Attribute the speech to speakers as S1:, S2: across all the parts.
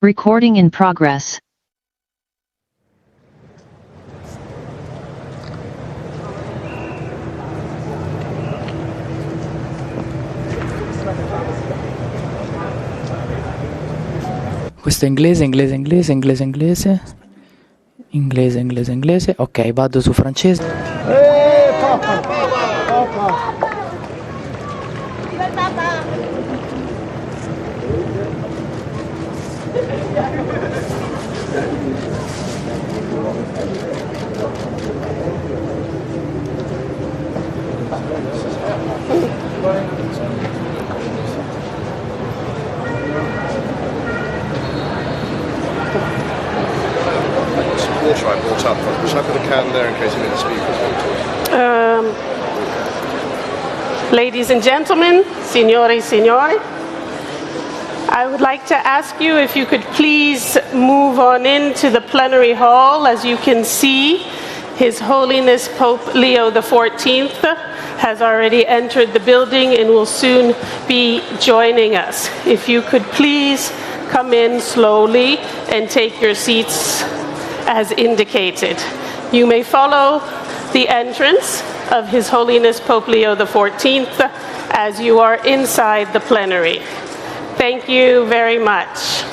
S1: Recording in progress.
S2: Questo è inglese. Ok, vado su francese.
S3: Water I brought up. Should I put a can there in case any of the speakers want to?
S4: Ladies and gentlemen, signore, signori, I would like to ask you if you could please move on into the plenary hall. As you can see, His Holiness Pope Leo XIV has already entered the building and will soon be joining us. If you could please come in slowly and take your seats as indicated. You may follow the entrance of His Holiness Pope Leo XIV as you are inside the plenary. Thank you very much.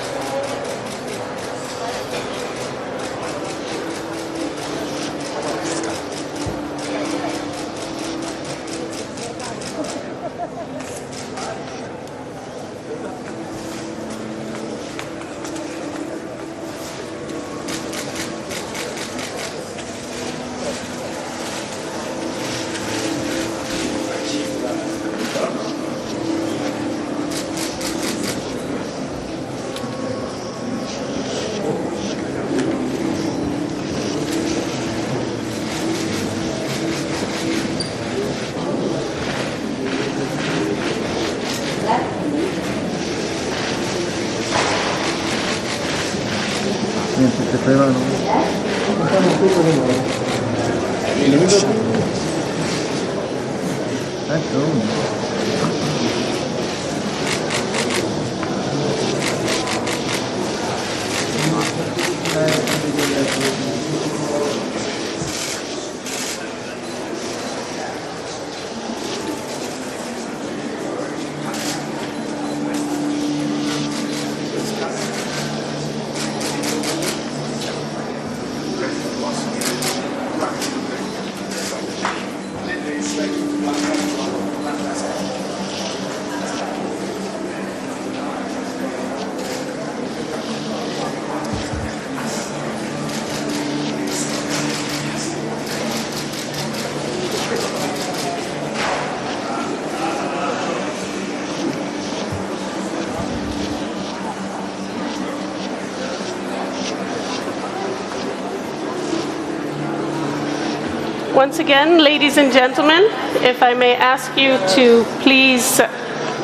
S4: Once again, ladies and gentlemen, if I may ask you to please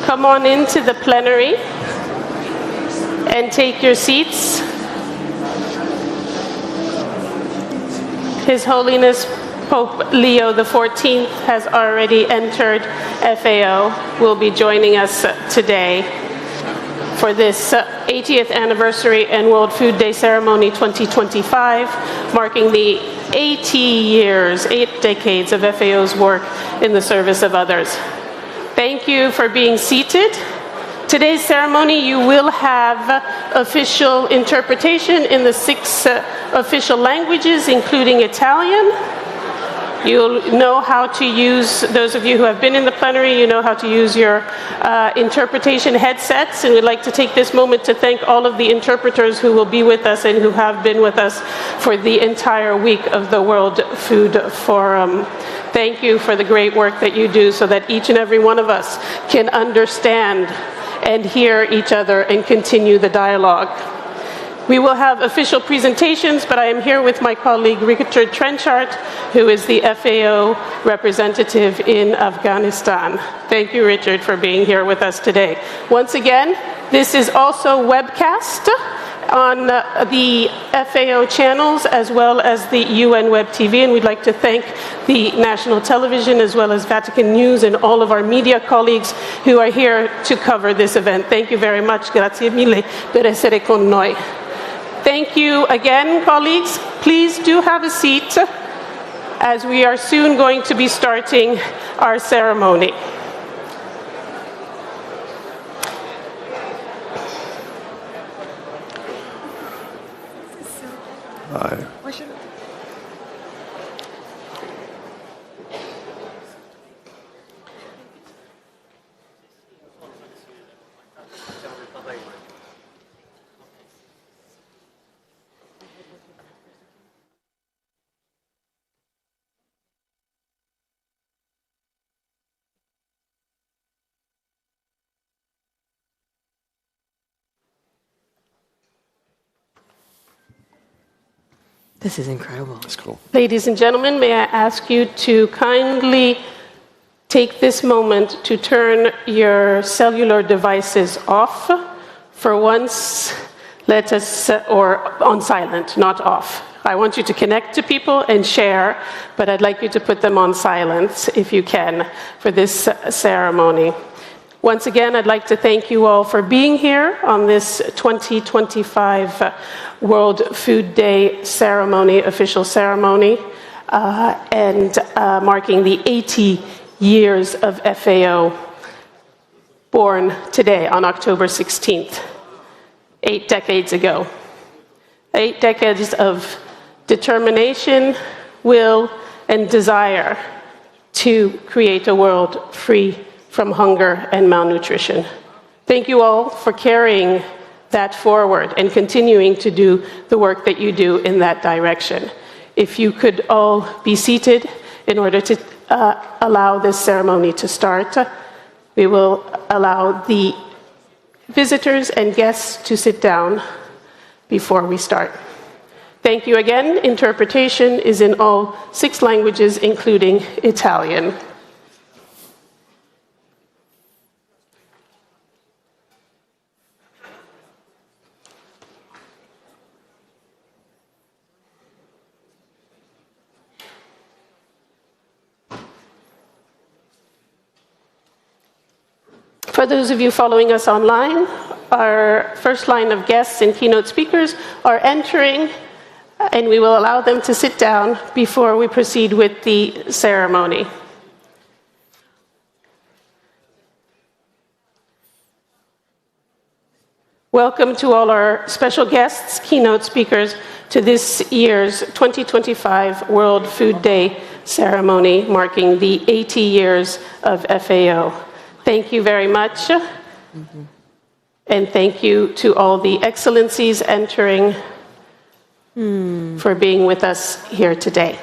S4: come on into the plenary and take your seats. His Holiness Pope Leo XIV has already entered FAO, will be joining us today for this 80th anniversary and World Food Day Ceremony 2025, marking the 80 years, 8 decades of FAO's work in the service of others. Thank you for being seated. Today's ceremony, you will have official interpretation in the 6 official languages, including Italian. You'll know how to use, those of you who have been in the plenary, you know how to use your interpretation headsets, and we'd like to take this moment to thank all of the interpreters who will be with us and who have been with us for the entire week of the World Food Forum. Thank you for the great work that you do so that each and every one of us can understand and hear each other and continue the dialogue. We will have official presentations, but I am here with my colleague Richard Trenchard, who is the FAO representative in Afghanistan. Thank you, Richard, for being here with us today. Once again, this is also webcast, on the FAO channels as well as the UN Web TV, and we'd like to thank the national television as well as Vatican News and all of our media colleagues who are here to cover this event. Thank you very much. Grazie mille per essere con noi. Thank you again, colleagues. Please do have a seat as we are soon going to be starting our ceremony.
S1: This is incredible.
S3: That's cool.
S4: Ladies and gentlemen, may I ask you to kindly take this moment to turn your cellular devices off for once. Let us, or on silent, not off. I want you to connect to people and share, but I'd like you to put them on silence if you can for this ceremony. Once again, I'd like to thank you all for being here on this 2025 World Food Day ceremony, official ceremony, and marking the 80 years of FAO, born today on October 16th, 8 decades ago. 8 decades of determination, will, and desire to create a world free from hunger and malnutrition. Thank you all for carrying that forward and continuing to do the work that you do in that direction. If you could all be seated in order to allow this ceremony to start, we will allow the visitors and guests to sit down before we start. Thank you again. Interpretation is in all 6 languages, including Italian. For those of you following us online, our first line of guests and keynote speakers are entering, and we will allow them to sit down before we proceed with the ceremony. Welcome to all our special guests, keynote speakers, to this year's 2025 World Food Day ceremony, marking the 80 years of FAO. Thank you very much. And thank you to all the excellencies entering for being with us here today.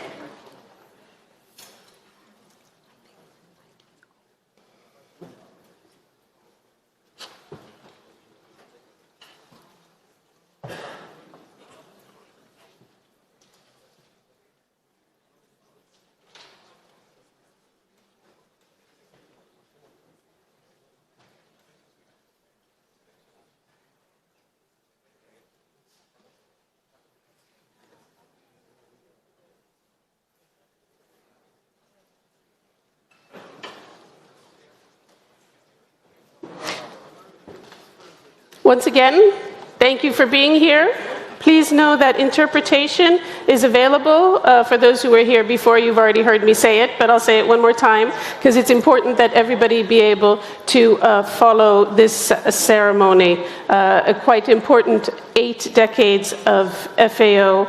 S4: Once again, thank you for being here. Please know that interpretation is available for those who were here before. You've already heard me say it, but I'll say it one more time because it's important that everybody be able to follow this ceremony. A quite important 8 decades of FAO,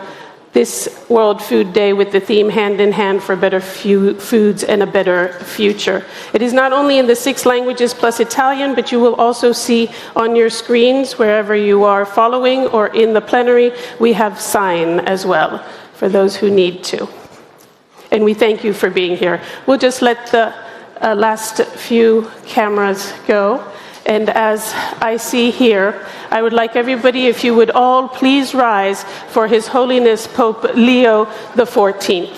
S4: this World Food Day with the theme Hand in Hand for Better Foods and a Better Future. It is not only in the 6 languages plus Italian, but you will also see on your screens, wherever you are following or in the plenary, we have sign as well for those who need to. And we thank you for being here. We'll just let the last few cameras go. And as I see here, I would like everybody, if you would all please rise for His Holiness Pope Leo XIV.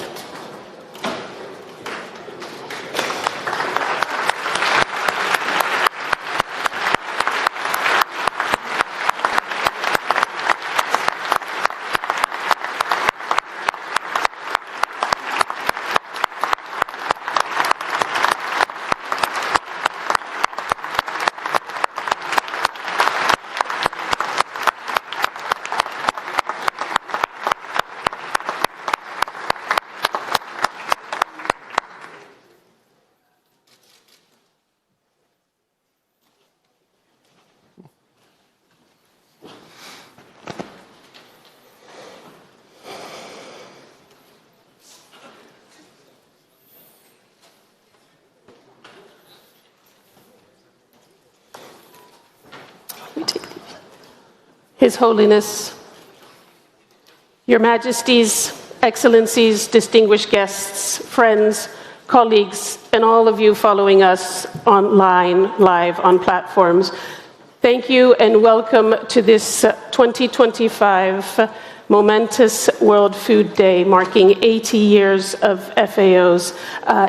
S4: His Holiness, Your Majesties, Excellencies, distinguished guests, friends, colleagues, and all of you following us online, live on platforms, thank you and welcome to this 2025 momentous World Food Day, marking 80 years of FAO's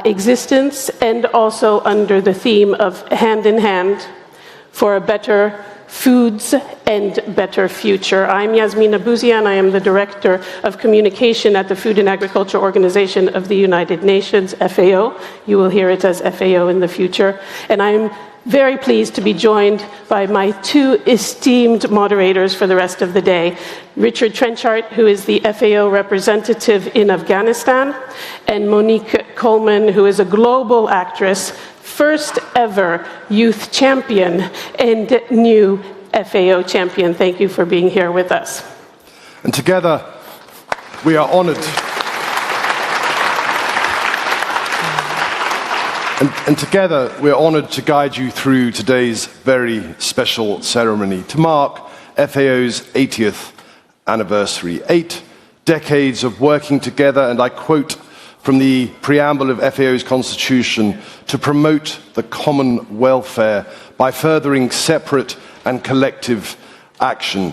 S4: existence, and also under the theme of Hand in Hand for a Better Foods and Better Future. I'm Yasmina Bouzia, and I am the Director of Communication at the Food and Agriculture Organization of the United Nations, FAO. You will hear it as FAO in the future. And I'm very pleased to be joined by my two esteemed moderators for the rest of the day. Richard Trenchard, who is the FAO representative in Afghanistan, and Monique Coleman, who is a global actress, first ever youth champion and new FAO champion. Thank you for being here with us.
S3: And together, we are honored. And together, we're honored to guide you through today's very special ceremony to mark FAO's 80th anniversary. 8 decades of working together, and I quote from the preamble of FAO's constitution, to promote the common welfare by furthering separate and collective action.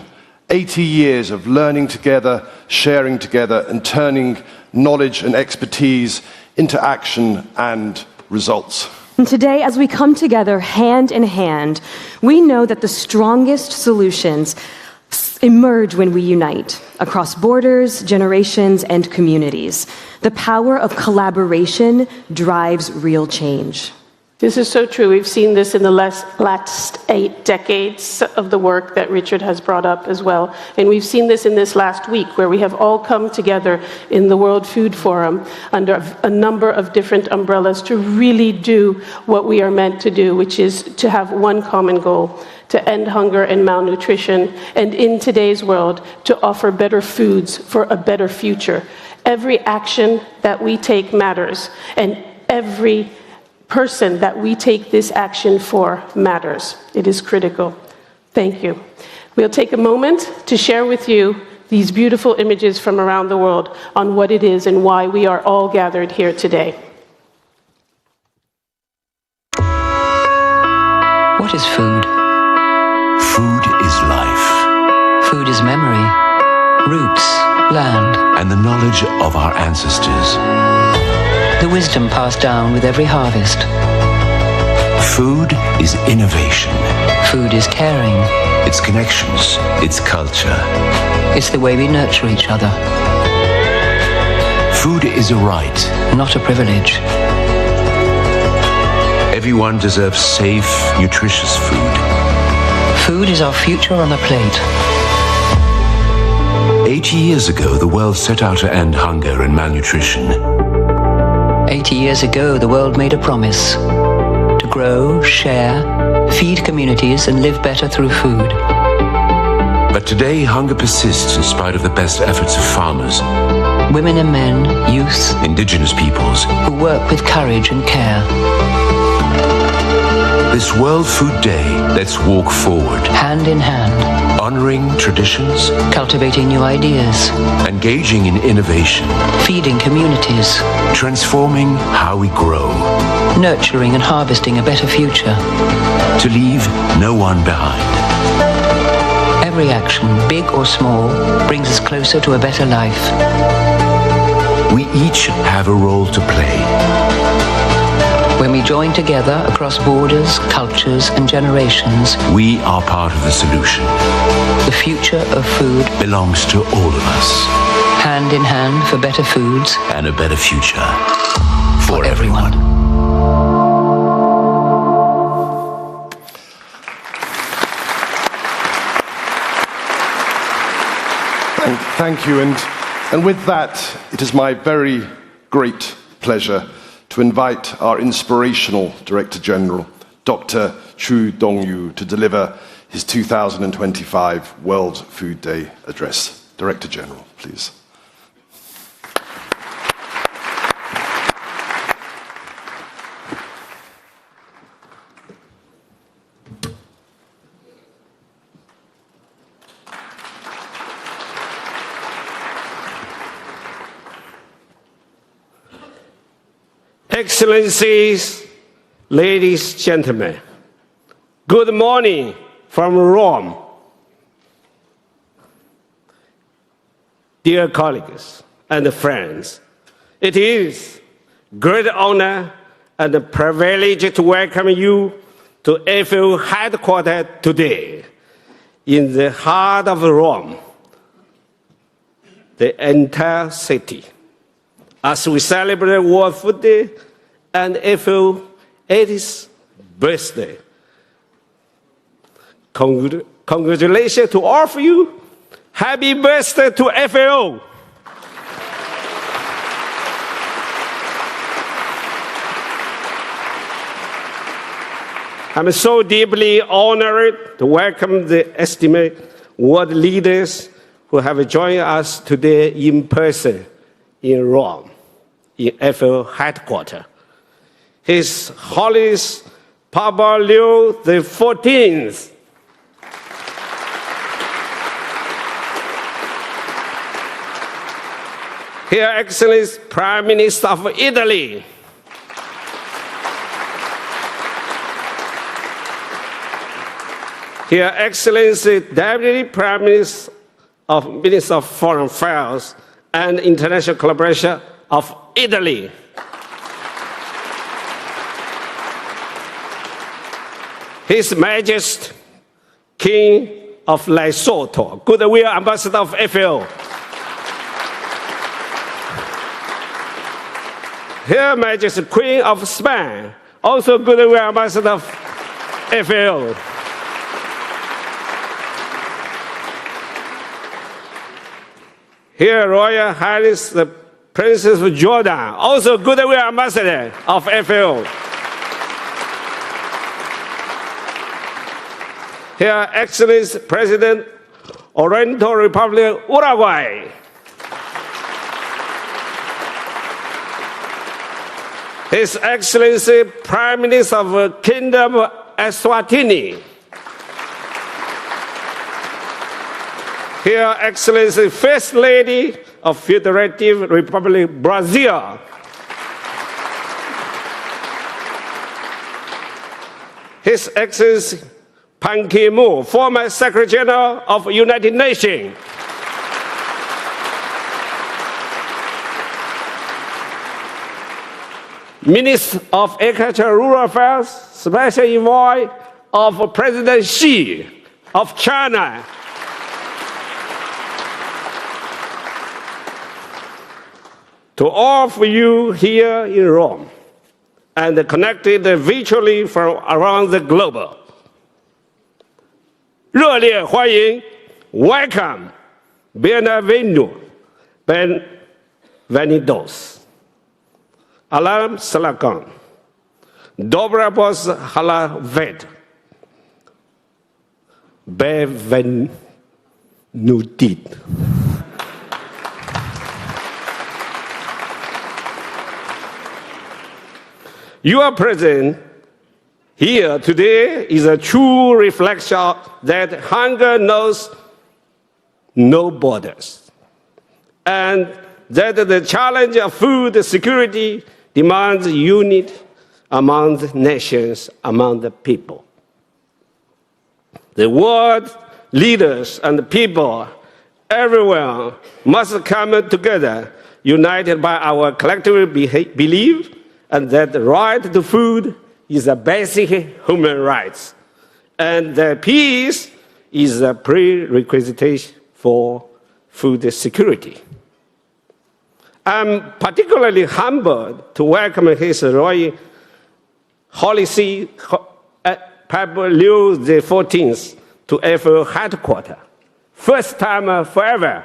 S3: 80 years of learning together, sharing together, and turning knowledge and expertise into action and results.
S5: And today, as we come together hand in hand, we know that the strongest solutions emerge when we unite across borders, generations, and communities. The power of collaboration drives real change.
S4: This is so true. We've seen this in the last 8 decades of the work that Richard has brought up as well. And we've seen this in this last week, where we have all come together in the World Food Forum under a number of different umbrellas to really do what we are meant to do, which is to have one common goal: to end hunger and malnutrition, and in today's world, to offer better foods for a better future. Every action that we take matters, and every person that we take this action for matters. It is critical. Thank you. We'll take a moment to share with you these beautiful images from around the world on what it is and why we are all gathered here today.
S2: What is food?
S6: Food is life.
S2: Food is memory, roots, land,
S6: and the knowledge of our ancestors.
S2: the wisdom passed down with every harvest.
S6: Food is innovation.
S2: Food is caring.
S6: It's connections. It's culture.
S2: It's the way we nurture each other.
S6: Food is a right,
S2: not a privilege.
S6: Everyone deserves safe, nutritious food.
S2: Food is our future on a plate.
S6: 80 years ago, the world set out to end hunger and malnutrition.
S2: 80 years ago, the world made a promise to grow, share, feed communities, and live better through food.
S6: But today, hunger persists in spite of the best efforts of farmers,
S2: women and men, youth,
S6: indigenous peoples,
S2: who work with courage and care.
S6: This World Food Day, let's walk forward.
S2: Hand in hand.
S6: Honoring traditions.
S2: Cultivating new ideas.
S6: Engaging in innovation.
S2: Feeding communities.
S6: Transforming how we grow.
S2: Nurturing and harvesting a better future.
S6: To leave no one behind.
S2: Every action, big or small, brings us closer to a better life.
S6: We each have a role to play.
S2: When we join together across borders, cultures, and generations,
S6: we are part of the solution.
S2: The future of food
S6: belongs to all of us.
S2: Hand in hand for better foods
S6: and a better future for
S2: everyone.
S3: Thank you. And with that, it is my very great pleasure to invite our inspirational Director General, Dr. Chu Dong-yu, to deliver his 2025 World Food Day address. Director General, please.
S7: Excellencies, ladies and gentlemen, good morning from Rome. Dear colleagues and friends, it is great honor and a privilege to welcome you to FAO headquarters today in the heart of Rome, the entire city, as we celebrate World Food Day and FAO 80th birthday. Congratulations to all of you. Happy birthday to FAO. I'm so deeply honored to welcome the esteemed world leaders who have joined us today in person in Rome, in FAO headquarters. His Holiness Pope Leo XIV, Her Excellency Prime Minister of Italy, Her Excellency Deputy Prime Minister of Foreign Affairs and International Collaboration of Italy, His Majesty King of Lesotho, Goodwill Ambassador of FAO, Her Majesty Queen of Spain, also Goodwill Ambassador of FAO, Her Royal Highness the Princess of Jordan, also Goodwill Ambassador of FAO, Her Excellency President Oriental Republic Uruguay, His Excellency Prime Minister of Kingdom of Eswatini, Her Excellency First Lady of Federative Republic Brazil, His Excellency Ban Ki-moon, former Secretary General of United Nations, Minister of Agriculture and Rural Affairs, Special Envoy of President Xi of China, to all of you here in Rome and connected virtually from around the globe, 热烈欢迎 ，Welcome, Bienvenue, Benvenidos, Alam Salakan, Dobra Bos Halavet, Benvenudit. Your presence here today is a true reflection that hunger knows no borders, and that the challenge of food security demands unity among the nations, among the people. The world leaders and the people everywhere must come together, united by our collective belief, and that the right to food is a basic human right, and that peace is a prerequisite for food security. I'm particularly humbled to welcome His Royal Holiness Pope Leo XIV to FAO headquarters, first time forever,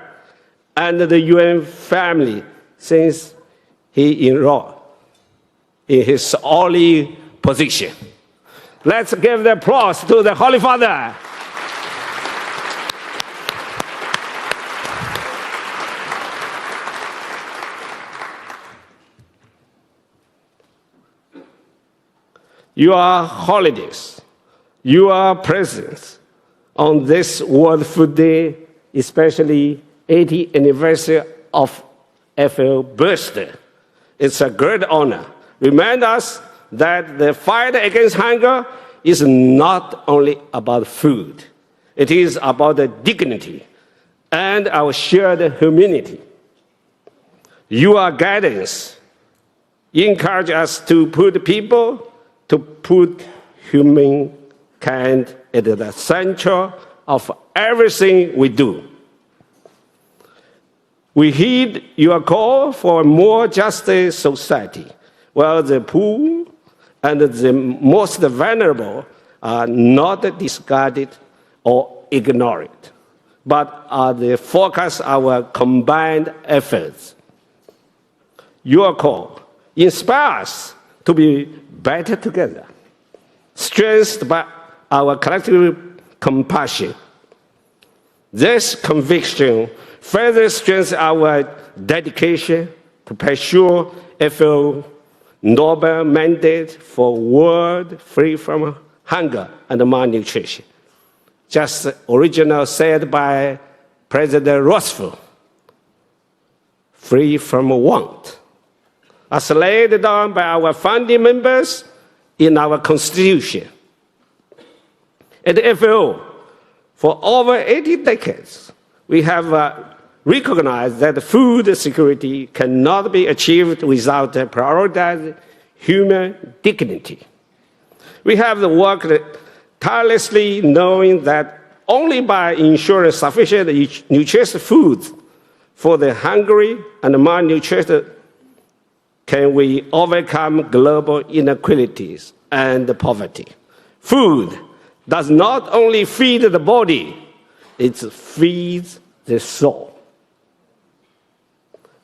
S7: and the UN family since he enrolled in his holy position. Let's give the applause to the Holy Father. Your holidays, your presence on this World Food Day, especially 80th anniversary of FAO birthday, it's a great honor remind us that the fight against hunger is not only about food. It is about the dignity and our shared humanity. Your guidance encourages us to put humankind at the center of everything we do. We heed your call for a more just society, where the poor and the most vulnerable are not discarded or ignored, but are the focus of our combined efforts. Your call inspires us to be better together, strengthened by our collective compassion. This conviction further strengthens our dedication to pursue FAO's noble mandate for a world free from hunger and malnutrition. Just originally said by President Roosevelt, free from want, as laid down by our founding members in our Constitution. At the FAO, for over 80 decades, we have recognized that food security cannot be achieved without prioritizing human dignity. We have worked tirelessly knowing that only by ensuring sufficient nutritious food for the hungry and malnourished can we overcome global inequalities and poverty. Food does not only feed the body, it feeds the soul.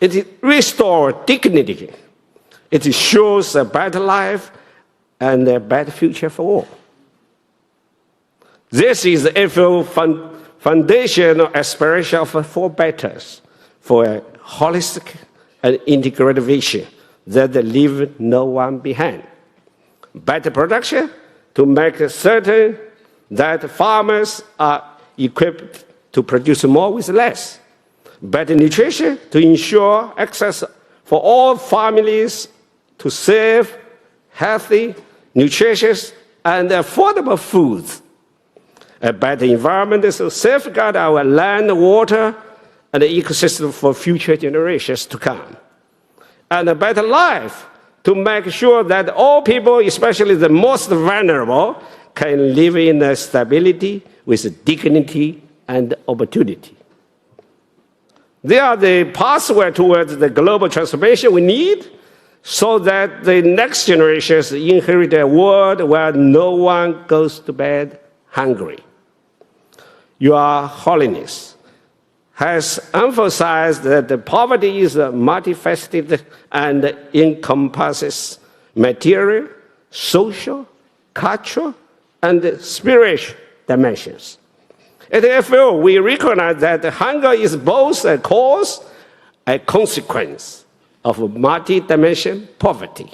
S7: It restores dignity. It shows a better life and a better future for all. This is the FAO foundational aspiration of four betters for a holistic and integrated vision that leave no one behind. Better production to make certain that farmers are equipped to produce more with less. Better nutrition to ensure access for all families to safe, healthy, nutritious, and affordable foods. A better environment to safeguard our land, water, and the ecosystem for future generations to come. And a better life to make sure that all people, especially the most vulnerable, can live in stability with dignity and opportunity. They are the pathway towards the global transformation we need so that the next generations inherit a world where no one goes to bed hungry. Your Holiness has emphasized that the poverty is multifaceted and encompasses material, social, cultural, and spiritual dimensions. At the FAO, we recognize that hunger is both a cause and consequence of multi-dimensional poverty,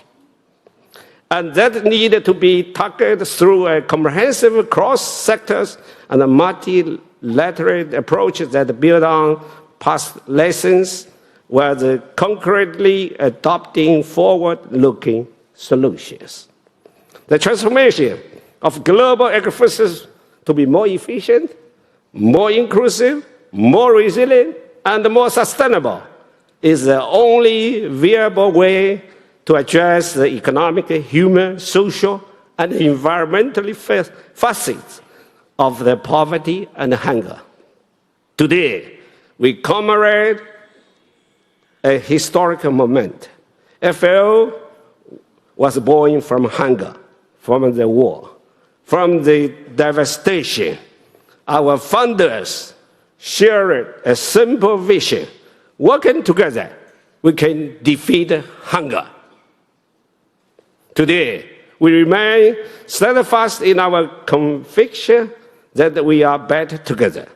S7: and that needed to be tackled through a comprehensive cross-sectors and a multilateral approach that build on past lessons while concretely adopting forward-looking solutions. The transformation of global agriculture to be more efficient, more inclusive, more resilient, and more sustainable is the only viable way to address the economic, human, social, and environmental facets of the poverty and hunger. Today, we commemorate a historical moment. FAO was born from hunger, from the war, from the devastation. Our founders shared a simple vision. Working together, we can defeat hunger. Today, we remain steadfast in our conviction that we are better together.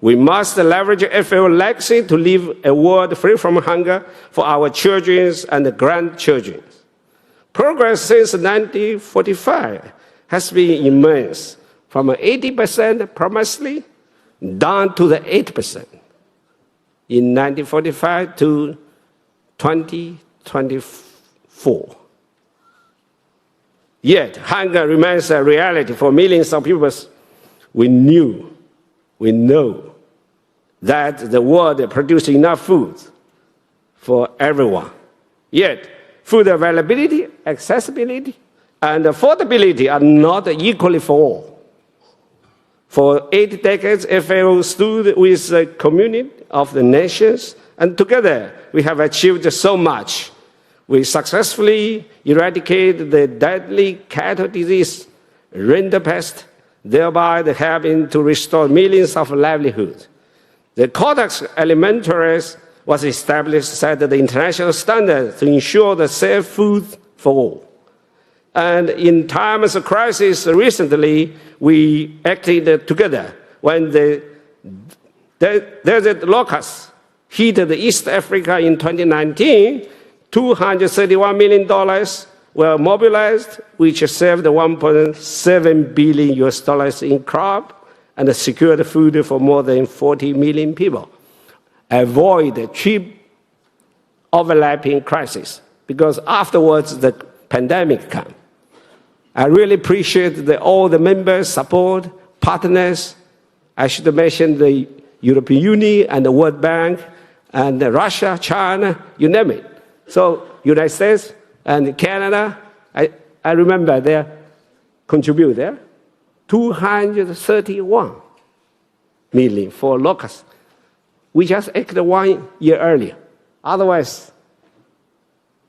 S7: We must leverage FAO legacy to leave a world free from hunger for our children and grandchildren. Progress since 1945 has been immense, from 80% promisely down to the 8% in 1945 to 2024. Yet, hunger remains a reality for millions of people. We know that the world produces enough food for everyone. Yet, food availability, accessibility, and affordability are not equally for all. For 8 decades, FAO stood with the community of the nations, and together we have achieved so much. We successfully eradicated the deadly cattle disease, rinderpest, thereby helping to restore millions of livelihoods. The Codex Alimentarius was established, set the international standard to ensure the safe food for all. And in times of crisis recently, we acted together when the desert locusts hit East Africa in 2019. $231 million were mobilized, which saved $1.7 billion in crop and secured food for more than 40 million people. Avoid cheap overlapping crises, because afterwards the pandemic came. I really appreciate all the members' support, partners. I should mention the European Union and the World Bank and Russia, China, you name it. So United States and Canada, I remember they contribute there, 231 million for locusts. We just acted 1 year earlier. Otherwise,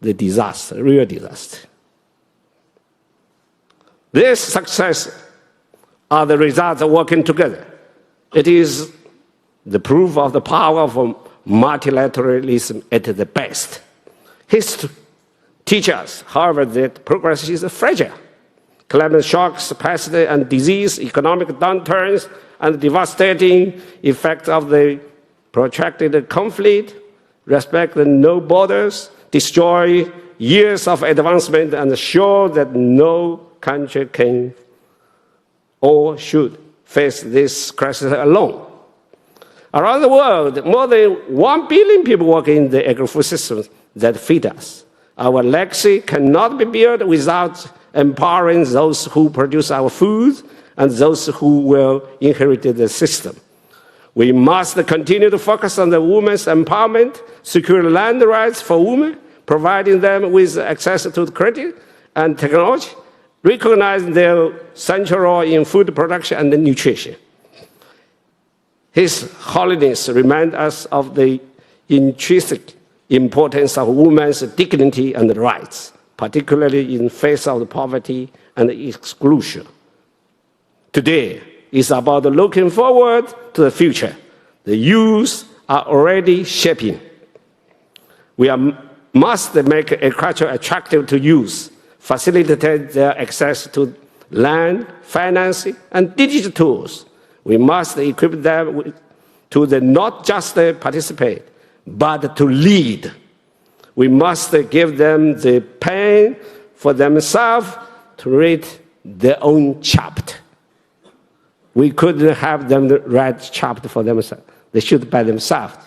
S7: the disaster, real disaster. This success are the results of working together. It is the proof of the power of multilateralism at the best. History teaches us, however, that progress is fragile. Climate shocks, pestilence and disease, economic downturns, and devastating effects of the protracted conflict, respect no borders, destroy years of advancement, and show that no country can or should face this crisis alone. Around the world, more than 1 billion people work in the agri-food systems that feed us. Our legacy cannot be built without empowering those who produce our food and those who will inherit the system. We must continue to focus on the women's empowerment, secure land rights for women, providing them with access to credit and technology, recognizing their central role in food production and nutrition. His Holiness reminds us of the intrinsic importance of women's dignity and rights, particularly in face of poverty and exclusion. Today is about looking forward to the future. The youth are already shaping. We must make agriculture attractive to youth, facilitate their access to land, financing, and digital tools. We must equip them to not just participate, but to lead. We must give them the pen for themselves to read their own chapter. We couldn't have them write chapter for themselves. They should by themselves.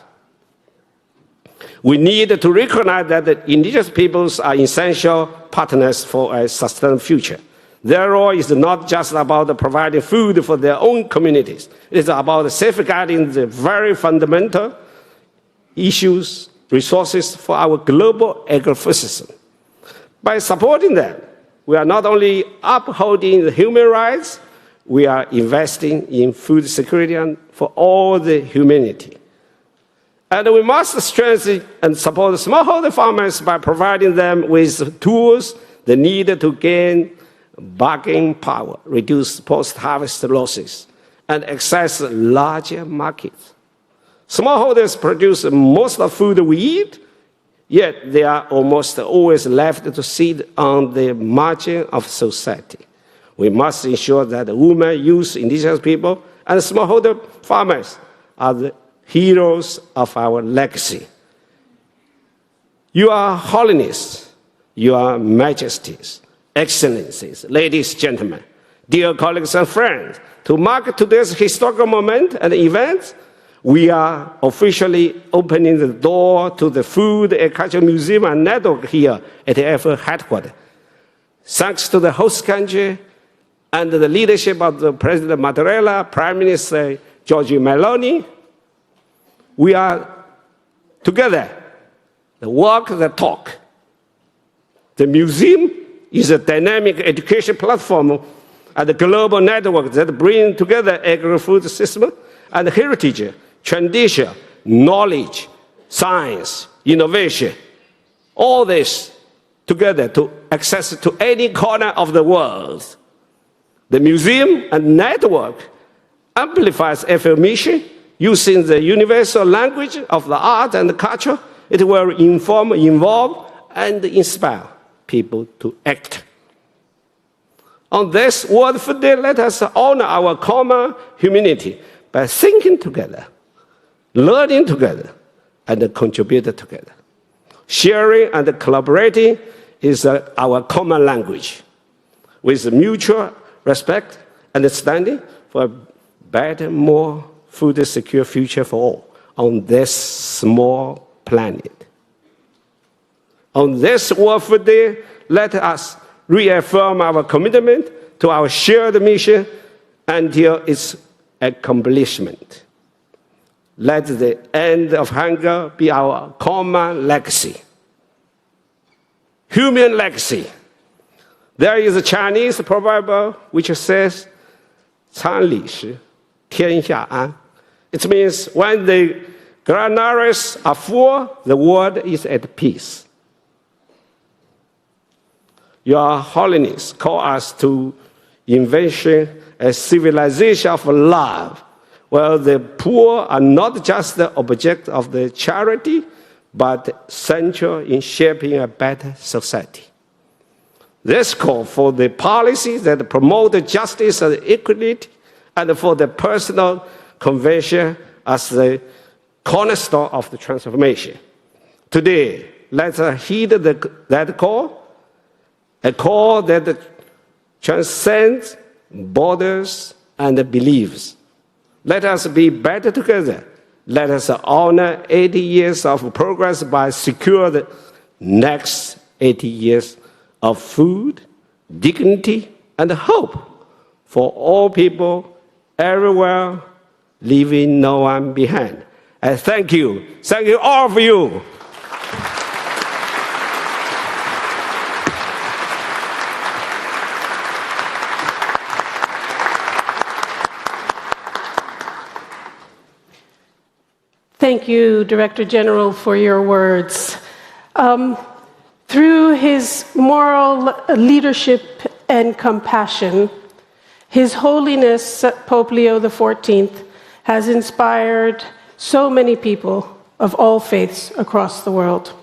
S7: We need to recognize that the indigenous peoples are essential partners for a sustainable future. Their role is not just about providing food for their own communities. It is about safeguarding the very fundamental issues, resources for our global agri-food system. By supporting them, we are not only upholding the human rights, we are investing in food security for all the humanity. And we must strengthen and support smallholder farmers by providing them with tools they need to gain bargaining power, reduce post-harvest losses, and access larger markets. Smallholders produce most of the food we eat, yet they are almost always left to sit on the margin of society. We must ensure that women, youth, indigenous people, and smallholder farmers are the heroes of our legacy. Your Holiness, Your Majesties, Excellencies, ladies, gentlemen, dear colleagues and friends, to mark today's historical moment and event, we are officially opening the door to the Food and Culture Museum and Network here at the FAO headquarters. Thanks to the host country and the leadership of the President Mattarella, Prime Minister Giorgia Meloni, we are together, the walk, the talk. The museum is a dynamic education platform and a global network that brings together agri-food system and heritage, tradition, knowledge, science, innovation, all this together to access to any corner of the world. The museum and network amplifies FAO mission using the universal language of the art and the culture. It will inform, involve, and inspire people to act. On this World Food Day, let us honor our common humanity by thinking together, learning together, and contributing together. Sharing and collaborating is our common language, with mutual respect, understanding for a better, more food secure future for all on this small planet. On this World Food Day, let us reaffirm our commitment to our shared mission until its accomplishment. Let the end of hunger be our common legacy. Human legacy. There is a Chinese proverb which says, 常理时，天下安. It means when the granaries are full, the world is at peace. Your Holiness call us to invention a civilization of love, where the poor are not just the object of the charity, but central in shaping a better society. This call for the policies that promote justice and equality, and for the personal conversion as the cornerstone of the transformation. Today, let us heed that call, a call that transcends borders and beliefs. Let us be better together. Let us honor 80 years of progress by securing the next 80 years of food, dignity, and hope for all people everywhere, leaving no one behind. And thank you. Thank you all of you.
S4: Thank you, Director General, for your words. Through his moral leadership and compassion, His Holiness Pope Leo XIV has inspired so many people of all faiths across the world.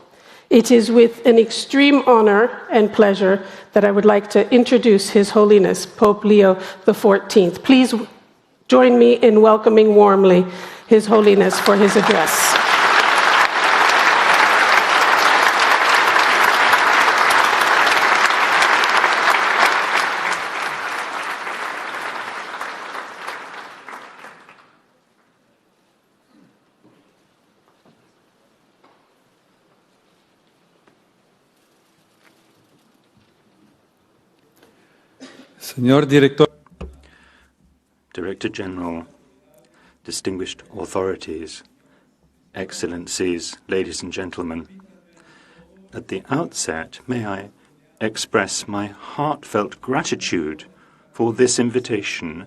S4: It is with an extreme honor and pleasure that I would like to introduce His Holiness Pope Leo XIV. Please join me in welcoming warmly His Holiness for his address.
S8: Señor Director
S9: General, distinguished authorities, excellencies, ladies and gentlemen, at the outset, may I express my heartfelt gratitude for this invitation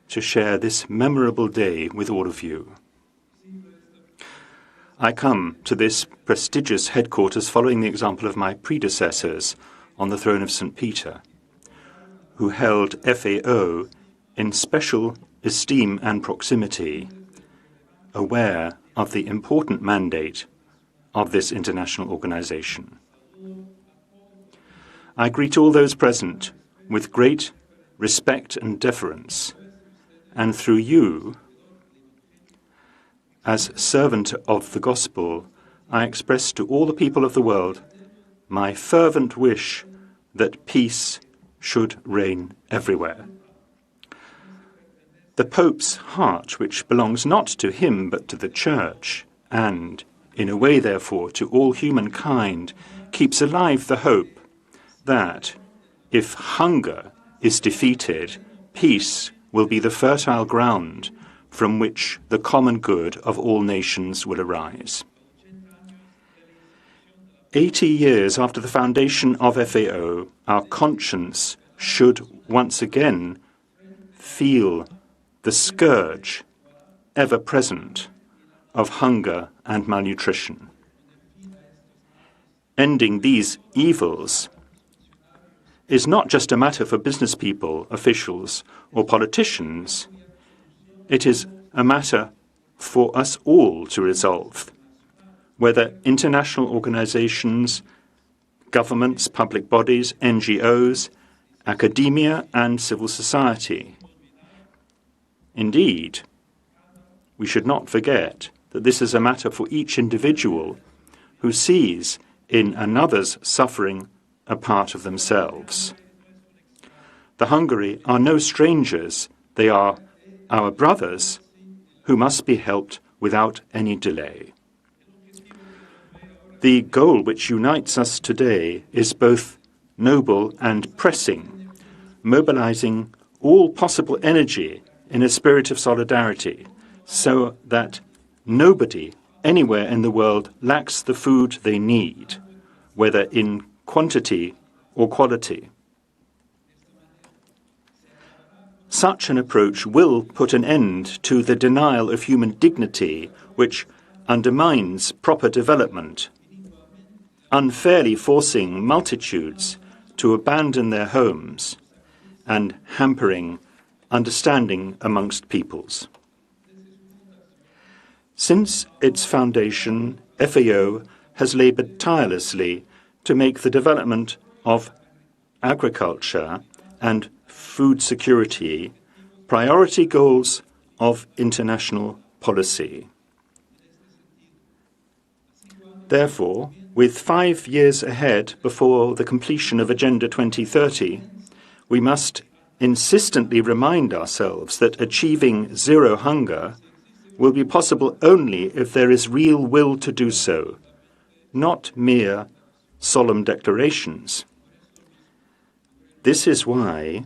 S9: to share this memorable day with all of you. I come to this prestigious headquarters following the example of my predecessors on the throne of St. Peter, who held FAO in special esteem and proximity, aware of the important mandate of this international organization. I greet all those present with great respect and deference, and through you, as servant of the gospel, I express to all the people of the world my fervent wish that peace should reign everywhere. The Pope's heart, which belongs not to him but to the Church, and, in a way therefore, to all humankind, keeps alive the hope that, if hunger is defeated, peace will be the fertile ground from which the common good of all nations will arise. 80 years after the foundation of FAO, our conscience should once again feel the scourge ever present of hunger and malnutrition. Ending these evils is not just a matter for business people, officials, or politicians. It is a matter for us all to resolve, whether international organizations, governments, public bodies, NGOs, academia, and civil society. Indeed, we should not forget that this is a matter for each individual who sees in another's suffering a part of themselves. The hungry are no strangers. They are our brothers who must be helped without any delay. The goal which unites us today is both noble and pressing, mobilizing all possible energy in a spirit of solidarity so that nobody anywhere in the world lacks the food they need, whether in quantity or quality. Such an approach will put an end to the denial of human dignity which undermines proper development, unfairly forcing multitudes to abandon their homes and hampering understanding amongst peoples. Since its foundation, FAO has labored tirelessly to make the development of agriculture and food security priority goals of international policy. Therefore, with 5 years ahead before the completion of Agenda 2030, we must insistently remind ourselves that achieving zero hunger will be possible only if there is real will to do so, not mere solemn declarations. This is why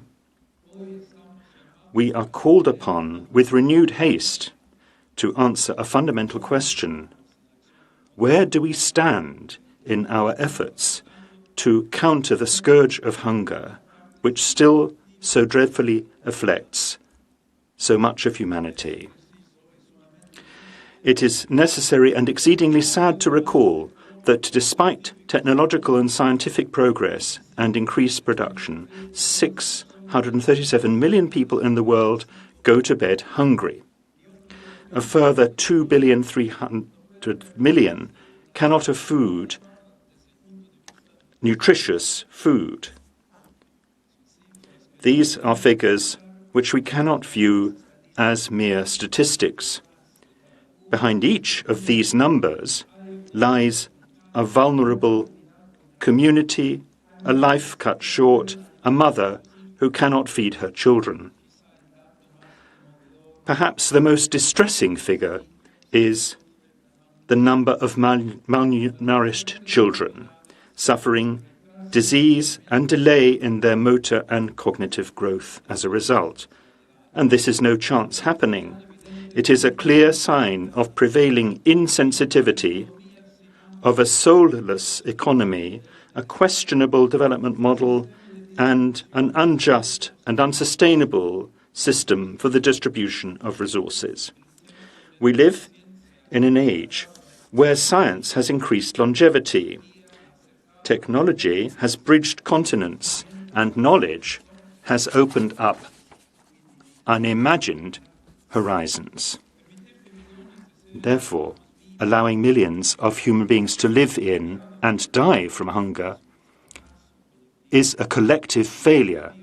S9: we are called upon with renewed haste to answer a fundamental question. Where do we stand in our efforts to counter the scourge of hunger, which still so dreadfully afflicts so much of humanity? It is necessary and exceedingly sad to recall that despite technological and scientific progress and increased production, 637 million people in the world go to bed hungry. A further 2,300,000,000 cannot afford nutritious food. These are figures which we cannot view as mere statistics. Behind each of these numbers lies a vulnerable community, a life cut short, a mother who cannot feed her children. Perhaps the most distressing figure is the number of malnourished children, suffering disease and delay in their motor and cognitive growth as a result. And this is no chance happening. It is a clear sign of prevailing insensitivity, of a soulless economy, a questionable development model, and an unjust and unsustainable system for the distribution of resources. We live in an age where science has increased longevity, technology has bridged continents, and knowledge has opened up unimagined horizons. Therefore, allowing millions of human beings to live in and die from hunger is a collective failure,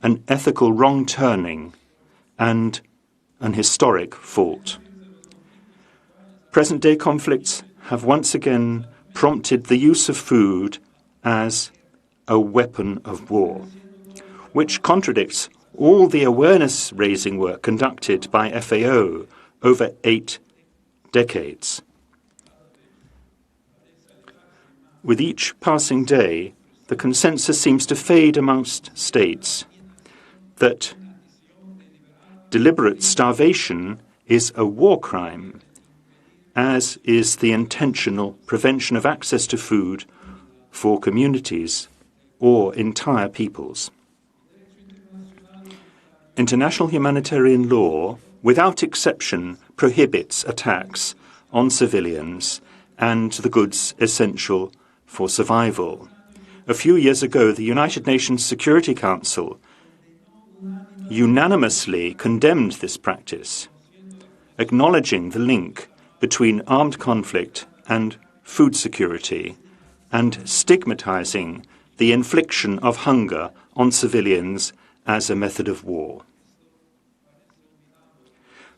S9: an ethical wrong-turning, and an historic fault. Present-day conflicts have once again prompted the use of food as a weapon of war, which contradicts all the awareness-raising work conducted by FAO over 8 decades. With each passing day, the consensus seems to fade amongst states that deliberate starvation is a war crime, as is the intentional prevention of access to food for communities or entire peoples. International humanitarian law, without exception, prohibits attacks on civilians and the goods essential for survival. A few years ago, the United Nations Security Council unanimously condemned this practice, acknowledging the link between armed conflict and food security, and stigmatizing the infliction of hunger on civilians as a method of war.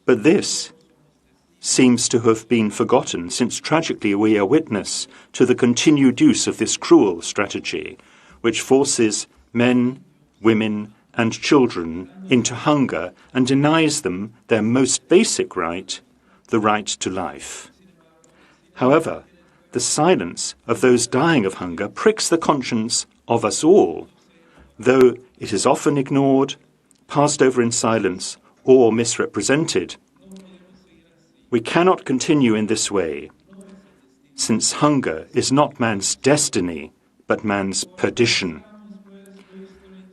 S9: But this seems to have been forgotten, since tragically we are witness to the continued use of this cruel strategy, which forces men, women, and children into hunger and denies them their most basic right, the right to life. However, the silence of those dying of hunger pricks the conscience of us all, though it is often ignored, passed over in silence, or misrepresented. We cannot continue in this way, since hunger is not man's destiny, but man's perdition.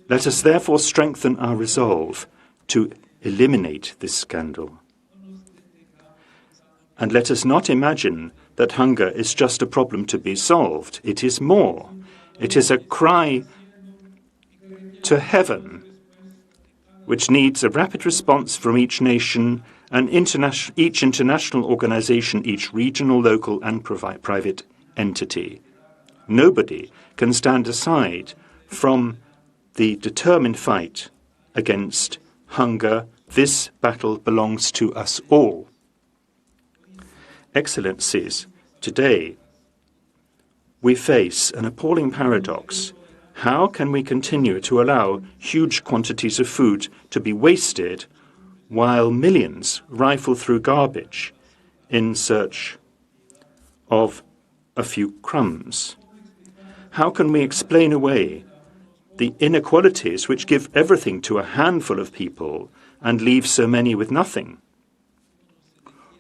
S9: Let us therefore strengthen our resolve to eliminate this scandal. And let us not imagine that hunger is just a problem to be solved. It is more. It is a cry to heaven, which needs a rapid response from each nation and each international organization, each regional, local, and private entity. Nobody can stand aside from the determined fight against hunger. This battle belongs to us all. Excellencies, today we face an appalling paradox. How can we continue to allow huge quantities of food to be wasted while millions rifle through garbage in search of a few crumbs? How can we explain away the inequalities which give everything to a handful of people and leave so many with nothing?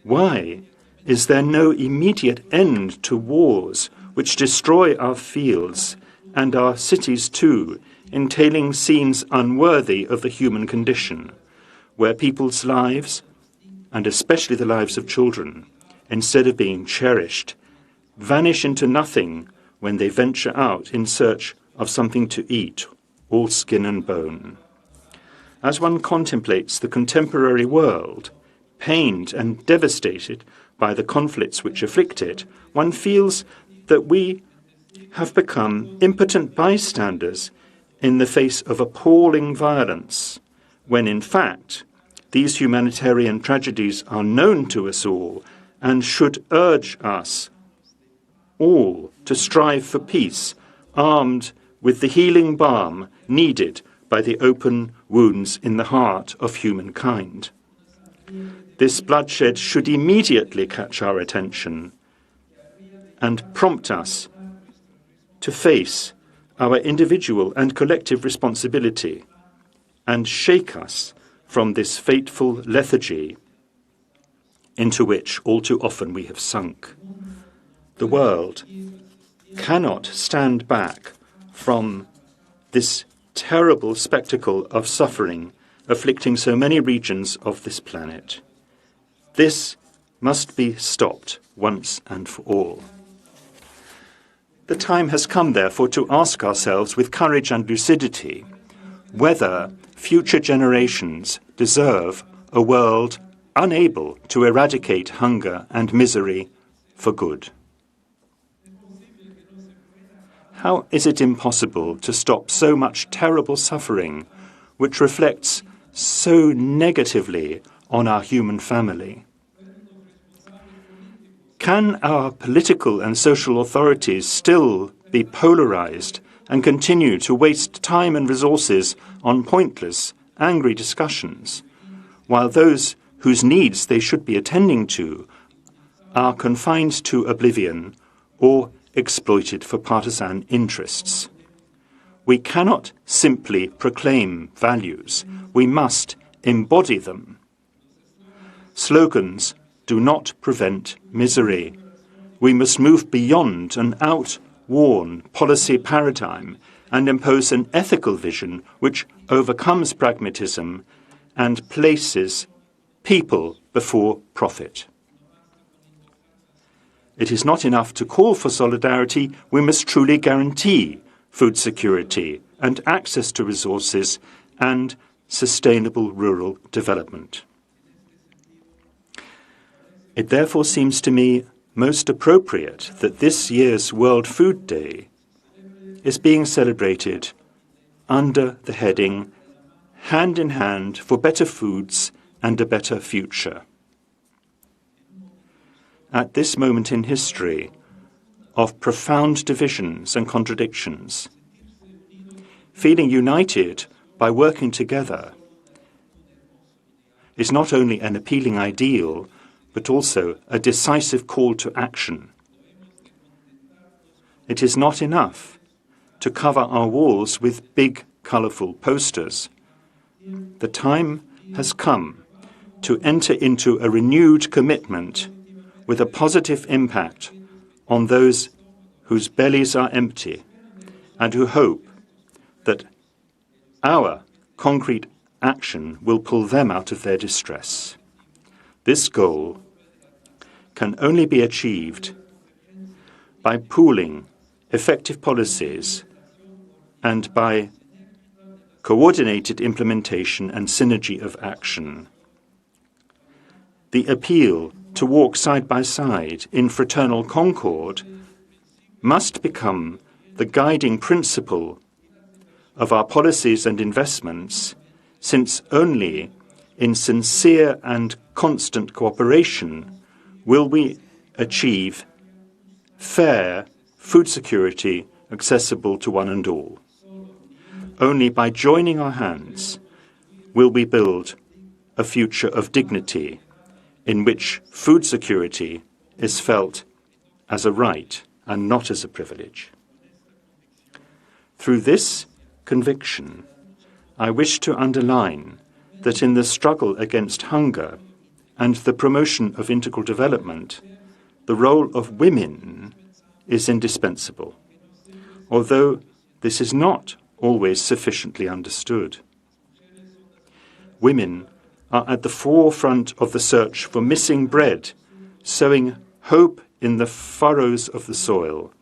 S9: Why is there no immediate end to wars which destroy our fields and our cities too, entailing scenes unworthy of the human condition, where people's lives, and especially the lives of children, instead of being cherished, vanish into nothing when they venture out in search of something to eat, all skin and bone? As one contemplates the contemporary world, pained and devastated by the conflicts which afflict it, one feels that we have become impotent bystanders in the face of appalling violence, when in fact these humanitarian tragedies are known to us all and should urge us all to strive for peace, armed with the healing balm needed by the open wounds in the heart of humankind. This bloodshed should immediately catch our attention and prompt us to face our individual and collective responsibility and shake us from this fateful lethargy into which all too often we have sunk. The world cannot stand back from this terrible spectacle of suffering afflicting so many regions of this planet. This must be stopped once and for all. The time has come, therefore, to ask ourselves with courage and lucidity whether future generations deserve a world unable to eradicate hunger and misery for good. How is it impossible to stop so much terrible suffering which reflects so negatively on our human family? Can our political and social authorities still be polarized and continue to waste time and resources on pointless, angry discussions, while those whose needs they should be attending to are confined to oblivion or exploited for partisan interests? We cannot simply proclaim values. We must embody them. Slogans do not prevent misery. We must move beyond an outworn policy paradigm and impose an ethical vision which overcomes pragmatism and places people before profit. It is not enough to call for solidarity. We must truly guarantee food security and access to resources and sustainable rural development. It therefore seems to me most appropriate that this year's World Food Day is being celebrated under the heading Hand in Hand for Better Foods and a Better Future. At this moment in history of profound divisions and contradictions, feeling united by working together is not only an appealing ideal, but also a decisive call to action. It is not enough to cover our walls with big, colourful posters. The time has come to enter into a renewed commitment with a positive impact on those whose bellies are empty and who hope that our concrete action will pull them out of their distress. This goal can only be achieved by pooling effective policies and by coordinated implementation and synergy of action. The appeal to walk side by side in fraternal concord must become the guiding principle of our policies and investments, since only in sincere and constant cooperation will we achieve fair food security accessible to one and all. Only by joining our hands will we build a future of dignity in which food security is felt as a right and not as a privilege. Through this conviction, I wish to underline that in the struggle against hunger and the promotion of integral development, the role of women is indispensable, although this is not always sufficiently understood. Women are at the forefront of the search for missing bread, sowing hope in the furrows of the soil,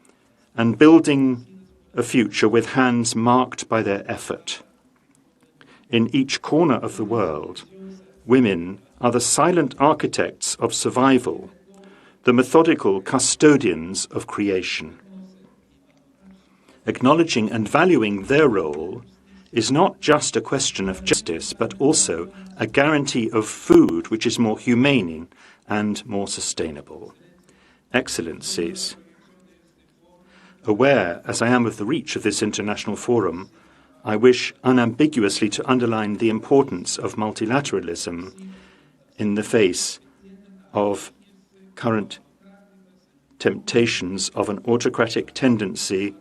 S9: and building a future with hands marked by their effort. In each corner of the world, women are the silent architects of survival, the methodical custodians of creation. Acknowledging and valuing their role is not just a question of justice, but also a guarantee of food which is more humane and more sustainable. Excellencies, aware as I am of the reach of this international forum, I wish unambiguously to underline the importance of multilateralism in the face of current temptations of an autocratic tendency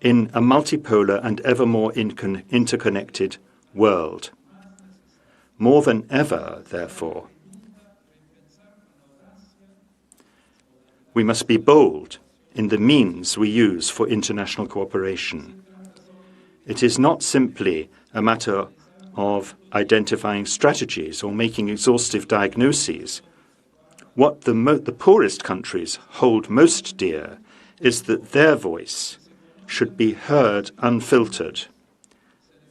S9: in a multipolar and ever more interconnected world. More than ever, therefore, we must be bold in the means we use for international cooperation. It is not simply a matter of identifying strategies or making exhaustive diagnoses. What the poorest countries hold most dear is that their voice should be heard unfiltered,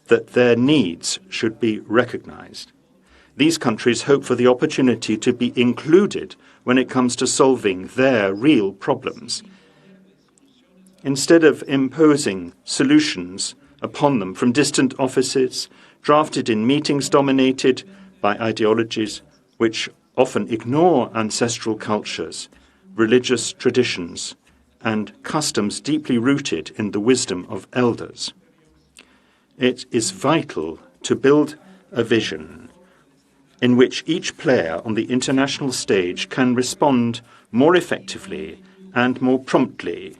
S9: that their needs should be recognized. These countries hope for the opportunity to be included when it comes to solving their real problems, instead of imposing solutions upon them from distant offices, drafted in meetings dominated by ideologies which often ignore ancestral cultures, religious traditions, and customs deeply rooted in the wisdom of elders. It is vital to build a vision in which each player on the international stage can respond more effectively and more promptly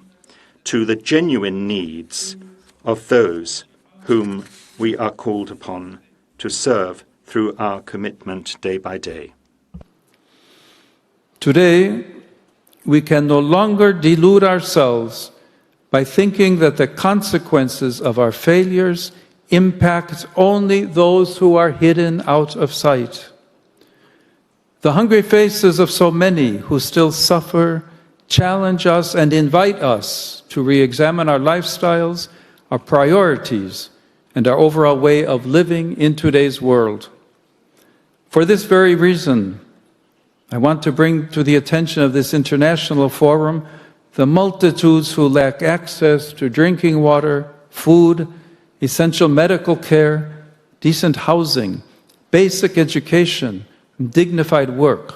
S9: to the genuine needs of those whom we are called upon to serve through our commitment day by day.
S8: Today, we can no longer delude ourselves by thinking that the consequences of our failures impact only those who are hidden out of sight. The hungry faces of so many who still suffer challenge us and invite us to re-examine our lifestyles, our priorities, and our overall way of living in today's world. For this very reason, I want to bring to the attention of this international forum the multitudes who lack access to drinking water, food, essential medical care, decent housing, basic education, and dignified work,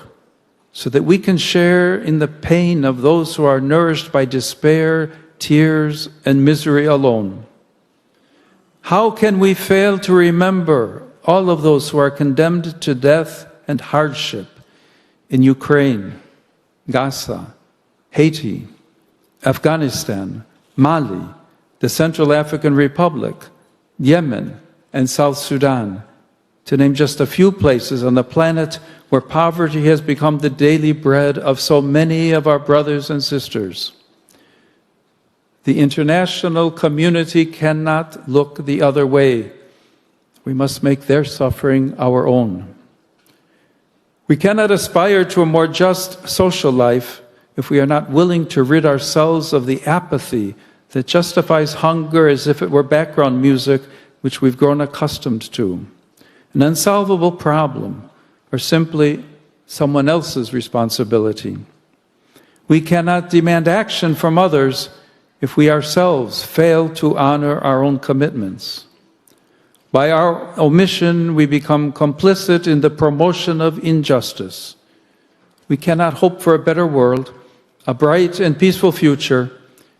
S8: so that we can share in the pain of those who are nourished by despair, tears, and misery alone. How can we fail to remember all of those who are condemned to death and hardship in Ukraine, Gaza, Haiti, Afghanistan, Mali, the Central African Republic, Yemen, and South Sudan, to name just a few places on the planet where poverty has become the daily bread of so many of our brothers and sisters? The international community cannot look the other way. We must make their suffering our own. We cannot aspire to a more just social life if we are not willing to rid ourselves of the apathy that justifies hunger as if it were background music which we've grown accustomed to, an unsolvable problem, or simply someone else's responsibility. We cannot demand action from others if we ourselves fail to honor our own commitments. By our omission, we become complicit in the promotion of injustice. We cannot hope for a better world, a bright and peaceful future,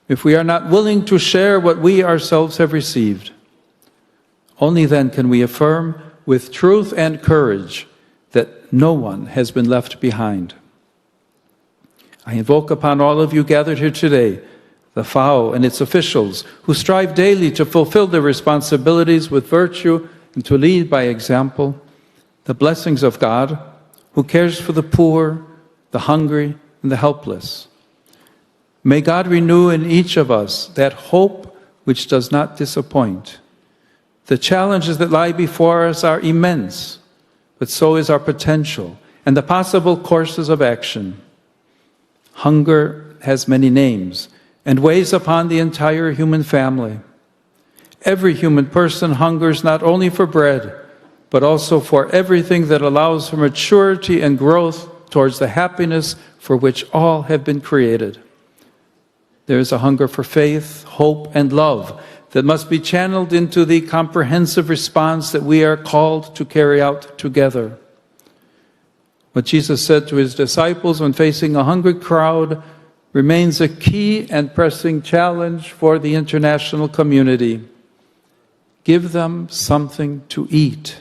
S8: if we are not willing to share what we ourselves have received. Only then can we affirm with truth and courage that no one has been left behind. I invoke upon all of you gathered here today the FAO and its officials who strive daily to fulfill their responsibilities with virtue and to lead by example, the blessings of God who cares for the poor, the hungry, and the helpless. May God renew in each of us that hope which does not disappoint. The challenges that lie before us are immense, but so is our potential and the possible courses of action. Hunger has many names and weighs upon the entire human family. Every human person hungers not only for bread, but also for everything that allows for maturity and growth towards the happiness for which all have been created. There is a hunger for faith, hope, and love that must be channeled into the comprehensive response that we are called to carry out together. What Jesus said to his disciples when facing a hungry crowd remains a key and pressing challenge for the international community. Give them something to eat.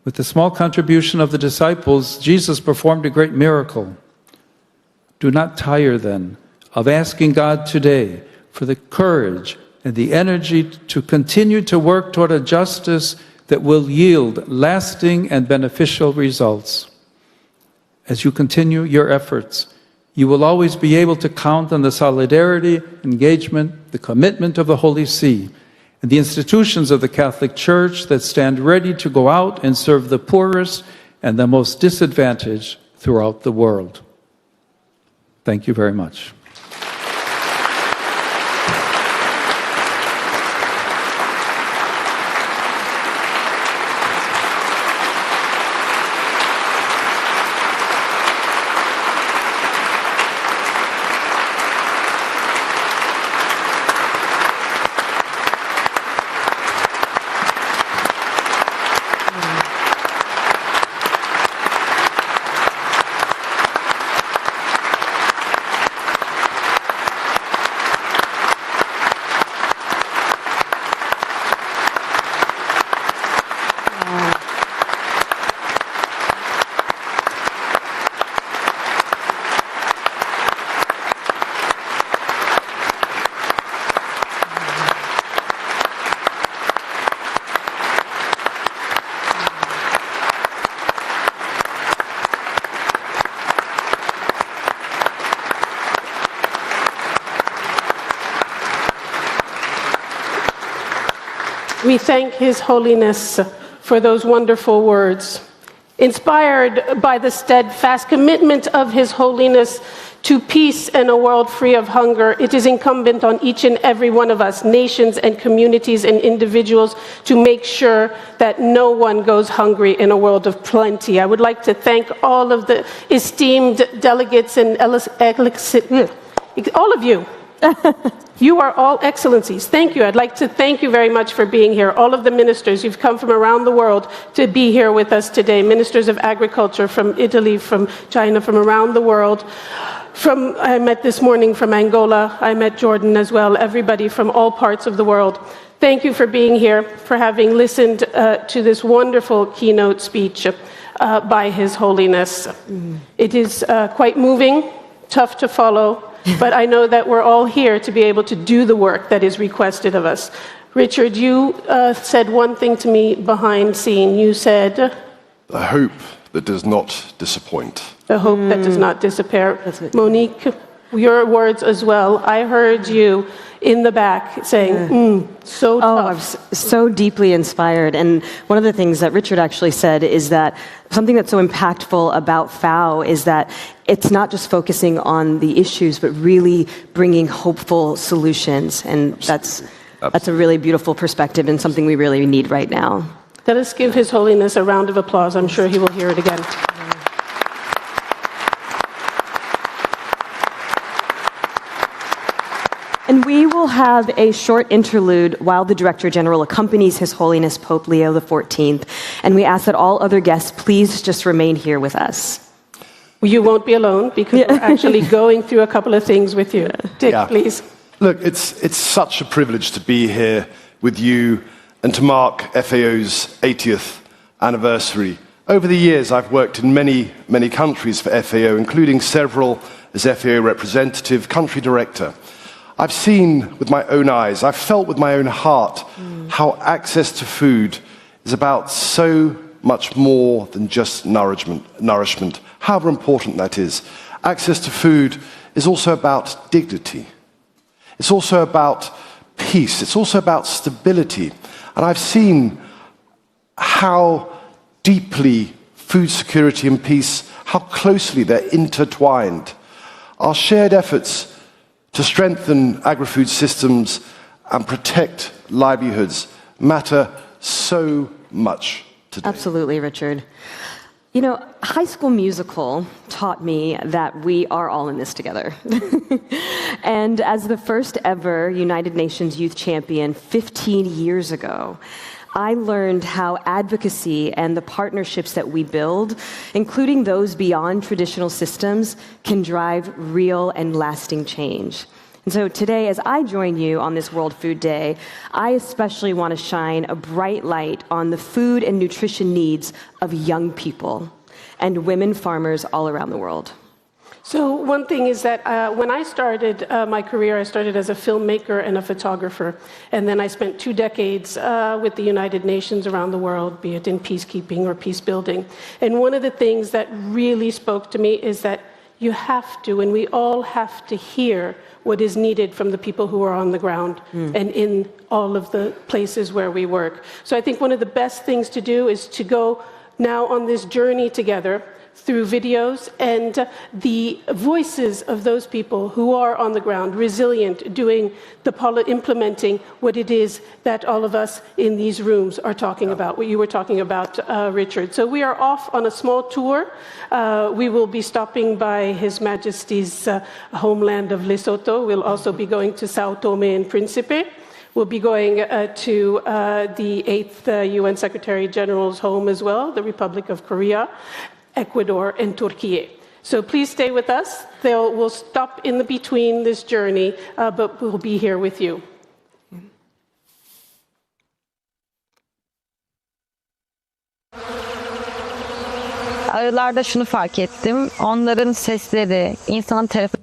S8: With the small contribution of the disciples, Jesus performed a great miracle. Do not tire, then, of asking God today for the courage and the energy to continue to work toward a justice that will yield lasting and beneficial results. As you continue your efforts, you will always be able to count on the solidarity, engagement, the commitment of the Holy See, and the institutions of the Catholic Church that stand ready to go out and serve the poorest and the most disadvantaged throughout the world. Thank you very much.
S4: We thank His Holiness for those wonderful words. Inspired by the steadfast commitment of His Holiness to peace and a world free of hunger, it is incumbent on each and every one of us, nations and communities and individuals, to make sure that no one goes hungry in a world of plenty. I would like to thank all of the esteemed delegates and all of you. You are all excellencies. Thank you. I'd like to thank you very much for being here. All of the ministers, you've come from around the world to be here with us today. Ministers of agriculture from Italy, from China, from around the world. I met this morning from Angola. I met Jordan as well. Everybody from all parts of the world. Thank you for being here, for having listened to this wonderful keynote speech by His Holiness. It is quite moving, tough to follow. But I know that we're all here to be able to do the work that is requested of us. Richard, you said one thing to me behind scene. You said...
S3: The hope that does not disappoint.
S4: The hope that does not disappear. Monique, your words as well. I heard you in the back saying, so tough.
S5: I was so deeply inspired. And one of the things that Richard actually said is that something that's so impactful about FAO is that it's not just focusing on the issues, but really bringing hopeful solutions. And that's a really beautiful perspective and something we really need right now.
S4: Let us give His Holiness a round of applause. I'm sure he will hear it again.
S5: And we will have a short interlude while the Director General accompanies His Holiness Pope Leo XIV. And we ask that all other guests please just remain here with us.
S4: You won't be alone because we're actually going through a couple of things with you. Dick, please.
S3: Look, it's such a privilege to be here with you and to mark FAO's 80th anniversary. Over the years, I've worked in many, many countries for FAO, including several as FAO representative, country director. I've seen with my own eyes, I've felt with my own heart how access to food is about so much more than just nourishment, however important that is. Access to food is also about dignity. It's also about peace. It's also about stability. And I've seen how deeply food security and peace, how closely they're intertwined. Our shared efforts to strengthen agri-food systems and protect livelihoods matter so much today.
S5: Absolutely, Richard. You know, High School Musical taught me that we are all in this together. And as the first ever United Nations Youth Champion 15 years ago, I learned how advocacy and the partnerships that we build, including those beyond traditional systems, can drive real and lasting change. And so today, as I join you on this World Food Day, I especially want to shine a bright light on the food and nutrition needs of young people and women farmers all around the world.
S4: So one thing is that when I started my career, I started as a filmmaker and a photographer. And then I spent 2 decades with the United Nations around the world, be it in peacekeeping or peace building. And one of the things that really spoke to me is that you have to, and we all have to hear what is needed from the people who are on the ground and in all of the places where we work. So I think one of the best things to do is to go now on this journey together through videos and the voices of those people who are on the ground, resilient, doing implementing what it is that all of us in these rooms are talking about, what you were talking about, Richard. So we are off on a small tour. We will be stopping by His Majesty's homeland of Lesotho. We'll also be going to Sao Tome and Principe. We'll be going to the 8th UN Secretary General's home as well, the Republic of Korea, Ecuador, and Turkey. So please stay with us. We'll stop in the between this journey, but we'll be here with you.
S10: Arılarda şunu fark ettim. Onların sesleri insan tarafı.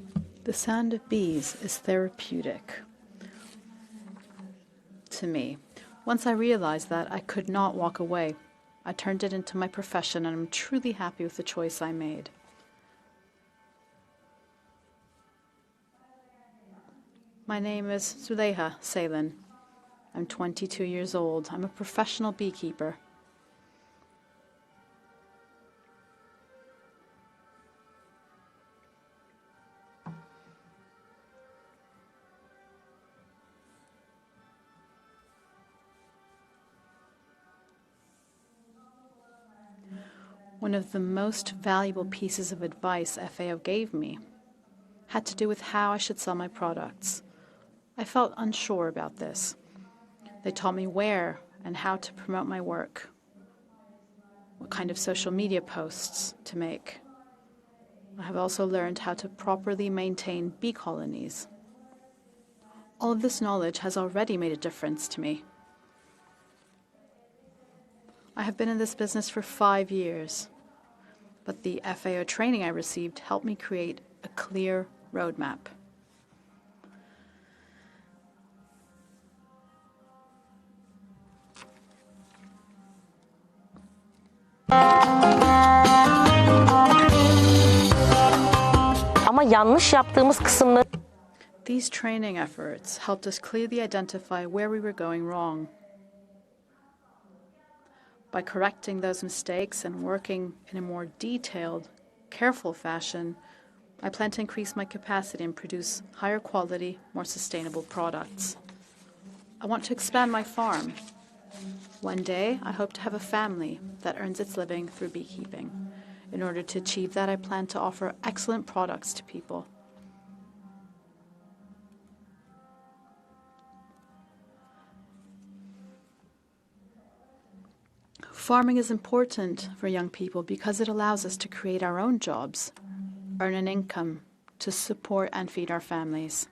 S11: The sound of bees is therapeutic to me. Once I realized that, I could not walk away. I turned it into my profession, and I'm truly happy with the choice I made. My name is Zuleyha Seylan, I'm 22 years old. I'm a professional beekeeper. One of the most valuable pieces of advice FAO gave me had to do with how I should sell my products. I felt unsure about this. They taught me where and how to promote my work, what kind of social media posts to make. I have also learned how to properly maintain bee colonies. All of this knowledge has already made a difference to me. I have been in this business for 5 years, but the FAO training I received helped me create a clear roadmap.
S10: Ama yanlış yaptığımız kısımları
S11: These training efforts helped us clearly identify where we were going wrong. By correcting those mistakes and working in a more detailed, careful fashion, I plan to increase my capacity and produce higher quality, more sustainable products. I want to expand my farm. One day, I hope to have a family that earns its living through beekeeping. In order to achieve that, I plan to offer excellent products to people. Farming is important for young people because it allows us to create our own jobs, earn an income to support and feed our families.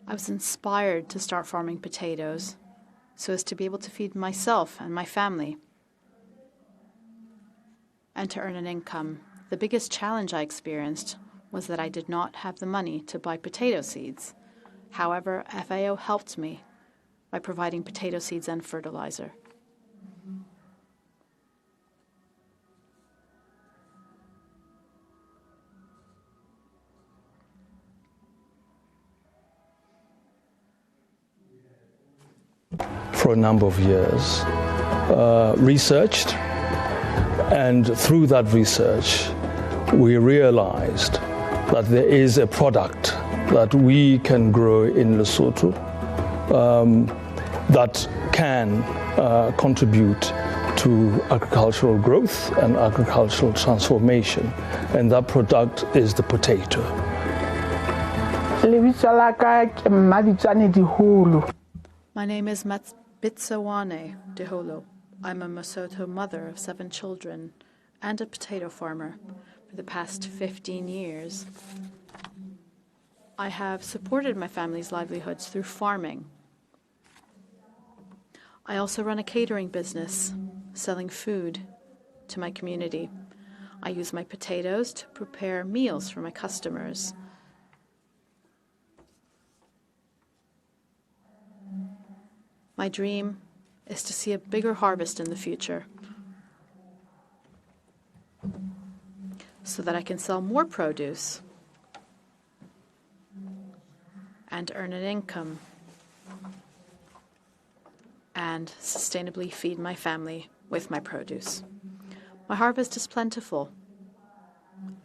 S11: I was inspired to start farming potatoes so as to be able to feed myself and my family and to earn an income. The biggest challenge I experienced was that I did not have the money to buy potato seeds. However, FAO helped me by providing potato seeds and fertilizer.
S12: For a number of years, researched, and through that research, we realized that there is a product that we can grow in Lesotho that can contribute to agricultural growth and agricultural transformation, and that product is the potato.
S11: My name is Bitsawane Deholo. I'm a Mosotho mother of 7 children and a potato farmer. For the past 15 years, I have supported my family's livelihoods through farming. I also run a catering business, selling food to my community. I use my potatoes to prepare meals for my customers. My dream is to see a bigger harvest in the future so that I can sell more produce and earn an income and sustainably feed my family with my produce. My harvest is plentiful.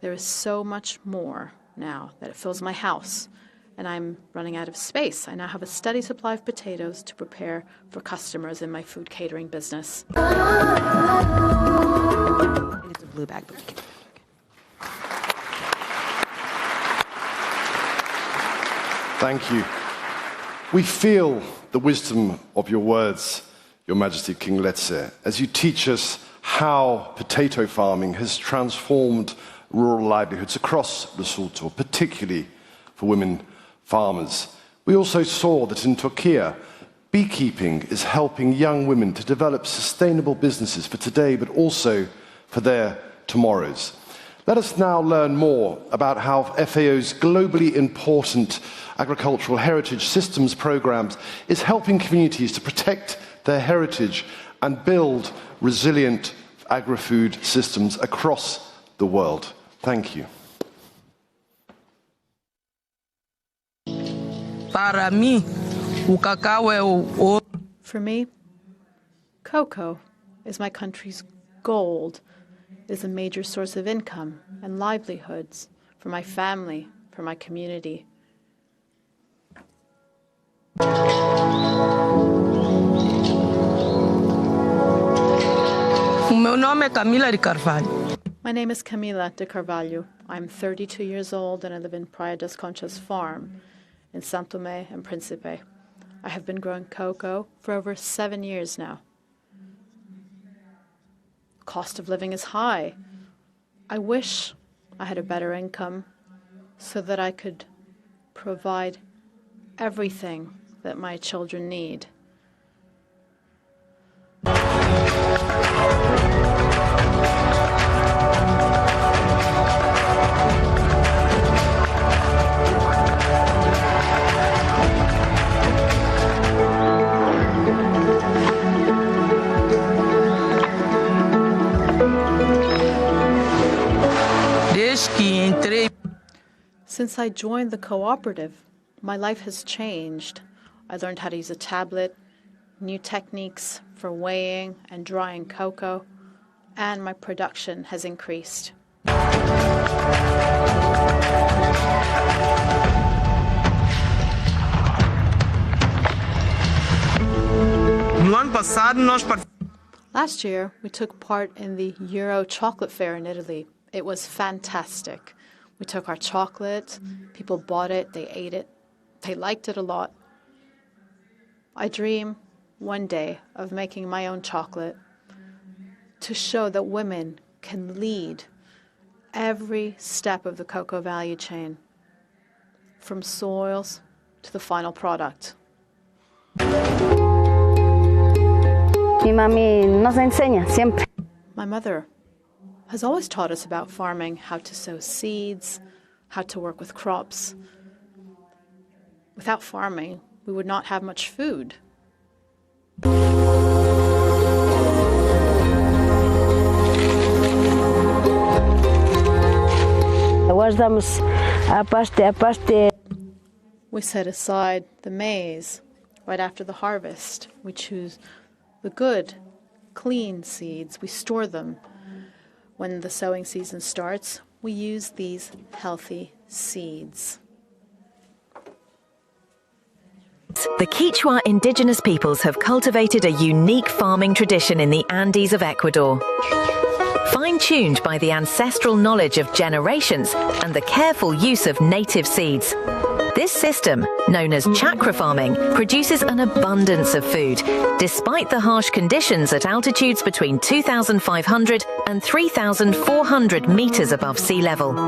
S11: There is so much more now that it fills my house, and I'm running out of space. I now have a steady supply of potatoes to prepare for customers in my food catering business.
S1: It's a blue bag, but we can...
S3: Thank you. We feel the wisdom of your words, Your Majesty King Letsie, as you teach us how potato farming has transformed rural livelihoods across Lesotho, particularly for women farmers. We also saw that in Turkey, beekeeping is helping young women to develop sustainable businesses for today, but also for their tomorrows. Let us now learn more about how FAO's globally important agricultural heritage systems programs is helping communities to protect their heritage and build resilient agri-food systems across the world. Thank you.
S11: For me, cocoa is my country's gold. It is a major source of income and livelihoods for my family, for my community.
S13: My name is
S11: Camila de Carvalho. I'm 32 years old and I live in Praia das Conchas farm in São Tomé and Príncipe. I have been growing cocoa for over 7 years now. Cost of living is high. I wish I had a better income so that I could provide everything that my children need. Since I joined the cooperative, my life has changed. I learned how to use a tablet, new techniques for weighing and drying cocoa, and my production has increased. Last year, we took part in the Euro Chocolate Fair in Italy. It was fantastic. We took our chocolate, people bought it, they ate it, they liked it a lot. I dream one day of making my own chocolate to show that women can lead every step of the cocoa value chain, from soils to the final product. My mother has always taught us about farming, how to sow seeds, how to work with crops. Without farming, we would not have much food. We set aside the maize right after the harvest. We choose the good, clean seeds. We store them. When the sowing season starts, we use these healthy seeds.
S14: The Quechua indigenous peoples have cultivated a unique farming tradition in the Andes of Ecuador. Fine-tuned by the ancestral knowledge of generations and the careful use of native seeds, this system, known as chakra farming, produces an abundance of food, despite the harsh conditions at altitudes between 2,500 and 3,400 meters above sea level.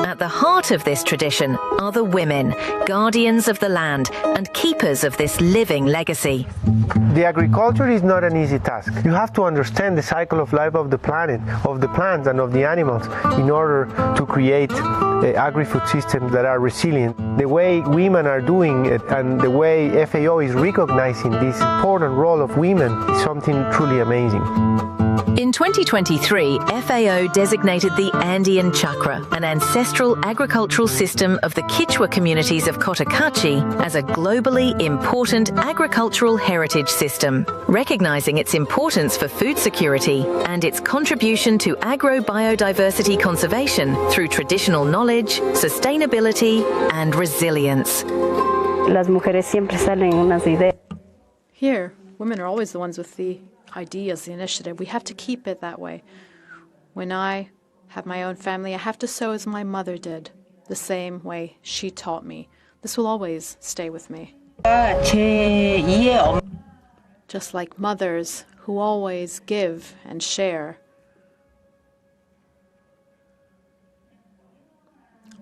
S14: At the heart of this tradition are the women, guardians of the land and keepers of this living legacy.
S15: The agriculture is not an easy task. You have to understand the cycle of life of the planet, of the plants and of the animals in order to create agri-food systems that are resilient. The way women are doing it and the way FAO is recognizing this important role of women is something truly amazing.
S14: In 2023, FAO designated the Andean Chakra, an ancestral agricultural system of the Quechua communities of Cotacachi, as a globally important agricultural heritage system, recognizing its importance for food security and its contribution to agro-biodiversity conservation through traditional knowledge, sustainability, and resilience.
S11: Here, women are always the ones with the ideas, the initiative. We have to keep it that way. When I have my own family, I have to sow as my mother did, the same way she taught me. This will always stay with me. Just like mothers who always give and share.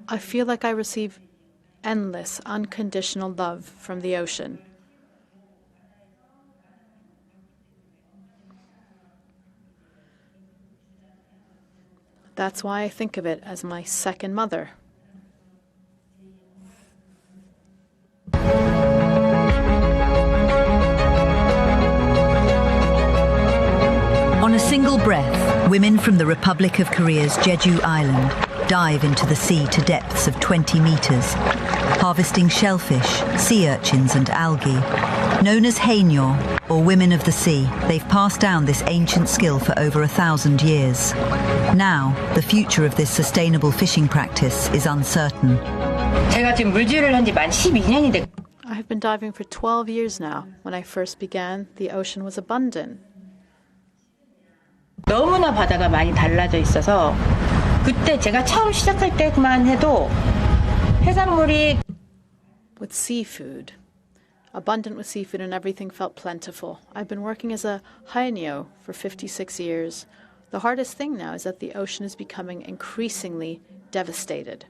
S11: I feel like I receive endless, unconditional love from the ocean. That's why I think of it as my second mother.
S14: On a single
S16: breath, women from the Republic of Korea's Jeju Island dive into the sea to depths of 20 meters, harvesting shellfish, sea urchins and algae. Known as haenyo, or women of the sea, they've passed down this ancient skill for over 1,000 years. Now, the future of this sustainable fishing practice is uncertain.
S11: I have been diving for 12 years now. When I first began, the ocean was abundant.
S17: 너무나 바다가 많이 달라져 있어서 그때 제가 처음 시작할 때만 해도 해산물이
S11: with seafood. Abundant with seafood and everything felt plentiful. I've been working as a haenyo for 56 years. The hardest thing now is that the ocean is becoming increasingly devastated.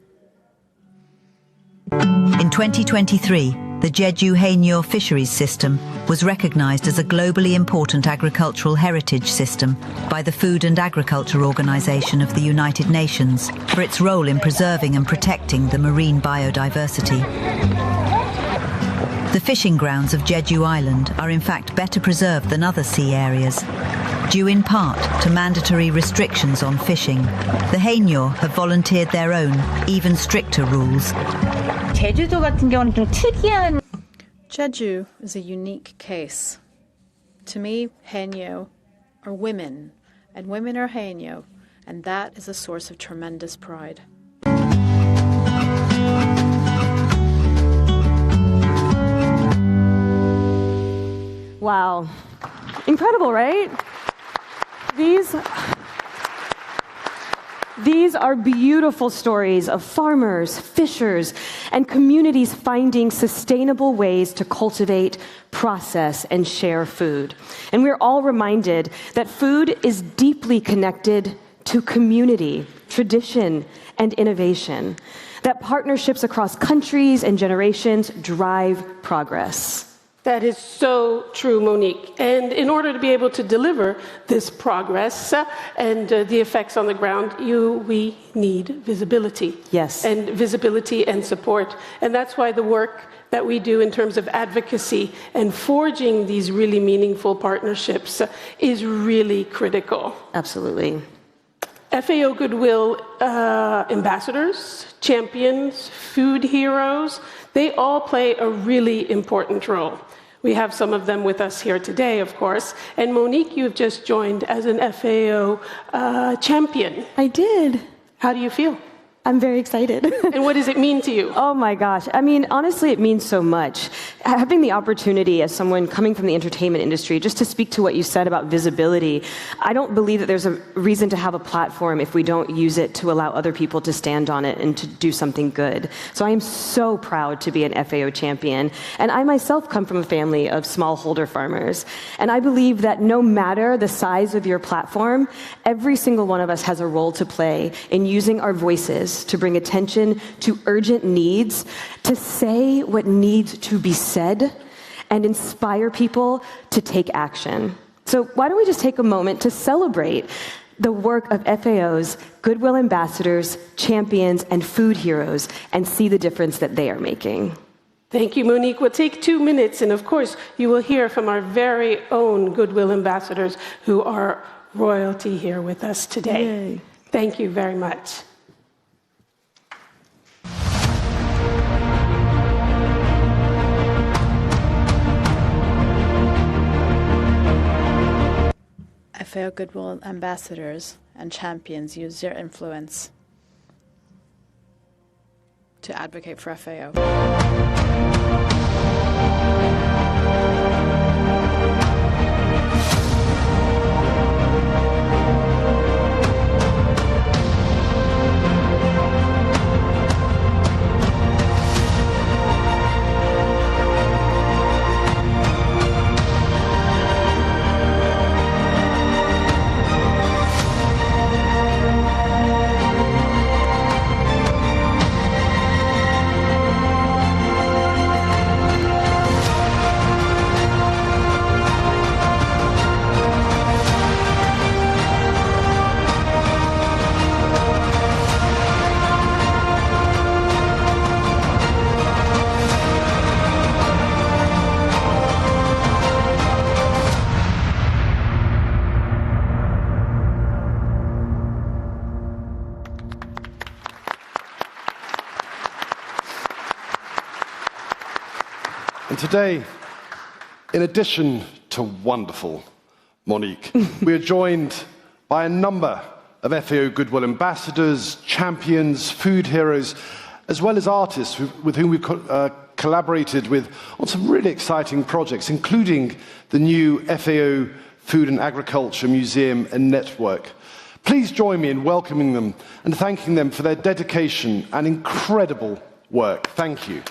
S16: In 2023, the Jeju Haenyo fisheries system was recognized as a globally important agricultural heritage system by the Food and Agriculture Organization of the United Nations for its role in preserving and protecting the marine biodiversity. The fishing grounds of Jeju Island are in fact better preserved than other sea areas, due in part to mandatory restrictions on fishing. The haenyo have volunteered their own, even stricter rules.
S17: 제주도 같은 경우는 좀 특이한
S11: Jeju is a unique case. To me, haenyo are women, and women are haenyo, and that is a source of tremendous pride.
S5: Wow. Incredible, right? These are beautiful stories of farmers, fishers, and communities finding sustainable ways to cultivate, process, and share food. And we're all reminded that food is deeply connected to community, tradition, and innovation, that partnerships across countries and generations drive progress.
S4: That is so true, Monique. And in order to be able to deliver this progress and the effects on the ground, we need visibility.
S5: Yes.
S4: And visibility and support. And that's why the work that we do in terms of advocacy and forging these really meaningful partnerships is really critical.
S5: Absolutely.
S4: FAO Goodwill ambassadors, champions, food heroes, they all play a really important role. We have some of them with us here today, of course. And Monique, you've just joined as an FAO champion.
S5: I did.
S4: How do you feel?
S5: I'm very excited.
S4: And what does it mean to you?
S5: Oh my gosh. I mean, honestly, it means so much. Having the opportunity as someone coming from the entertainment industry, just to speak to what you said about visibility, I don't believe that there's a reason to have a platform if we don't use it to allow other people to stand on it and to do something good. So I am so proud to be an FAO champion. And I myself come from a family of smallholder farmers. And I believe that no matter the size of your platform, every single one of us has a role to play in using our voices to bring attention to urgent needs, to say what needs to be said, and inspire people to take action. So why don't we just take a moment to celebrate the work of FAO's Goodwill ambassadors, champions, and food heroes, and see the difference that they are making.
S4: Thank you, Monique. We'll take 2 minutes, and of course, you will hear from our very own Goodwill ambassadors who are royalty here with us today.
S5: Yay.
S4: Thank you very much.
S11: FAO Goodwill ambassadors and champions use their influence to advocate for FAO.
S3: today, in addition to wonderful Monique, we are joined by a number of FAO Goodwill ambassadors, champions, food heroes, as well as artists with whom we've collaborated with on some really exciting projects, including the new FAO Food and Agriculture Museum and Network. Please join me in welcoming them and thanking them for their dedication and incredible work. Thank you.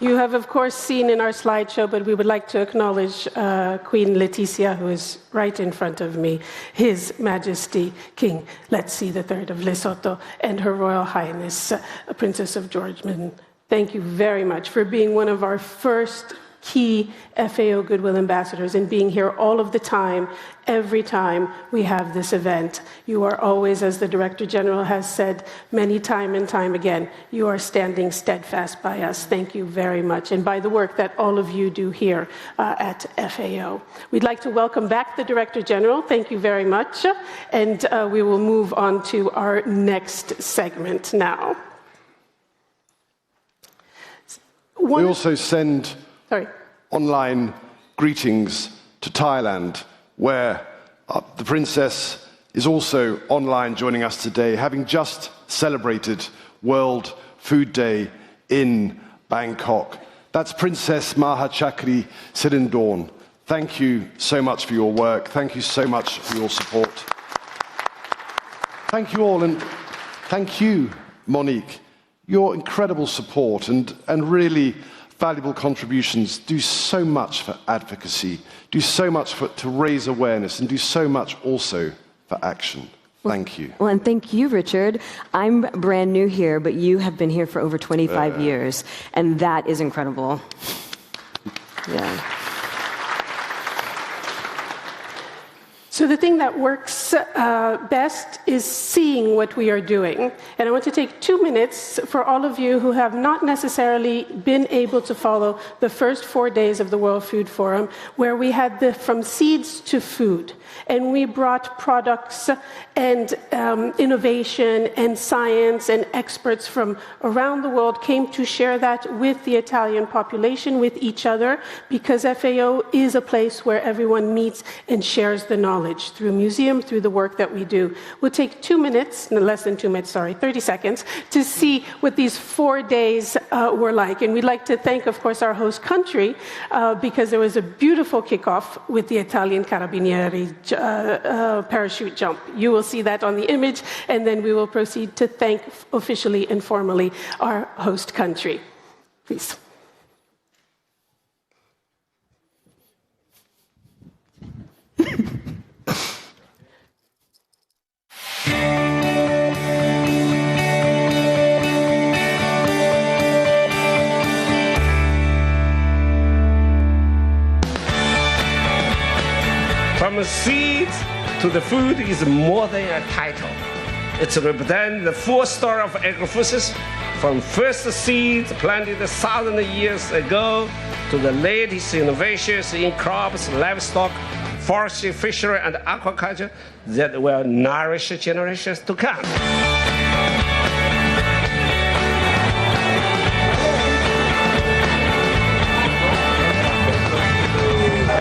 S4: You have, of course, seen in our slideshow, but we would like to acknowledge Queen Letizia, who is right in front of me, His Majesty King Letsie III of Lesotho, and Her Royal Highness Princess of Georgia. Thank you very much for being one of our first key FAO Goodwill ambassadors and being here all of the time, every time we have this event. You are always, as the Director General has said many time and time again, you are standing steadfast by us. Thank you very much, and by the work that all of you do here at FAO. We'd like to welcome back the Director General. Thank you very much, and we will move on to our next segment now.
S3: We also send online greetings to Thailand, where the Princess is also online joining us today, having just celebrated World Food Day in Bangkok. That's Princess Mahachakri Sirindorn. Thank you so much for your work. Thank you so much for your support. Thank you all, and thank you, Monique. Your incredible support and really valuable contributions do so much for advocacy, do so much to raise awareness, and do so much also for action. Thank you.
S5: Well, and thank you, Richard. I'm brand new here, but you have been here for over 25 years, and that is incredible. Yeah.
S4: So the thing that works best is seeing what we are doing. And I want to take 2 minutes for all of you who have not necessarily been able to follow the first 4 days of the World Food Forum, where we had the From Seeds to Food. And we brought products and innovation and science, and experts from around the world came to share that with the Italian population, with each other, because FAO is a place where everyone meets and shares the knowledge through museum, through the work that we do. We'll take 2 minutes, no, less than 2 minutes, sorry, 30 seconds, to see what these 4 days were like. And we'd like to thank, of course, our host country, because there was a beautiful kickoff with the Italian Carabinieri parachute jump. You will see that on the image, and then we will proceed to thank officially and formally our host country. Please.
S7: From seeds to the food is more than a title. It represents the full story of agribusiness, from first seeds planted 1,000 years ago to the latest innovations in crops, livestock, forestry, fishery, and aquaculture that will nourish generations to come.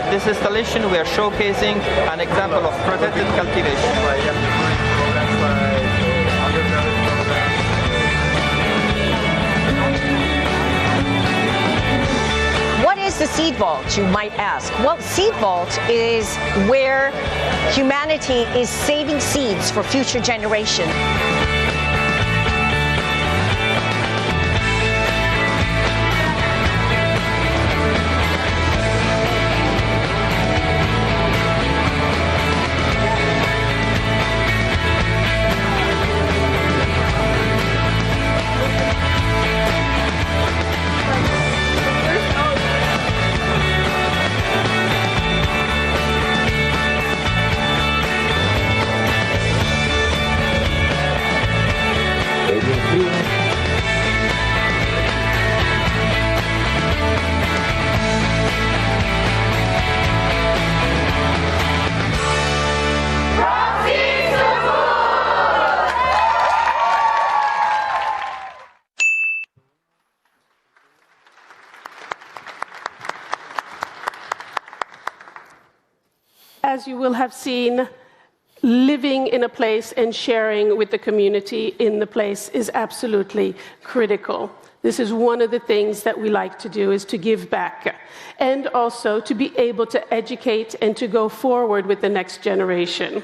S18: This installation, we are showcasing an example of protected cultivation.
S19: What is the Seed Vault, you might ask? Well, Seed Vault is where humanity is saving seeds for future generations.
S4: as you will have seen, living in a place and sharing with the community in the place is absolutely critical. This is one of the things that we like to do, is to give back, and also to be able to educate and to go forward with the next generation.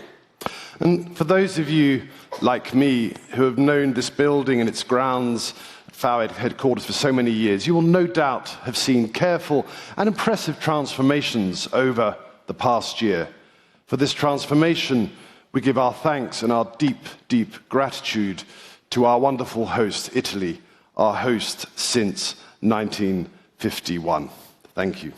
S3: And for those of you like me who have known this building and its grounds, FAO headquarters, for so many years, you will no doubt have seen careful and impressive transformations over the past year. For this transformation, we give our thanks and our deep, deep gratitude to our wonderful host, Italy, our host since 1951. Thank you.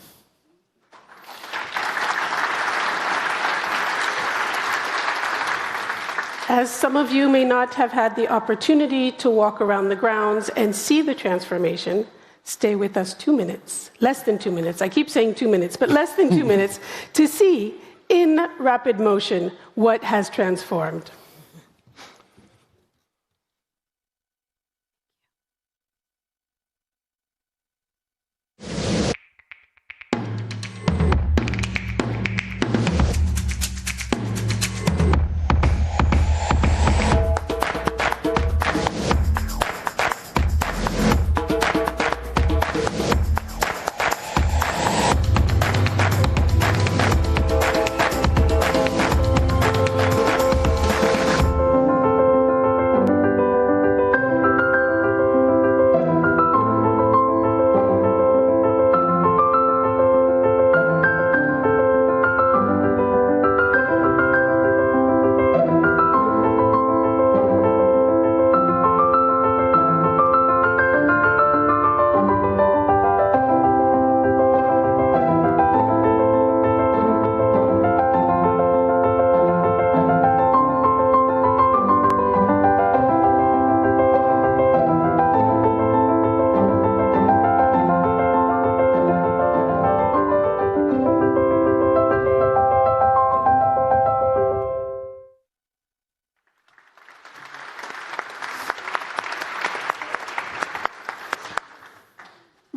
S4: As some of you may not have had the opportunity to walk around the grounds and see the transformation, stay with us 2 minutes, less than 2 minutes. I keep saying 2 minutes, but less than 2 minutes to see in rapid motion what has transformed.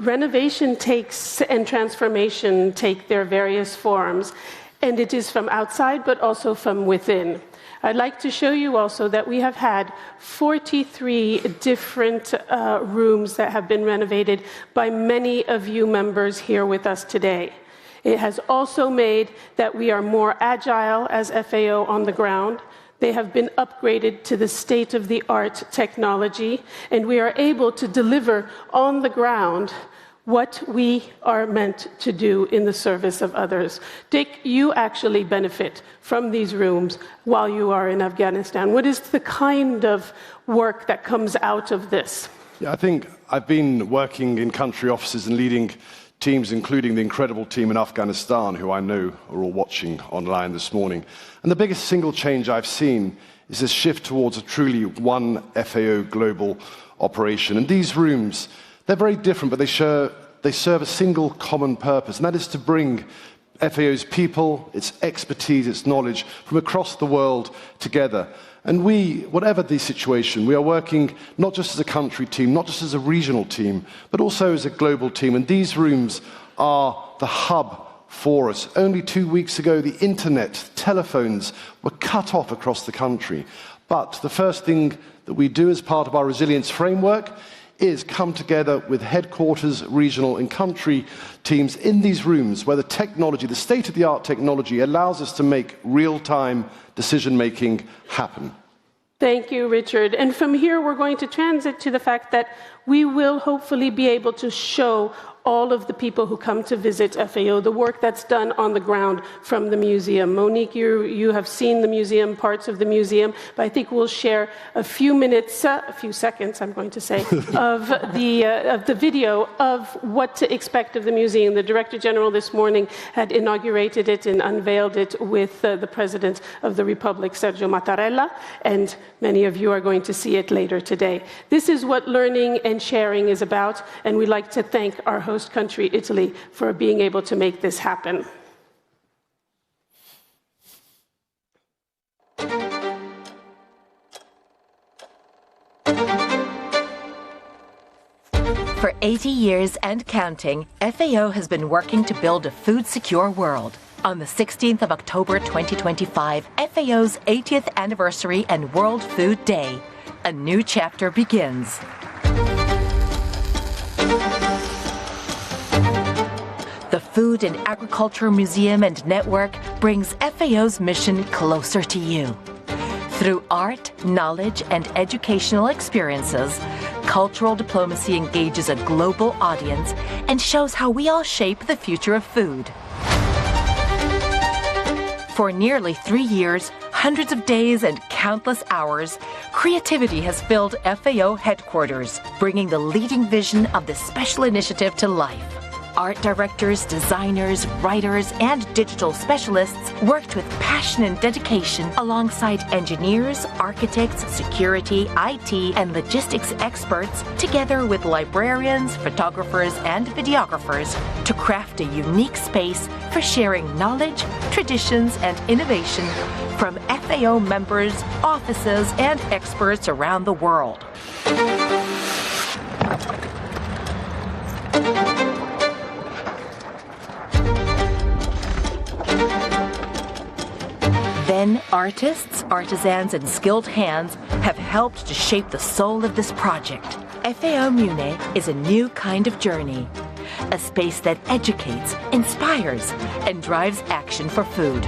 S4: Renovation takes and transformation take their various forms, and it is from outside but also from within. I'd like to show you also that we have had 43 different rooms that have been renovated by many of you members here with us today. It has also made that we are more agile as FAO on the ground. They have been upgraded to the state-of-the-art technology, and we are able to deliver on the ground what we are meant to do in the service of others. Dick, you actually benefit from these rooms while you are in Afghanistan. What is the kind of work that comes out of this?
S3: Yeah, I think I've been working in country offices and leading teams, including the incredible team in Afghanistan, who I know are all watching online this morning. And the biggest single change I've seen is this shift towards a truly one FAO global operation. And these rooms, they're very different, but they serve a single common purpose, and that is to bring FAO's people, its expertise, its knowledge from across the world together. And we, whatever the situation, we are working not just as a country team, not just as a regional team, but also as a global team. And these rooms are the hub for us. Only 2 weeks ago, the internet, telephones were cut off across the country. But the first thing that we do as part of our resilience framework is come together with headquarters, regional and country teams in these rooms where the technology, the state-of-the-art technology, allows us to make real-time decision-making happen.
S4: Thank you, Richard. And from here, we're going to transit to the fact that we will hopefully be able to show all of the people who come to visit FAO, the work that's done on the ground from the museum. Monique, you have seen the museum, parts of the museum, but I think we'll share a few minutes, a few seconds, I'm going to say, of the video of what to expect of the museum. The Director General this morning had inaugurated it and unveiled it with the President of the Republic, Sergio Mattarella, and many of you are going to see it later today. This is what learning and sharing is about, and we'd like to thank our host country, Italy, for being able to make this happen.
S14: For 80 years and counting, FAO has been working to build a food-secure world.
S20: On the 16th of October 2025, FAO's 80th anniversary and World Food Day, a new chapter begins. The Food and Agriculture Museum and Network brings FAO's mission closer to you. Through art, knowledge, and educational experiences, cultural diplomacy engages a global audience and shows how we all shape the future of food. For nearly 3 years, hundreds of days, and countless hours, creativity has filled FAO headquarters, bringing the leading vision of this special initiative to life. Art directors, designers, writers, and digital specialists worked with passion and dedication alongside engineers, architects, security, IT, and logistics experts, together with librarians, photographers, and videographers to craft a unique space for sharing knowledge, traditions, and innovation from FAO members, offices, and experts around the world. Then, artists, artisans, and skilled hands have helped to shape the soul of this project. FAO Mune is a new kind of journey, a space that educates, inspires, and drives action for food.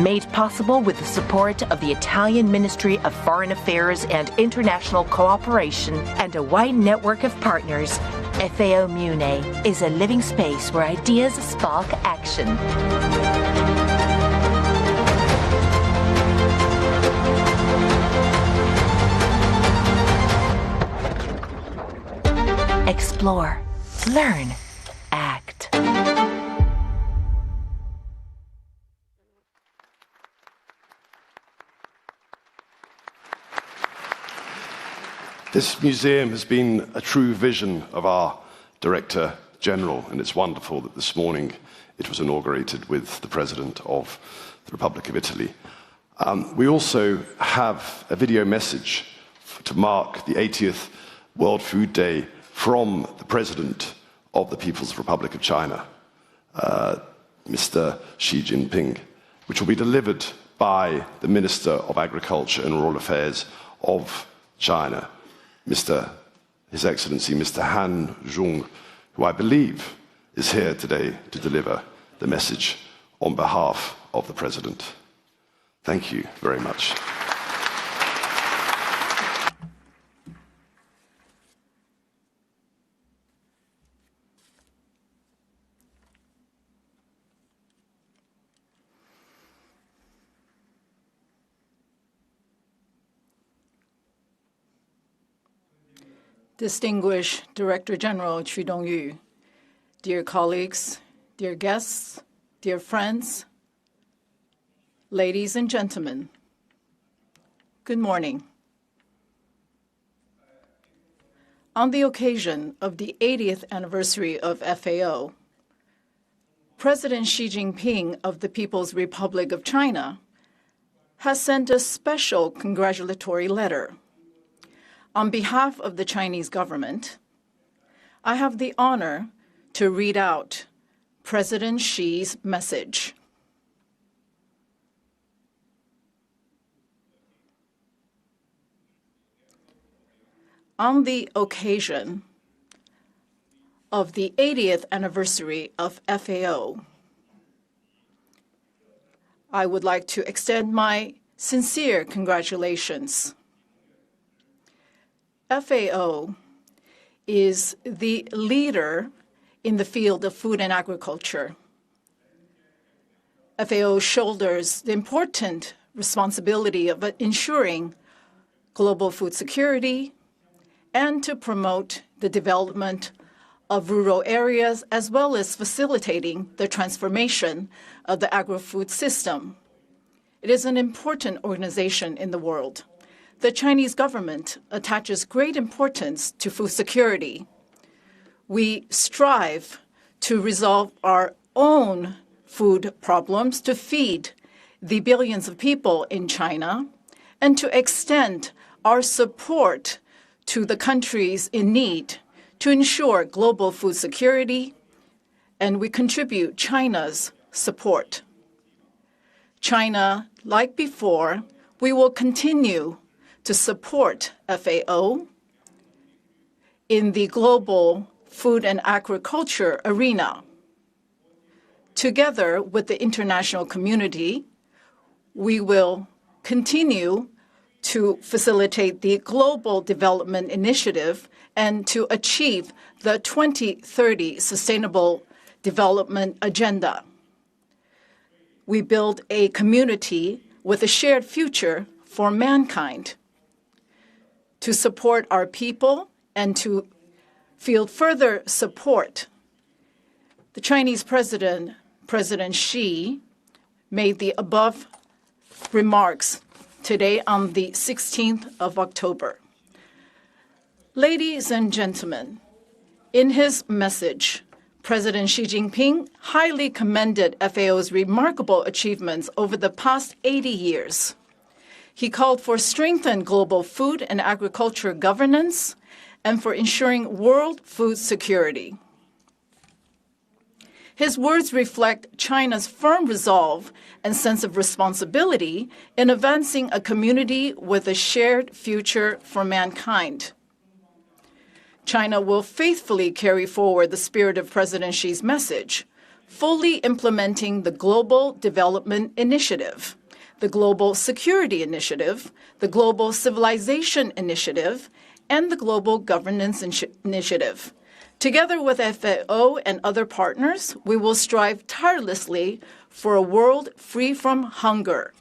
S20: Made possible with the support of the Italian Ministry of Foreign Affairs and International Cooperation and a wide network of partners, FAO Mune is a living space where ideas spark action. Explore, learn, act.
S3: This museum has been a true vision of our Director General, and it's wonderful that this morning it was inaugurated with the President of the Republic of Italy. We also have a video message to mark the 80th World Food Day from the President of the People's Republic of China, Mr. Xi Jinping, which will be delivered by the Minister of Agriculture and Rural Affairs of China, His Excellency Mr. Han Zhong, who I believe is here today to deliver the message on behalf of the President. Thank you very much.
S21: Distinguished Director General Chu Dongyu, dear colleagues, dear guests, dear friends, ladies and gentlemen, good morning. On the occasion of the 80th anniversary of FAO, President Xi Jinping of the People's Republic of China has sent a special congratulatory letter. On behalf of the Chinese government, I have the honor to read out President Xi's message. On the occasion of the 80th anniversary of FAO, I would like to extend my sincere congratulations. FAO is the leader in the field of food and agriculture. FAO shoulders the important responsibility of ensuring global food security and to promote the development of rural areas, as well as facilitating the transformation of the agri-food system. It is an important organization in the world. The Chinese government attaches great importance to food security. We strive to resolve our own food problems to feed the billions of people in China and to extend our support to the countries in need to ensure global food security and we contribute China's support. China, like before, we will continue to support FAO in the global food and agriculture arena. Together with the international community, we will continue to facilitate the Global Development Initiative and to achieve the 2030 Sustainable Development Agenda. We build a community with a shared future for mankind. To support our people and to field further support, the Chinese President, President Xi, made the above remarks today on the 16th of October. Ladies and gentlemen, in his message, President Xi Jinping highly commended FAO's remarkable achievements over the past 80 years. He called for strengthened global food and agriculture governance and for ensuring world food security. His words reflect China's firm resolve and sense of responsibility in advancing a community with a shared future for mankind. China will faithfully carry forward the spirit of President Xi's message, fully implementing the Global Development Initiative, the Global Security Initiative, the Global Civilization Initiative, and the Global Governance Initiative. Together with FAO and other partners, we will strive tirelessly for a world free from hunger.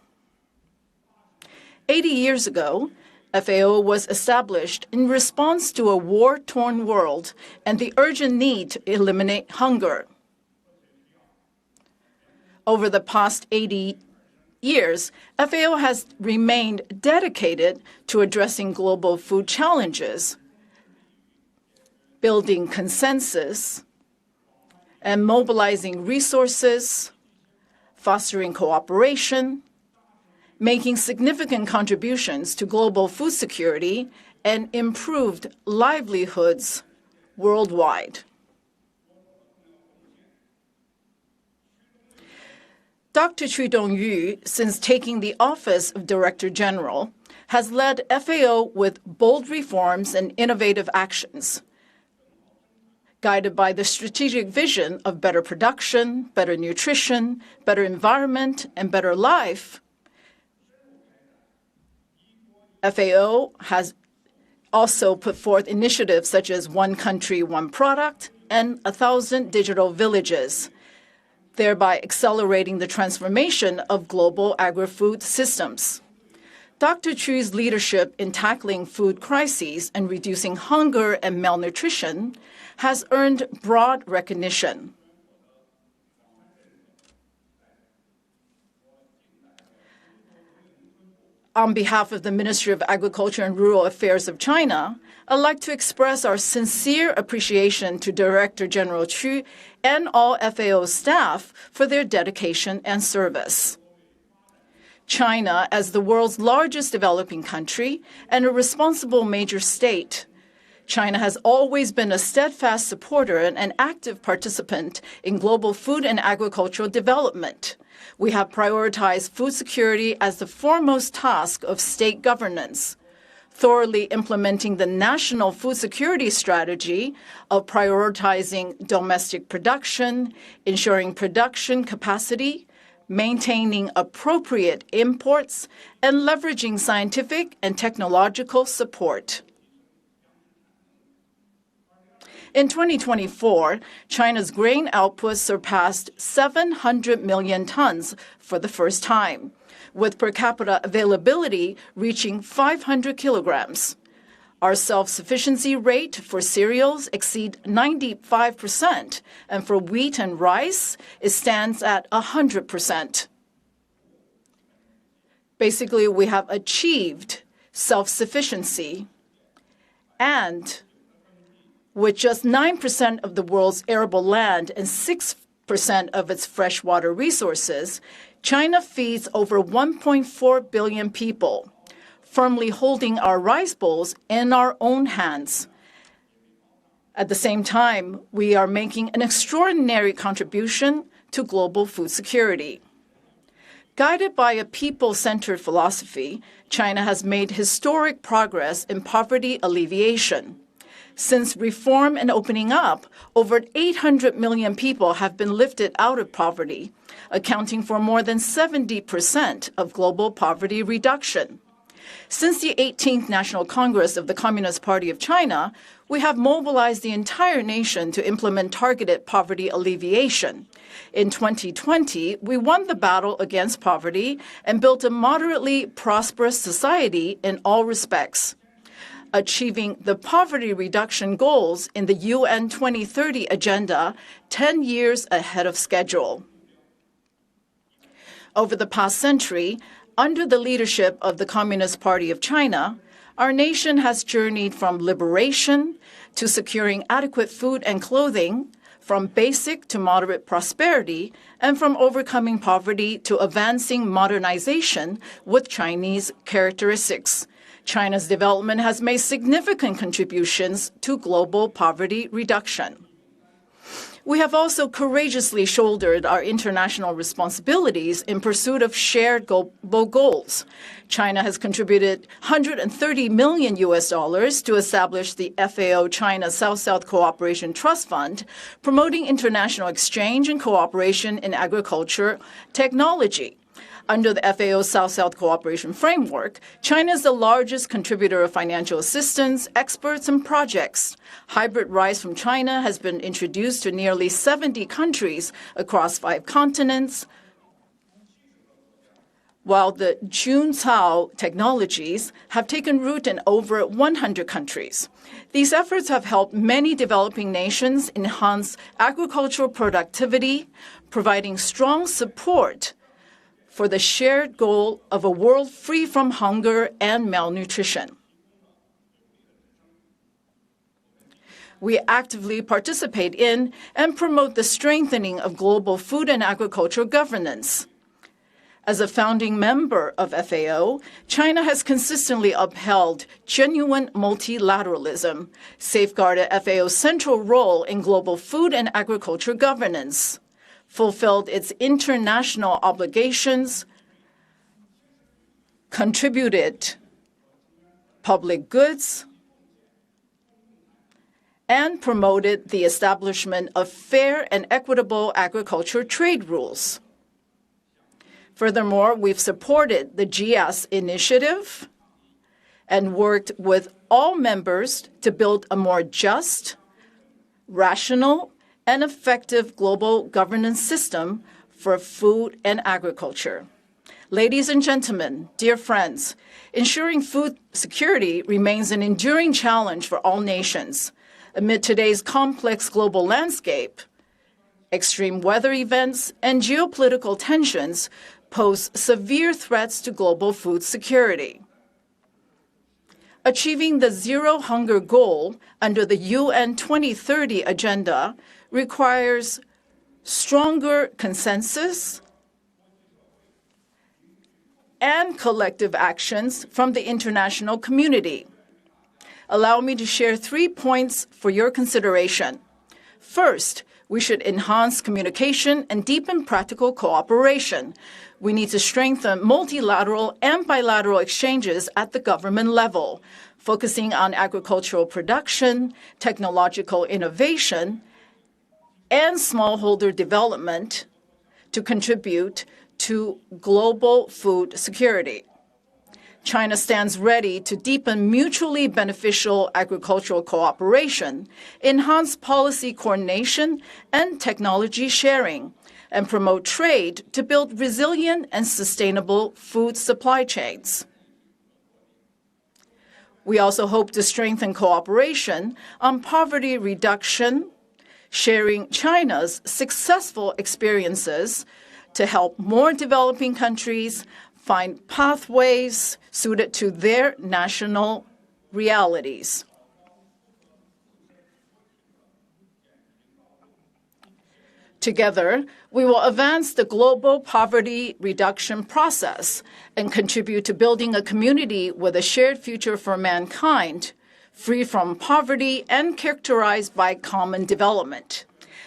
S21: 80 years ago, FAO was established in response to a war-torn world and the urgent need to eliminate hunger. Over the past 80 years, FAO has remained dedicated to addressing global food challenges, building consensus, and mobilizing resources, fostering cooperation, making significant contributions to global food security and improved livelihoods worldwide. Dr. Chu Dongyu, since taking the office of Director General, has led FAO with bold reforms and innovative actions, guided by the strategic vision of better production, better nutrition, better environment, and better life. FAO has also put forth initiatives such as One Country, One Product and 1,000 digital villages, thereby accelerating the transformation of global agri-food systems. Dr. Chu's leadership in tackling food crises and reducing hunger and malnutrition has earned broad recognition. On behalf of the Ministry of Agriculture and Rural Affairs of China, I'd like to express our sincere appreciation to Director General Chu and all FAO staff for their dedication and service. China, as the world's largest developing country and a responsible major state, China has always been a steadfast supporter and an active participant in global food and agricultural development. We have prioritized food security as the foremost task of state governance, thoroughly implementing the national food security strategy of prioritizing domestic production, ensuring production capacity, maintaining appropriate imports, and leveraging scientific and technological support. In 2024, China's grain output surpassed 700 million tons for the first time, with per capita availability reaching 500 kilograms. Our self-sufficiency rate for cereals exceeds 95%, and for wheat and rice, it stands at 100%. Basically, we have achieved self-sufficiency, and with just 9% of the world's arable land and 6% of its freshwater resources, China feeds over 1.4 billion people, firmly holding our rice bowls in our own hands. At the same time, we are making an extraordinary contribution to global food security. Guided by a people-centered philosophy, China has made historic progress in poverty alleviation. Since reform and opening up, over 800 million people have been lifted out of poverty, accounting for more than 70% of global poverty reduction. Since the 18th National Congress of the Communist Party of China, we have mobilized the entire nation to implement targeted poverty alleviation. In 2020, we won the battle against poverty and built a moderately prosperous society in all respects, achieving the poverty reduction goals in the UN 2030 Agenda 10 years ahead of schedule. Over the past century, under the leadership of the Communist Party of China, our nation has journeyed from liberation to securing adequate food and clothing, from basic to moderate prosperity, and from overcoming poverty to advancing modernization with Chinese characteristics. China's development has made significant contributions to global poverty reduction. We have also courageously shouldered our international responsibilities in pursuit of shared global goals. China has contributed $130 million to establish the FAO China South-South Cooperation Trust Fund, promoting international exchange and cooperation in agriculture technology. Under the FAO South-South Cooperation Framework, China is the largest contributor of financial assistance, experts, and projects. Hybrid rice from China has been introduced to nearly 70 countries across 5 continents, while the Juncao technologies have taken root in over 100 countries. These efforts have helped many developing nations enhance agricultural productivity, providing strong support for the shared goal of a world free from hunger and malnutrition. We actively participate in and promote the strengthening of global food and agricultural governance. As a founding member of FAO, China has consistently upheld genuine multilateralism, safeguarded FAO's central role in global food and agriculture governance, fulfilled its international obligations, contributed public goods, and promoted the establishment of fair and equitable agriculture trade rules. Furthermore, we've supported the GS initiative and worked with all members to build a more just, rational, and effective global governance system for food and agriculture. Ladies and gentlemen, dear friends, ensuring food security remains an enduring challenge for all nations. Amid today's complex global landscape, extreme weather events and geopolitical tensions pose severe threats to global food security. Achieving the zero hunger goal under the UN 2030 Agenda requires stronger consensus and collective actions from the international community. Allow me to share 3 points for your consideration. First, we should enhance communication and deepen practical cooperation. We need to strengthen multilateral and bilateral exchanges at the government level, focusing on agricultural production, technological innovation, and smallholder development to contribute to global food security. China stands ready to deepen mutually beneficial agricultural cooperation, enhance policy coordination and technology sharing, and promote trade to build resilient and sustainable food supply chains. We also hope to strengthen cooperation on poverty reduction, sharing China's successful experiences to help more developing countries find pathways suited to their national realities. Together, we will advance the global poverty reduction process and contribute to building a community with a shared future for mankind, free from poverty, and characterized by common development.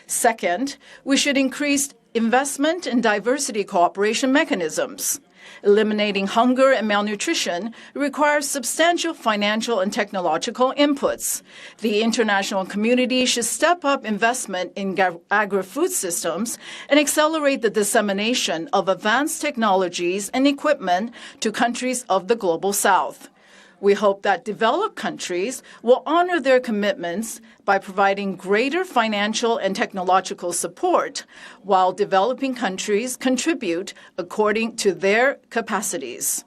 S21: Second, we should increase investment in diversity cooperation mechanisms. Eliminating hunger and malnutrition requires substantial financial and technological inputs. The international community should step up investment in agri-food systems and accelerate the dissemination of advanced technologies and equipment to countries of the global south. We hope that developed countries will honor their commitments by providing greater financial and technological support, while developing countries contribute according to their capacities.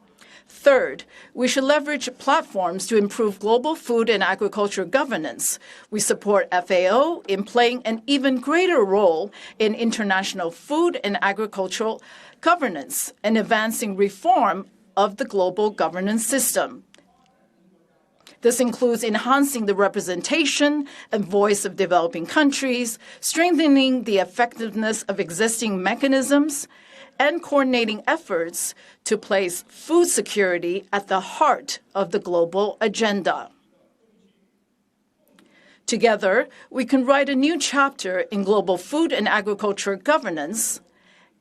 S21: Third, we should leverage platforms to improve global food and agriculture governance. We support FAO in playing an even greater role in international food and agricultural governance and advancing reform of the global governance system. This includes enhancing the representation and voice of developing countries, strengthening the effectiveness of existing mechanisms, and coordinating efforts to place food security at the heart of the global agenda. Together, we can write a new chapter in global food and agriculture governance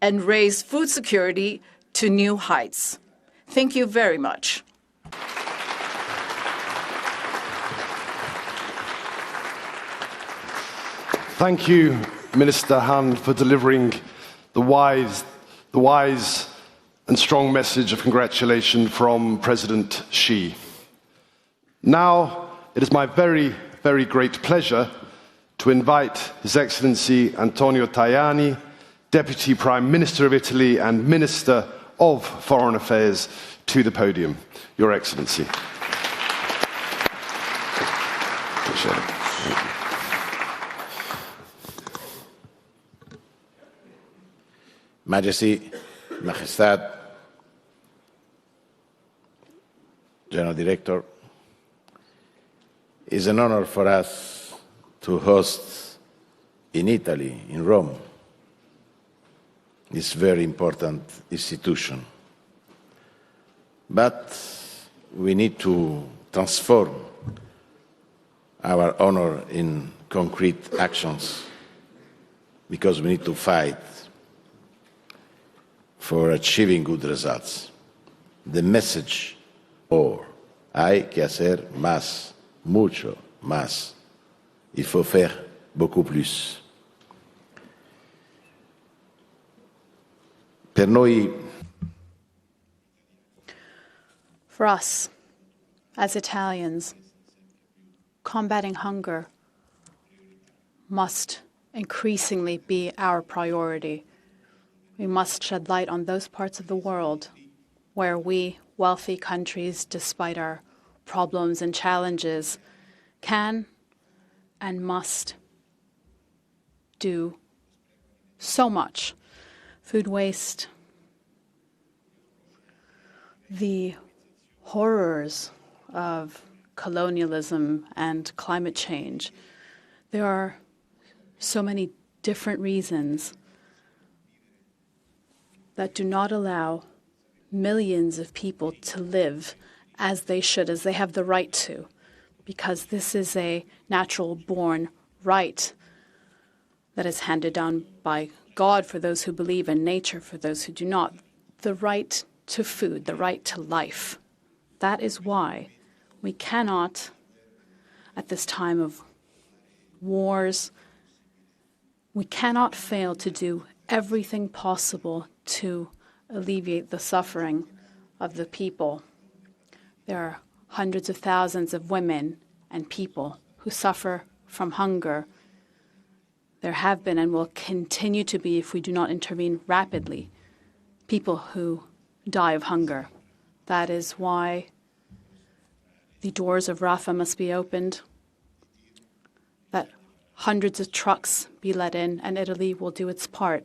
S21: and raise food security to new heights. Thank you very much.
S3: Thank you, Minister Han, for delivering the wise and strong message of congratulation from President Xi. Now, it is my very, very great pleasure to invite His Excellency Antonio Tajani, Deputy Prime Minister of Italy and Minister of Foreign Affairs, to the podium. Your Excellency. Appreciate it. Thank you.
S6: Majesty, Majestad, General Director, it's an honor for us to host in Italy, in Rome, this very important institution. But we need to transform our honor in concrete actions, because we need to fight for achieving good results. The message, or hay que hacer más, mucho más. Il faut faire beaucoup plus. Per noi,
S11: for us, as Italians, combating hunger must increasingly be our priority. We must shed light on those parts of the world where we, wealthy countries, despite our problems and challenges, can and must do so much. Food waste, the horrors of colonialism and climate change. There are so many different reasons that do not allow millions of people to live as they should, as they have the right to, because this is a natural-born right that is handed down by God for those who believe, and nature for those who do not. The right to food, the right to life. That is why we cannot, at this time of wars, we cannot fail to do everything possible to alleviate the suffering of the people. There are hundreds of thousands of women and people who suffer from hunger. There have been and will continue to be, if we do not intervene rapidly, people who die of hunger. That is why the doors of Rafah must be opened, that hundreds of trucks be let in, and Italy will do its part,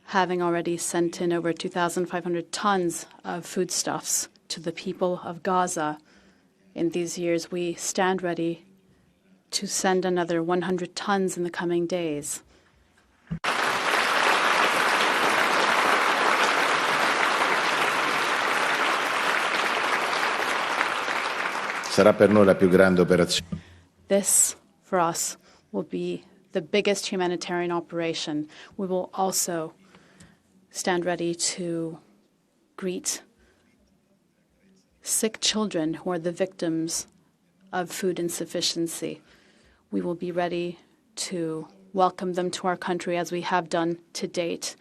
S11: having already sent in over 2,500 tons of foodstuffs to the people of Gaza. In these years, we stand ready to send another 100 tons in the coming days.
S6: Sarà per noi la più grande operazione.
S11: This, for us, will be the biggest humanitarian operation. We will also stand ready to greet sick children who are the victims of food insufficiency. We will be ready to welcome them to our country as we have done to date.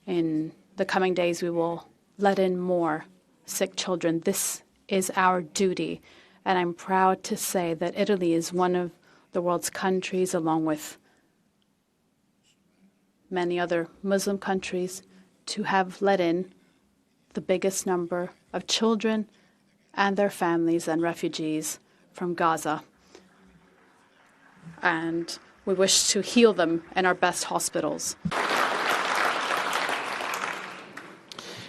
S11: In the coming days, we will let in more sick children. This is our duty, and I'm proud to say that Italy is one of the world's countries, along with many other Muslim countries, to have let in the biggest number of children and their families and refugees from Gaza. And we wish to heal them in our best hospitals.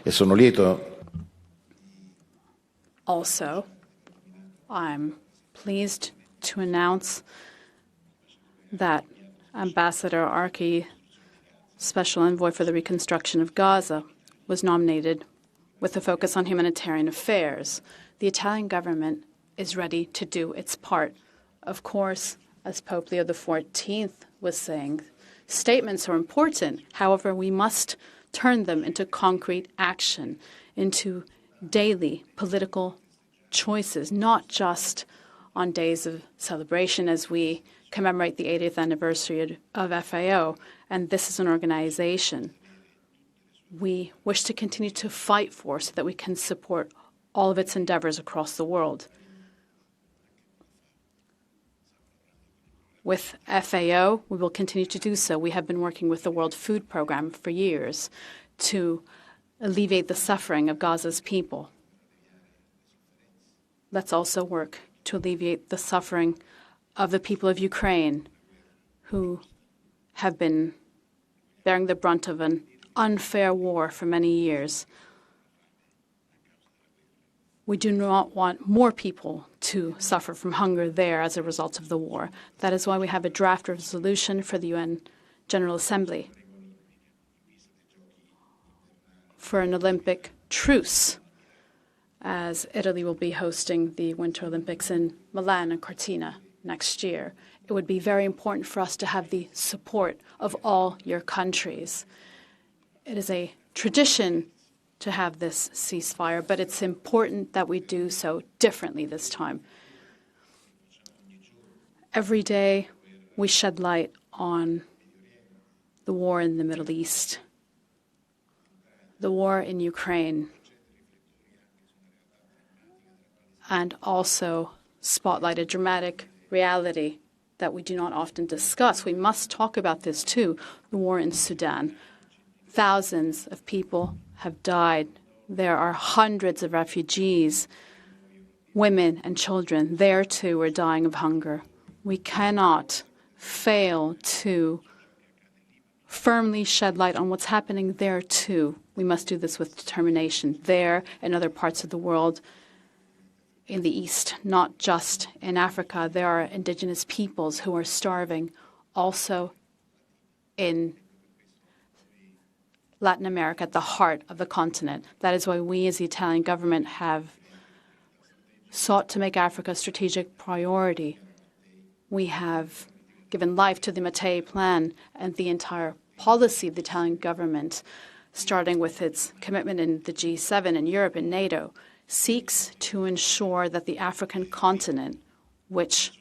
S6: E sono lieto.
S11: Also, I'm pleased to announce that Ambassador Arki, Special Envoy for the Reconstruction of Gaza, was nominated with a focus on humanitarian affairs. The Italian government is ready to do its part. Of course, as Pope Leo XIV was saying, statements are important. However, we must turn them into concrete action, into daily political choices, not just on days of celebration as we commemorate the 80th anniversary of FAO. And this is an organization we wish to continue to fight for so that we can support all of its endeavors across the world. With FAO, we will continue to do so. We have been working with the World Food Programme for years to alleviate the suffering of Gaza's people. Let's also work to alleviate the suffering of the people of Ukraine who have been bearing the brunt of an unfair war for many years. We do not want more people to suffer from hunger there as a result of the war. That is why we have a draft resolution for the UN General Assembly for an Olympic truce, as Italy will be hosting the Winter Olympics in Milan and Cortina next year. It would be very important for us to have the support of all your countries. It is a tradition to have this ceasefire, but it's important that we do so differently this time. Every day, we shed light on the war in the Middle East, the war in Ukraine, and also spotlight a dramatic reality that we do not often discuss. We must talk about this too, the war in Sudan. Thousands of people have died. There are hundreds of refugees, women and children. There too are dying of hunger. We cannot fail to firmly shed light on what's happening there too. We must do this with determination there and other parts of the world. In the East, not just in Africa, there are indigenous peoples who are starving, also in Latin America, at the heart of the continent. That is why we as the Italian government have sought to make Africa a strategic priority. We have given life to the Mattei Plan and the entire policy of the Italian government, starting with its commitment in the G7 and Europe and NATO, seeks to ensure that the African continent, which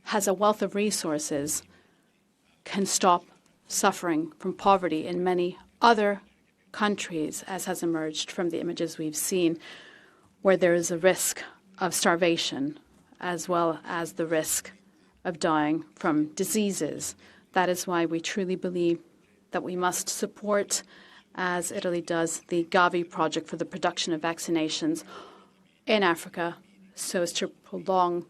S11: has a wealth of resources, can stop suffering from poverty in many other countries, as has emerged from the images we've seen, where there is a risk of starvation, as well as the risk of dying from diseases. That is why we truly believe that we must support, as Italy does, the Gavi project for the production of vaccinations in Africa so as to prolong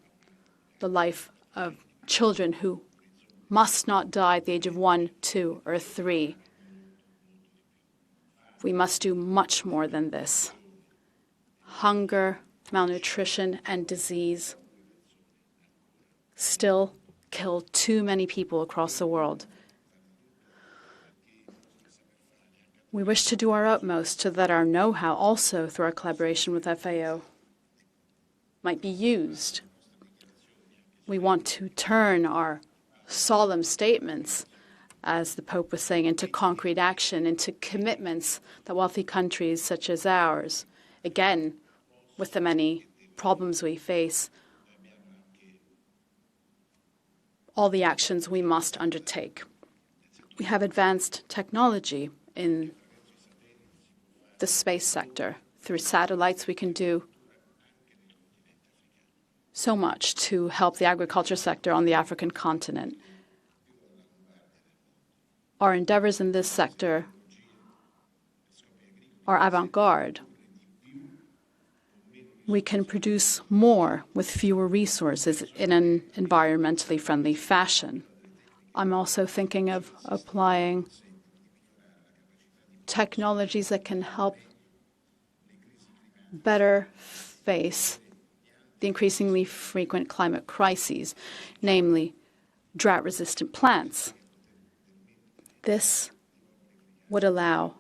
S11: the life of children who must not die at the age of 1, 2, or 3. We must do much more than this. Hunger, malnutrition, and disease still kill too many people across the world. We wish to do our utmost so that our know-how, also through our collaboration with FAO, might be used. We want to turn our solemn statements, as the Pope was saying, into concrete action, into commitments that wealthy countries such as ours, again, with the many problems we face, all the actions we must undertake. We have advanced technology in the space sector. Through satellites, we can do so much to help the agriculture sector on the African continent. Our endeavors in this sector are avant-garde. We can produce more with fewer resources in an environmentally friendly fashion. I'm also thinking of applying technologies that can help better face the increasingly frequent climate crises, namely drought-resistant plants. This would allow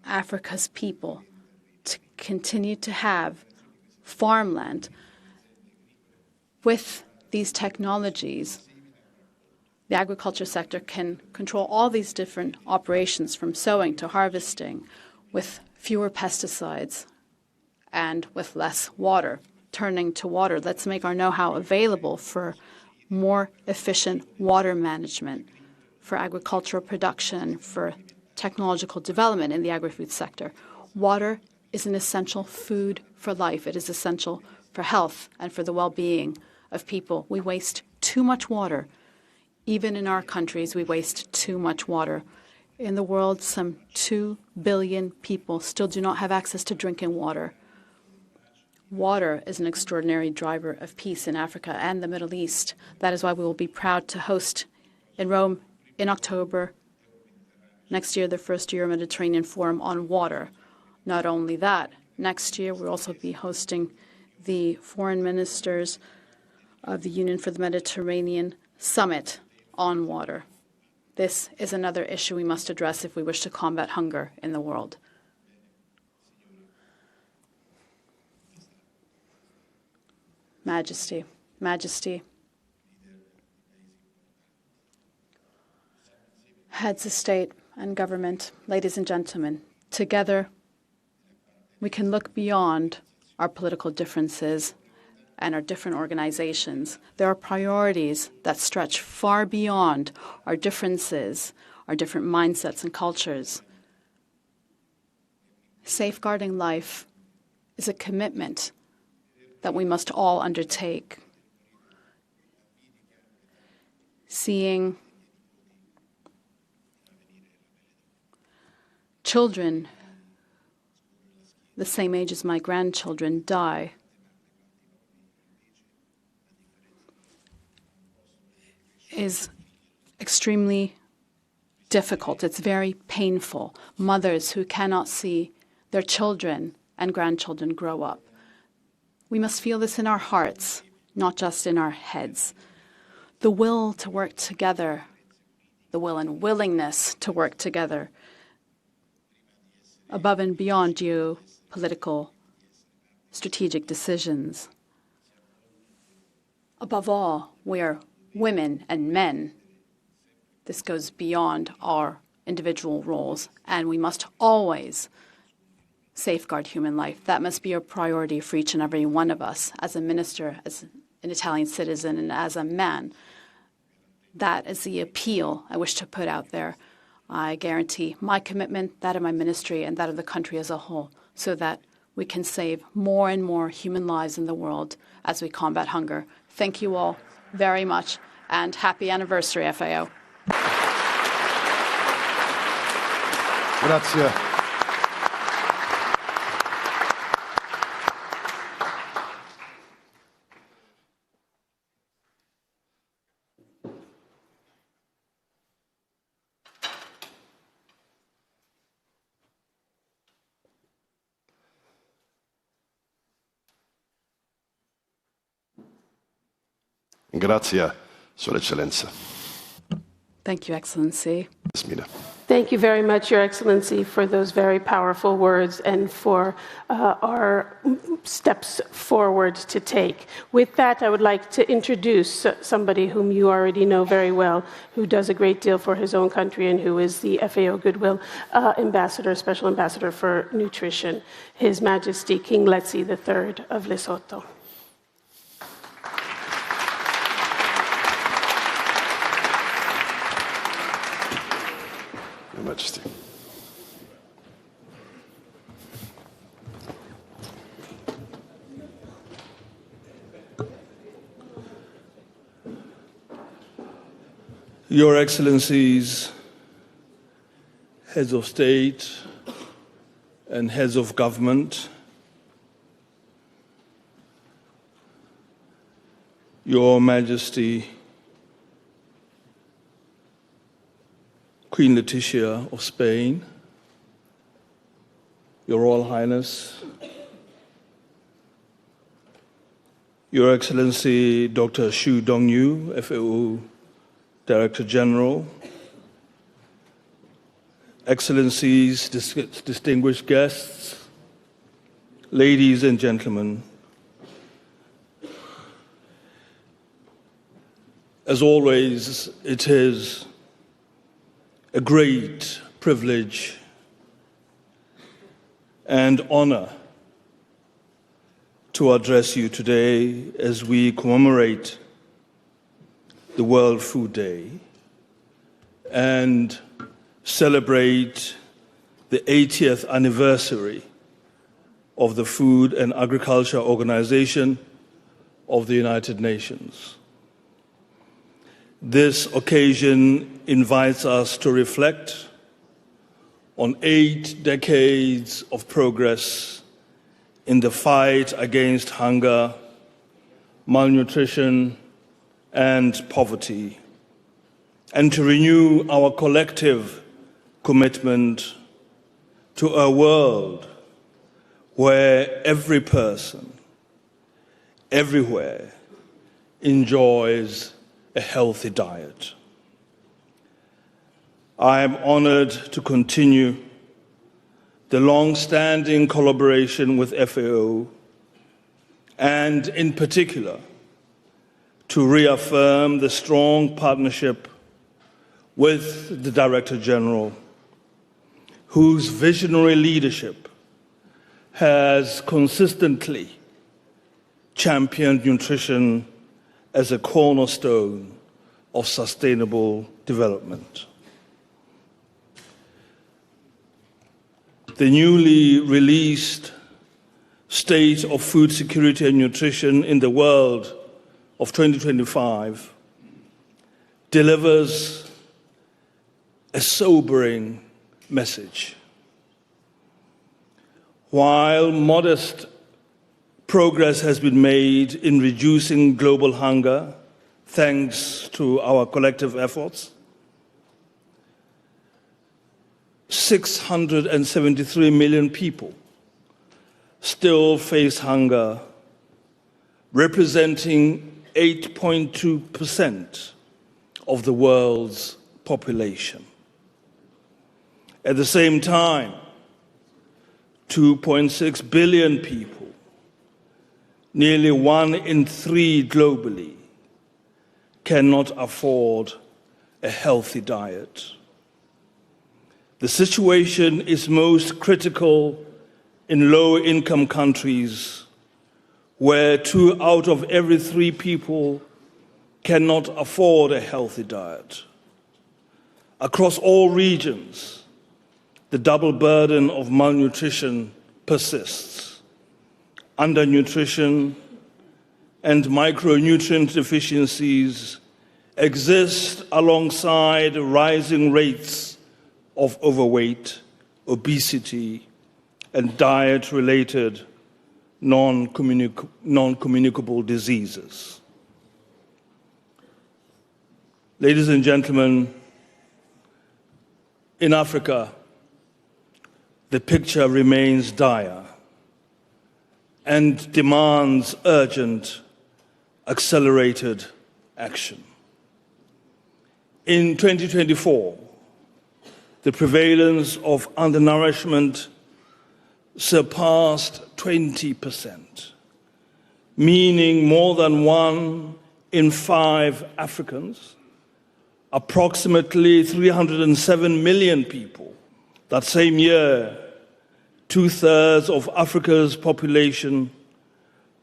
S11: Africa's people to continue to have farmland. With these technologies, the agriculture sector can control all these different operations from sowing to harvesting with fewer pesticides and with less water. Turning to water, let's make our know-how available for more efficient water management, for agricultural production, for technological development in the agri-food sector. Water is an essential food for life. It is essential for health and for the well-being of people. We waste too much water. Even in our countries, we waste too much water. In the world, some 2 billion people still do not have access to drinking water. Water is an extraordinary driver of peace in Africa and the Middle East. That is why we will be proud to host in Rome in October next year the first Euro-Mediterranean Forum on Water. Not only that, next year we'll also be hosting the foreign ministers of the Union for the Mediterranean Summit on water. This is another issue we must address if we wish to combat hunger in the world. Majesty, Majesty, heads of state and government, ladies and gentlemen, together we can look beyond our political differences and our different organizations. There are priorities that stretch far beyond our differences, our different mindsets and cultures. Safeguarding life is a commitment that we must all undertake. Seeing children the same age as my grandchildren die is extremely difficult. It's very painful. Mothers who cannot see their children and grandchildren grow up. We must feel this in our hearts, not just in our heads. The will to work together, the will and willingness to work together, above and beyond geopolitical strategic decisions. Above all, we are women and men. This goes beyond our individual roles, and we must always safeguard human life. That must be a priority for each and every one of us, as a minister, as an Italian citizen, and as a man. That is the appeal I wish to put out there. I guarantee my commitment, that of my ministry, and that of the country as a whole, so that we can save more and more human lives in the world as we combat hunger. Thank you all very much, and happy anniversary, FAO.
S3: Grazie. Grazie, Sua Eccellenza.
S11: Thank you, Excellency.
S4: Thank you very much, Your Excellency, for those very powerful words and for our steps forward to take. With that, I would like to introduce somebody whom you already know very well, who does a great deal for his own country and who is the FAO Goodwill Ambassador, Special Ambassador for Nutrition, His Majesty King Letsie III of Lesotho.
S3: Your Majesty.
S12: Your Excellencies, heads of state and heads of government, Your Majesty, Queen Letizia of Spain, Your Royal Highness, Your Excellency Dr. Xu Dongyu, FAO Director General, Excellencies, distinguished guests, ladies and gentlemen. As always, it is a great privilege and honor to address you today as we commemorate the World Food Day and celebrate the 80th anniversary of the Food and Agriculture Organization of the United Nations. This occasion invites us to reflect on 8 decades of progress in the fight against hunger, malnutrition, and poverty, and to renew our collective commitment to a world where every person, everywhere, enjoys a healthy diet. I am honored to continue the long-standing collaboration with FAO, and in particular, to reaffirm the strong partnership with the Director General, whose visionary leadership has consistently championed nutrition as a cornerstone of sustainable development. The newly released State of Food Security and Nutrition in the World of 2025 delivers a sobering message. While modest progress has been made in reducing global hunger, thanks to our collective efforts, 673 million people still face hunger, representing 8.2% of the world's population. At the same time, 2.6 billion people, nearly 1 in 3 globally, cannot afford a healthy diet. The situation is most critical in low-income countries, where 2 out of every 3 people cannot afford a healthy diet. Across all regions, the double burden of malnutrition persists. Undernutrition and micronutrient deficiencies exist alongside rising rates of overweight, obesity, and diet-related non-communicable diseases. Ladies and gentlemen, in Africa, the picture remains dire and demands urgent, accelerated action. In 2024, the prevalence of undernourishment surpassed 20%, meaning more than 1 in 5 Africans, approximately 307 million people. That same year, 2/3 of Africa's population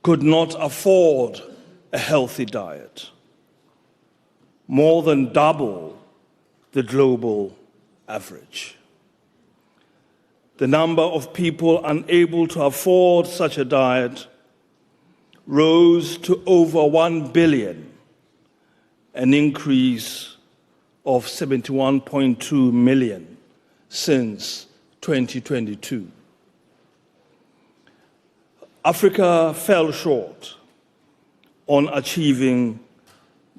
S12: could not afford a healthy diet, more than double the global average. The number of people unable to afford such a diet rose to over 1 billion, an increase of 71.2 million since 2022. Africa fell short on achieving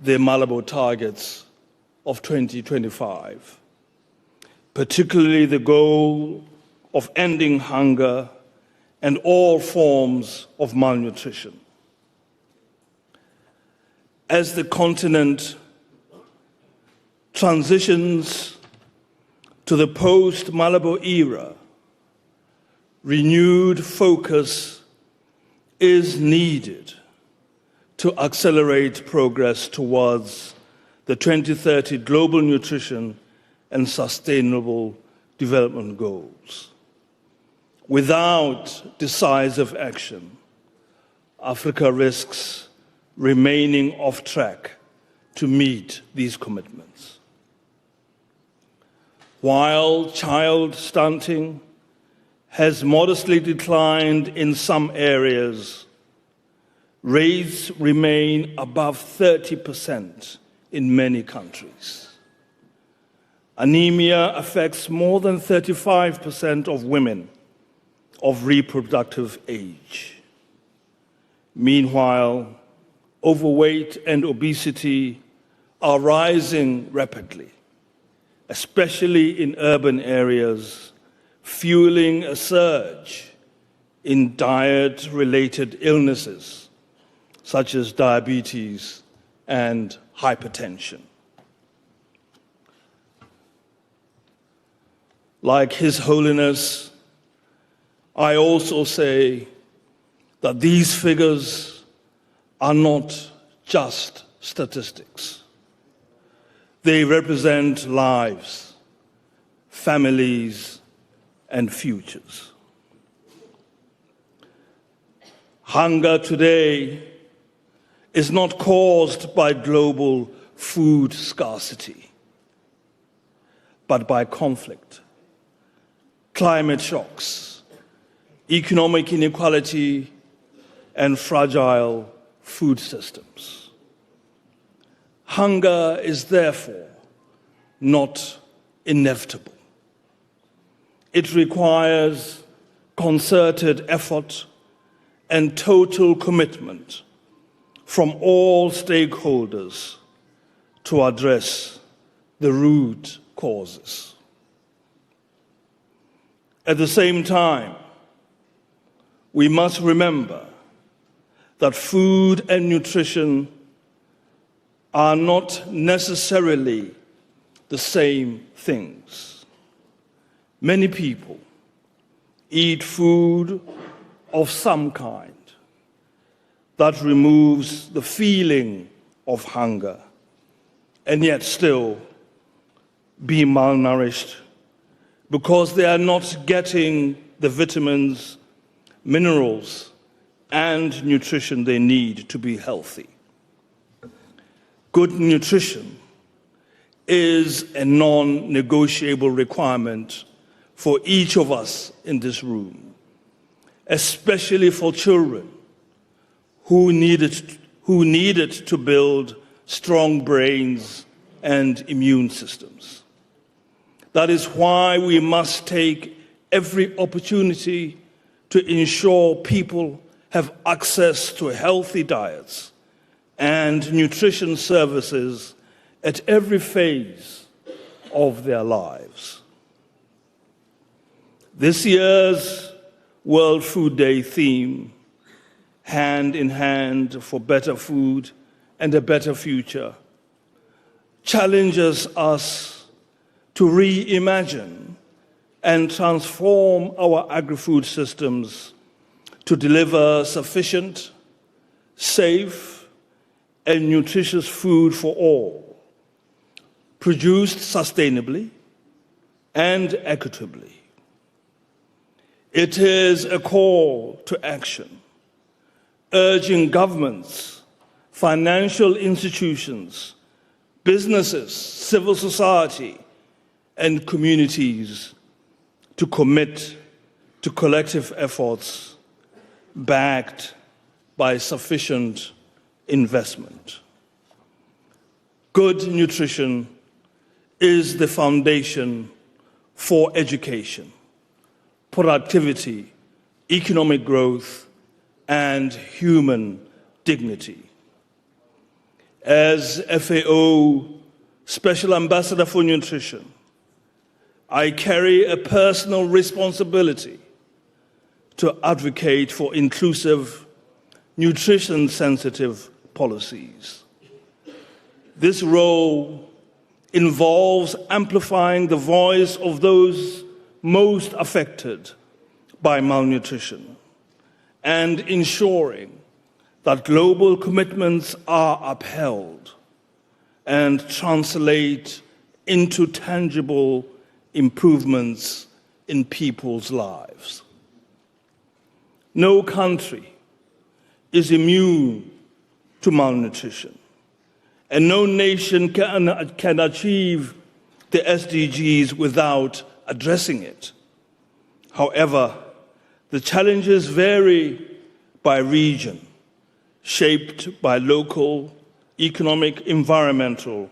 S12: the Malabo targets of 2025, particularly the goal of ending hunger and all forms of malnutrition. As the continent transitions to the post-Malabo era, renewed focus is needed to accelerate progress towards the 2030 Global Nutrition and Sustainable Development Goals. Without decisive action, Africa risks remaining off track to meet these commitments. While child stunting has modestly declined in some areas, rates remain above 30% in many countries. Anemia affects more than 35% of women of reproductive age. Meanwhile, overweight and obesity are rising rapidly, especially in urban areas, fueling a surge in diet-related illnesses such as diabetes and hypertension. Like His Holiness, I also say that these figures are not just statistics. They represent lives, families, and futures. Hunger today is not caused by global food scarcity, but by conflict, climate shocks, economic inequality, and fragile food systems. Hunger is therefore not inevitable. It requires concerted effort and total commitment from all stakeholders to address the root causes. At the same time, we must remember that food and nutrition are not necessarily the same things. Many people eat food of some kind that removes the feeling of hunger and yet still be malnourished because they are not getting the vitamins, minerals, and nutrition they need to be healthy. Good nutrition is a non-negotiable requirement for each of us in this room, especially for children who need it to build strong brains and immune systems. That is why we must take every opportunity to ensure people have access to healthy diets and nutrition services at every phase of their lives. This year's World Food Day theme, Hand in Hand for Better Food and a Better Future, challenges us to reimagine and transform our agri-food systems to deliver sufficient, safe, and nutritious food for all, produced sustainably and equitably. It is a call to action, urging governments, financial institutions, businesses, civil society, and communities to commit to collective efforts backed by sufficient investment. Good nutrition is the foundation for education, productivity, economic growth, and human dignity. As FAO Special Ambassador for Nutrition, I carry a personal responsibility to advocate for inclusive, nutrition-sensitive policies. This role involves amplifying the voice of those most affected by malnutrition and ensuring that global commitments are upheld and translate into tangible improvements in people's lives. No country is immune to malnutrition, and no nation can achieve the SDGs without addressing it. However, the challenges vary by region, shaped by local, economic, environmental,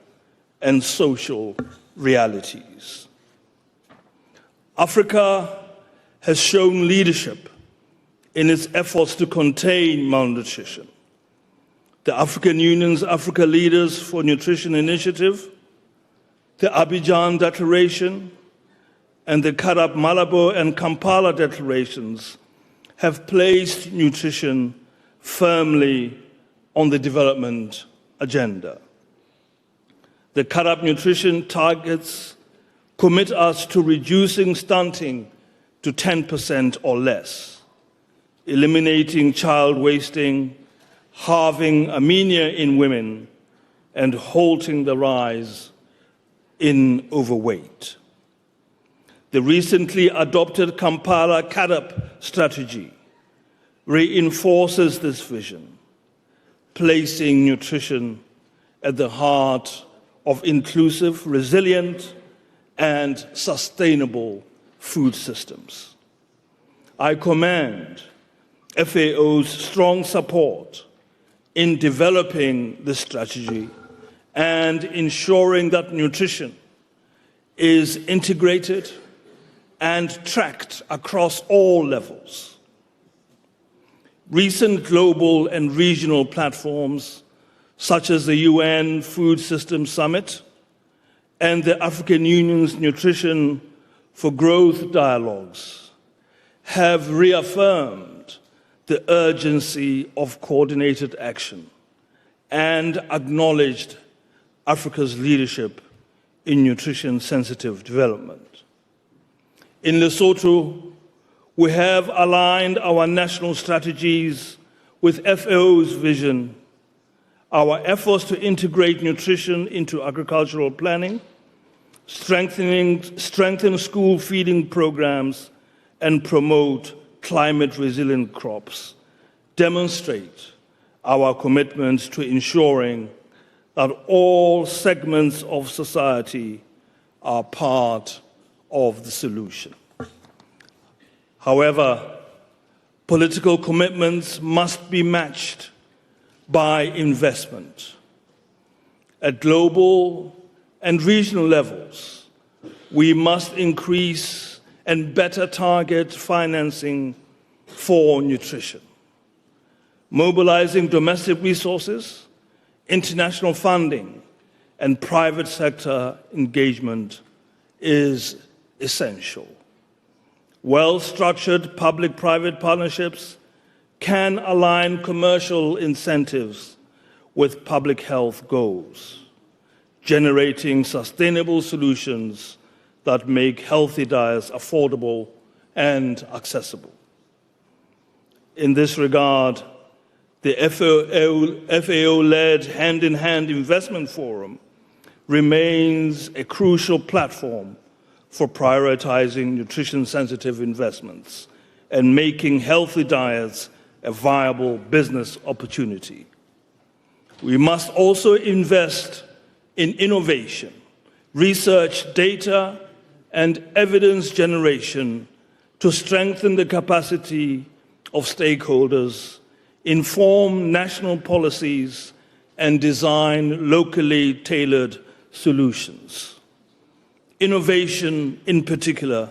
S12: and social realities. Africa has shown leadership in its efforts to contain malnutrition. The African Union's Africa Leaders for Nutrition Initiative, the Abidjan Declaration, and the Karab Malabo and Kampala Declarations have placed nutrition firmly on the development agenda. The Karab nutrition targets commit us to reducing stunting to 10% or less, eliminating child wasting, halving anemia in women, and halting the rise in overweight. The recently adopted Kampala Karab strategy reinforces this vision, placing nutrition at the heart of inclusive, resilient, and sustainable food systems. I commend FAO's strong support in developing this strategy and ensuring that nutrition is integrated and tracked across all levels. Recent global and regional platforms, such as the UN Food Systems Summit and the African Union's Nutrition for Growth dialogues, have reaffirmed the urgency of coordinated action and acknowledged Africa's leadership in nutrition-sensitive development. In Lesotho, we have aligned our national strategies with FAO's vision. Our efforts to integrate nutrition into agricultural planning, strengthen school feeding programs, and promote climate-resilient crops demonstrate our commitment to ensuring that all segments of society are part of the solution. However, political commitments must be matched by investment. At global and regional levels, we must increase and better target financing for nutrition. Mobilizing domestic resources, international funding, and private sector engagement is essential. Well-structured public-private partnerships can align commercial incentives with public health goals, generating sustainable solutions that make healthy diets affordable and accessible. In this regard, the FAO-led Hand-in-Hand Investment Forum remains a crucial platform for prioritizing nutrition-sensitive investments and making healthy diets a viable business opportunity. We must also invest in innovation, research, data, and evidence generation to strengthen the capacity of stakeholders, inform national policies, and design locally tailored solutions. Innovation, in particular,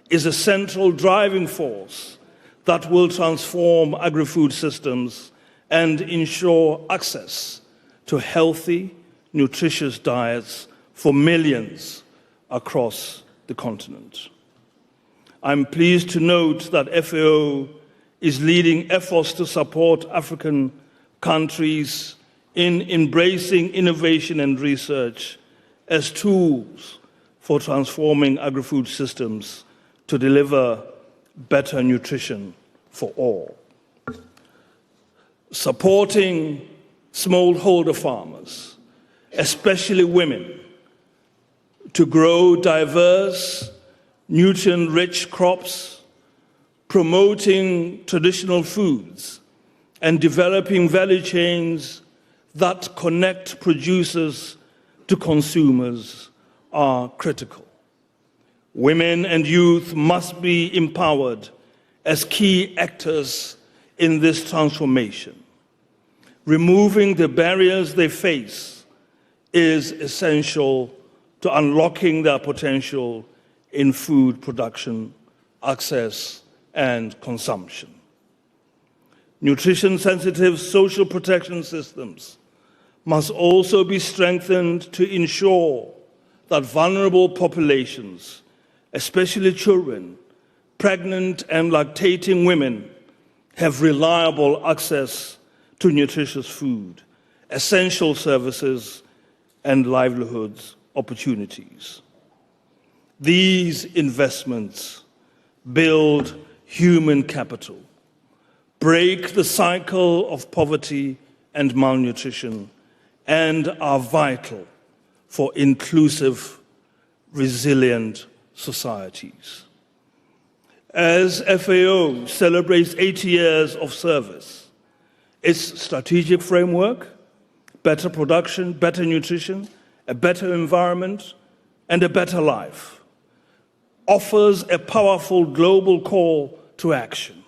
S12: is a central driving force that will transform agri-food systems and ensure access to healthy, nutritious diets for millions across the continent. I'm pleased to note that FAO is leading efforts to support African countries in embracing innovation and research as tools for transforming agri-food systems to deliver better nutrition for all. Supporting smallholder farmers, especially women, to grow diverse, nutrient-rich crops, promoting traditional foods, and developing value chains that connect producers to consumers are critical. Women and youth must be empowered as key actors in this transformation. Removing the barriers they face is essential to unlocking their potential in food production, access, and consumption. Nutrition-sensitive social protection systems must also be strengthened to ensure that vulnerable populations, especially children, pregnant and lactating women, have reliable access to nutritious food, essential services, and livelihoods opportunities. These investments build human capital, break the cycle of poverty and malnutrition, and are vital for inclusive, resilient societies. As FAO celebrates 80 years of service, its strategic framework, better production, better nutrition, a better environment, and a better life, offers a powerful global call to action.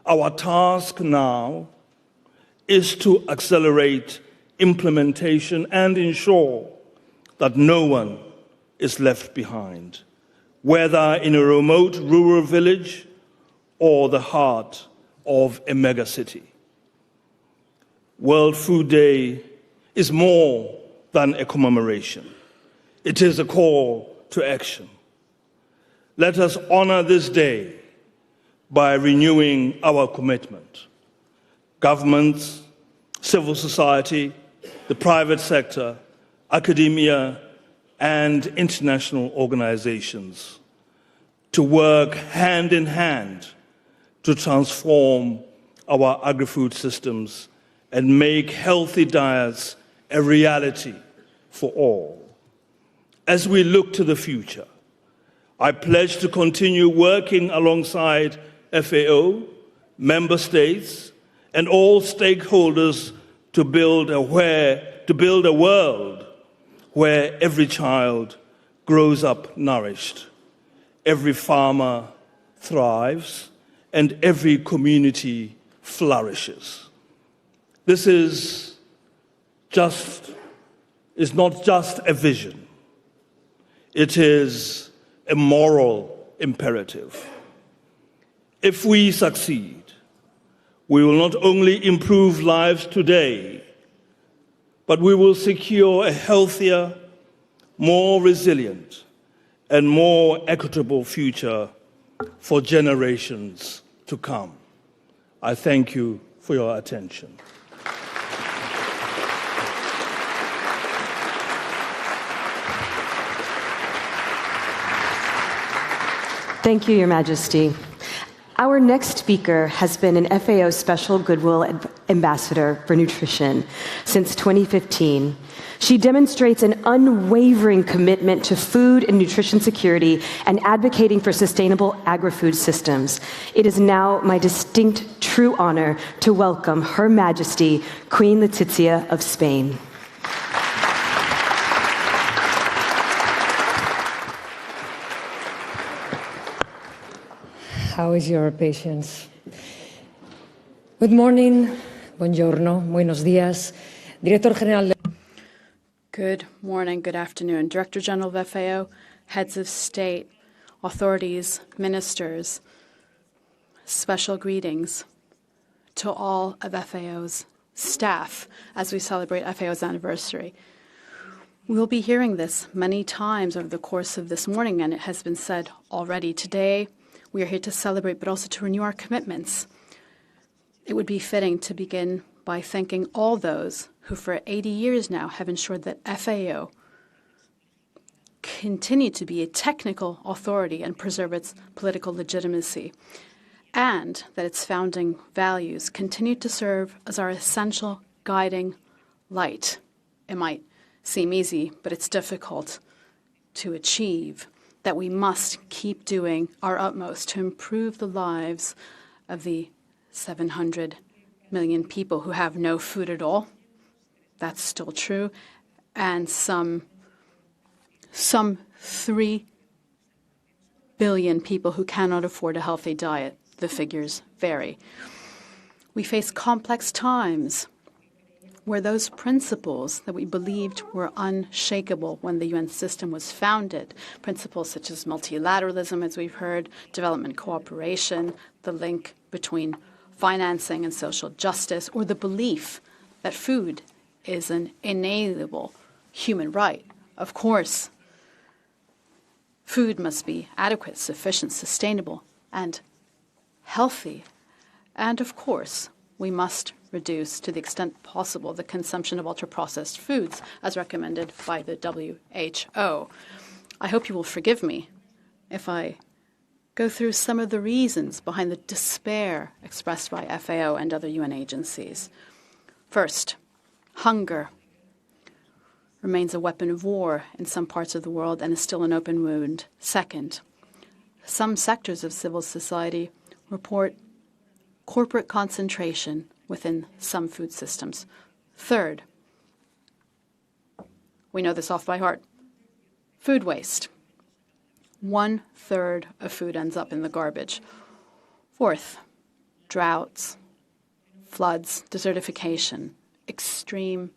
S12: Our task now is to accelerate implementation and ensure that no one is left behind, whether in a remote rural village or the heart of a megacity. World Food Day is more than a commemoration. It is a call to action. Let us honor this day by renewing our commitment. Governments, civil society, the private sector, academia, and international organizations to work hand in hand to transform our agri-food systems and make healthy diets a reality for all. As we look to the future, I pledge to continue working alongside FAO, member states, and all stakeholders to build a world where every child grows up nourished, every farmer thrives, and every community flourishes. This is not just a vision. It is a moral imperative. If we succeed, we will not only improve lives today, but we will secure a healthier, more resilient, and more equitable future for generations to come. I thank you for your attention.
S5: Thank you, Your Majesty. Our next speaker has been an FAO Special Goodwill Ambassador for Nutrition since 2015. She demonstrates an unwavering commitment to food and nutrition security and advocating for sustainable agri-food systems. It is now my distinct true honor to welcome Her Majesty, Queen Letizia of Spain.
S2: How is your patience? Good morning, buongiorno, buenos días. Director General.
S11: Good morning, good afternoon. Director General of FAO, heads of state, authorities, ministers, special greetings to all of FAO's staff as we celebrate FAO's anniversary. We'll be hearing this many times over the course of this morning, and it has been said already today. We are here to celebrate, but also to renew our commitments. It would be fitting to begin by thanking all those who for 80 years now have ensured that FAO continue to be a technical authority and preserve its political legitimacy, and that its founding values continue to serve as our essential guiding light. It might seem easy, but it's difficult to achieve. That we must keep doing our utmost to improve the lives of the 700 million people who have no food at all. That's still true. And some 3 billion people who cannot afford a healthy diet. The figures vary. We face complex times where those principles that we believed were unshakable when the UN system was founded, principles such as multilateralism, as we've heard, development cooperation, the link between financing and social justice, or the belief that food is an inalienable human right. Of course, food must be adequate, sufficient, sustainable, and healthy. And of course, we must reduce, to the extent possible, the consumption of ultra-processed foods, as recommended by the WHO. I hope you will forgive me if I go through some of the reasons behind the despair expressed by FAO and other UN agencies. First, hunger remains a weapon of war in some parts of the world and is still an open wound. Second, some sectors of civil society report corporate concentration within some food systems. Third, we know this off by heart, food waste. 1/3 of food ends up in the garbage. Fourth, droughts, floods, desertification, extreme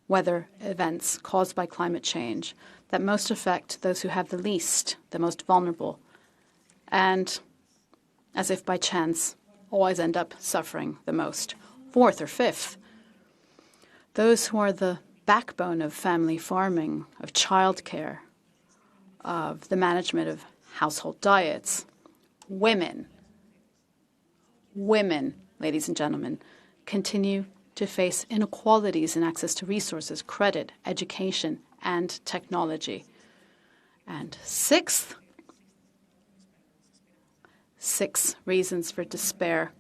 S11: weather events caused by climate change that most affect those who have the least, the most vulnerable, and, as if by chance, always end up suffering the most. Fourth or fifth, those who are the backbone of family farming, of childcare, of the management of household diets, women, ladies and gentlemen, continue to face inequalities in access to resources, credit, education, and technology. And sixth, 6 reasons for despair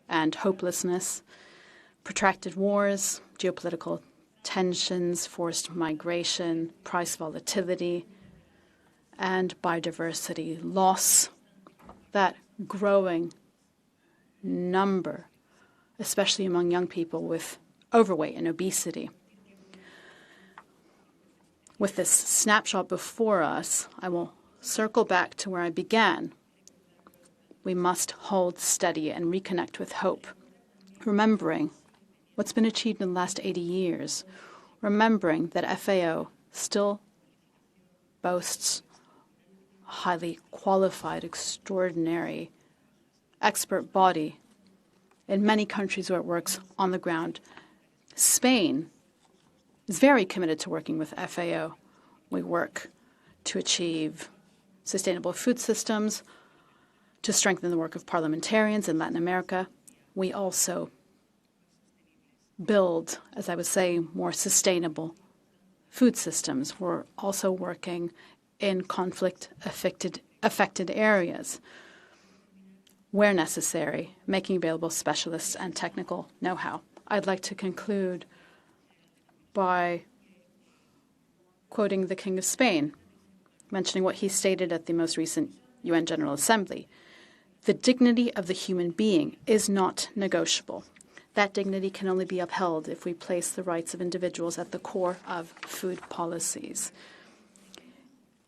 S11: and hopelessness: protracted wars, geopolitical tensions, forced migration, price volatility, and biodiversity loss. That growing number, especially among young people with overweight and obesity. With this snapshot before us, I will circle back to where I began. We must hold steady and reconnect with hope, remembering what's been achieved in the last 80 years, remembering that FAO still boasts a highly qualified, extraordinary, expert body in many countries where it works on the ground. Spain is very committed to working with FAO. We work to achieve sustainable food systems, to strengthen the work of parliamentarians in Latin America. We also build, as I would say, more sustainable food systems. We're also working in conflict-affected affected areas where necessary, making available specialists and technical know-how. I'd like to conclude by quoting the King of Spain, mentioning what he stated at the most recent UN General Assembly. The dignity of the human being is not negotiable. That dignity can only be upheld if we place the rights of individuals at the core of food policies.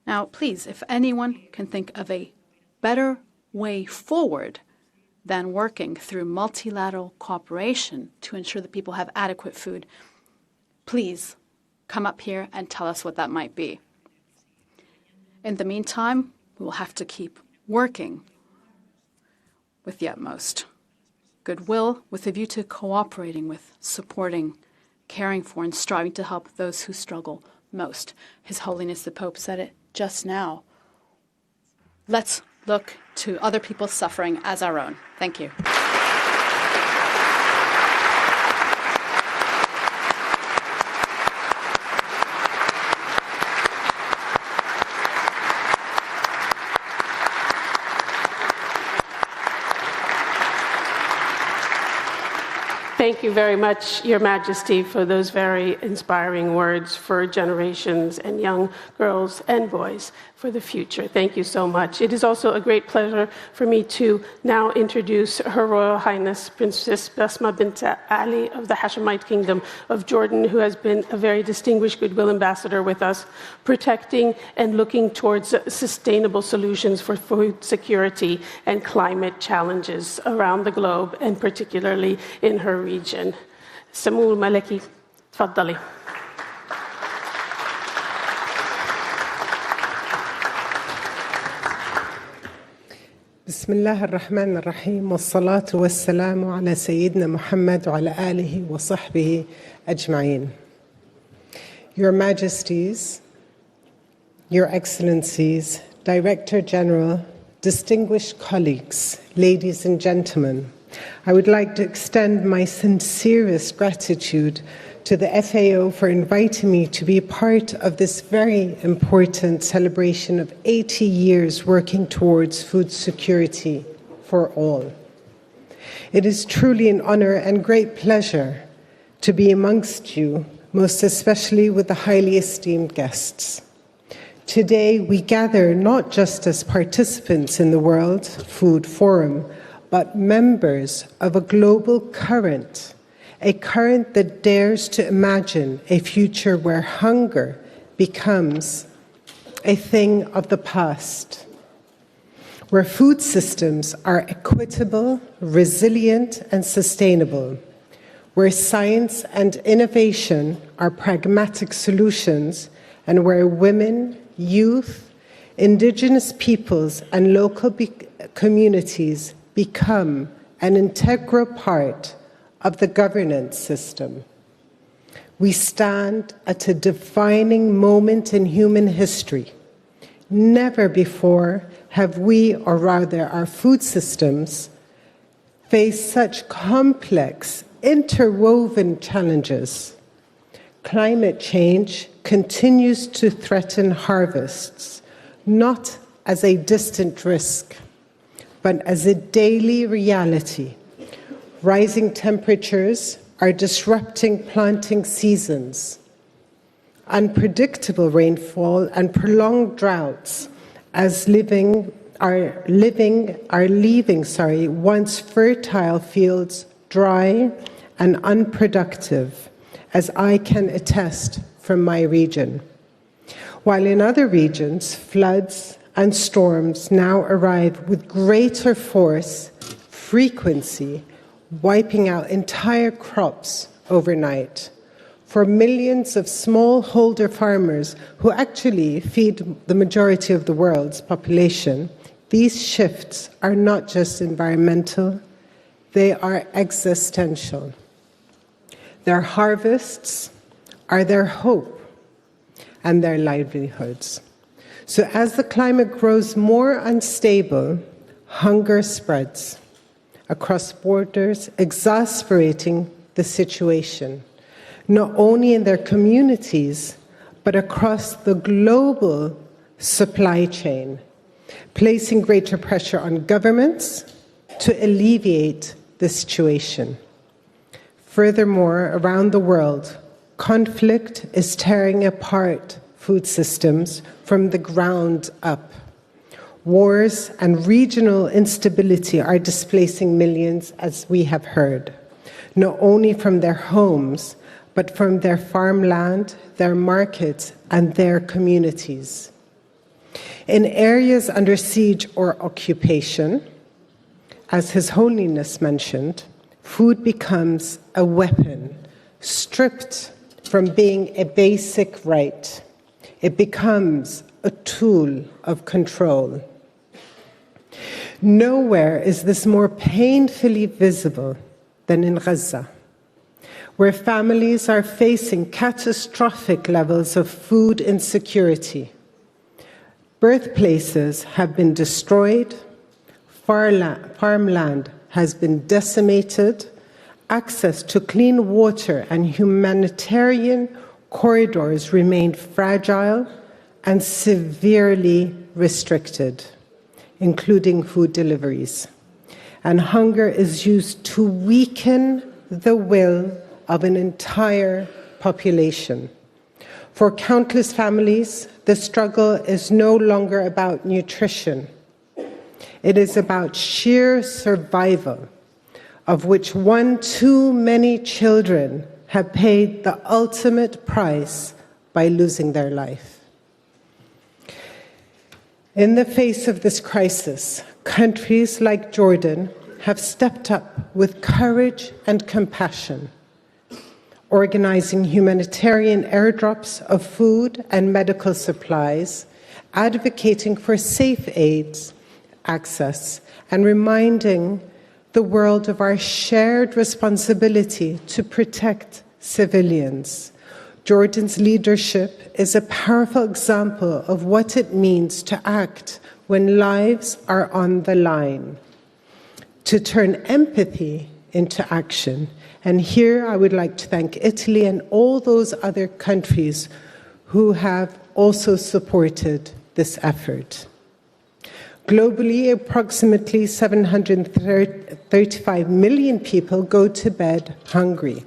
S11: Now, please, if anyone can think of a better way forward than working through multilateral cooperation to ensure that people have adequate food, please come up here and tell us what that might be. In the meantime, we will have to keep working with the utmost goodwill with a view to cooperating with, supporting, caring for, and striving to help those who struggle most. His Holiness the Pope said it just now. Let's look to other people's suffering as our own. Thank you.
S4: Thank you very much, Your Majesty, for those very inspiring words for generations and young girls and boys for the future. Thank you so much. It is also a great pleasure for me to now introduce Her Royal Highness Princess Basma bint Ali of the Hashemite Kingdom of Jordan, who has been a very distinguished Goodwill ambassador with us, protecting and looking towards sustainable solutions for food security and climate challenges around the globe, and particularly in her region. Samul Maleki, tfaddali.
S9: بسم الله الرحمن الرحيم والصلاة والسلام على سيدنا محمد وعلى آله وصحبه أجمعين. Your Majesties, Your Excellencies, Director General, distinguished colleagues, ladies and gentlemen, I would like to extend my sincerest gratitude to the FAO for inviting me to be part of this very important celebration of 80 years working towards food security for all. It is truly an honor and great pleasure to be amongst you, most especially with the highly esteemed guests. Today, we gather not just as participants in the World Food Forum, but members of a global current, a current that dares to imagine a future where hunger becomes a thing of the past, where food systems are equitable, resilient, and sustainable, where science and innovation are pragmatic solutions, and where women, youth, indigenous peoples, and local communities become an integral part of the governance system. We stand at a defining moment in human history. Never before have we, or rather our food systems, faced such complex, interwoven challenges. Climate change continues to threaten harvests, not as a distant risk, but as a daily reality. Rising temperatures are disrupting planting seasons. Unpredictable rainfall and prolonged droughts are leaving once fertile fields dry and unproductive, as I can attest from my region. While in other regions, floods and storms now arrive with greater force, frequency, wiping out entire crops overnight. For millions of smallholder farmers who actually feed the majority of the world's population, these shifts are not just environmental, they are existential. Their harvests are their hope and their livelihoods. So as the climate grows more unstable, hunger spreads across borders, exasperating the situation, not only in their communities, but across the global supply chain. placing greater pressure on governments to alleviate the situation. Furthermore, around the world, conflict is tearing apart food systems from the ground up. Wars and regional instability are displacing millions, as we have heard, not only from their homes, but from their farmland, their markets, and their communities. In areas under siege or occupation, as His Holiness mentioned, food becomes a weapon, stripped from being a basic right. It becomes a tool of control. Nowhere is this more painfully visible than in Gaza, where families are facing catastrophic levels of food insecurity. Birthplaces have been destroyed, farmland has been decimated, access to clean water and humanitarian corridors remain fragile and severely restricted, including food deliveries. And hunger is used to weaken the will of an entire population. For countless families, the struggle is no longer about nutrition. It is about sheer survival, of which one too many children have paid the ultimate price by losing their life. In the face of this crisis, countries like Jordan have stepped up with courage and compassion, organizing humanitarian airdrops of food and medical supplies, advocating for safe aid access, and reminding the world of our shared responsibility to protect civilians. Jordan's leadership is a powerful example of what it means to act when lives are on the line, to turn empathy into action. And here I would like to thank Italy and all those other countries who have also supported this effort. Globally, approximately 735 million people go to bed hungry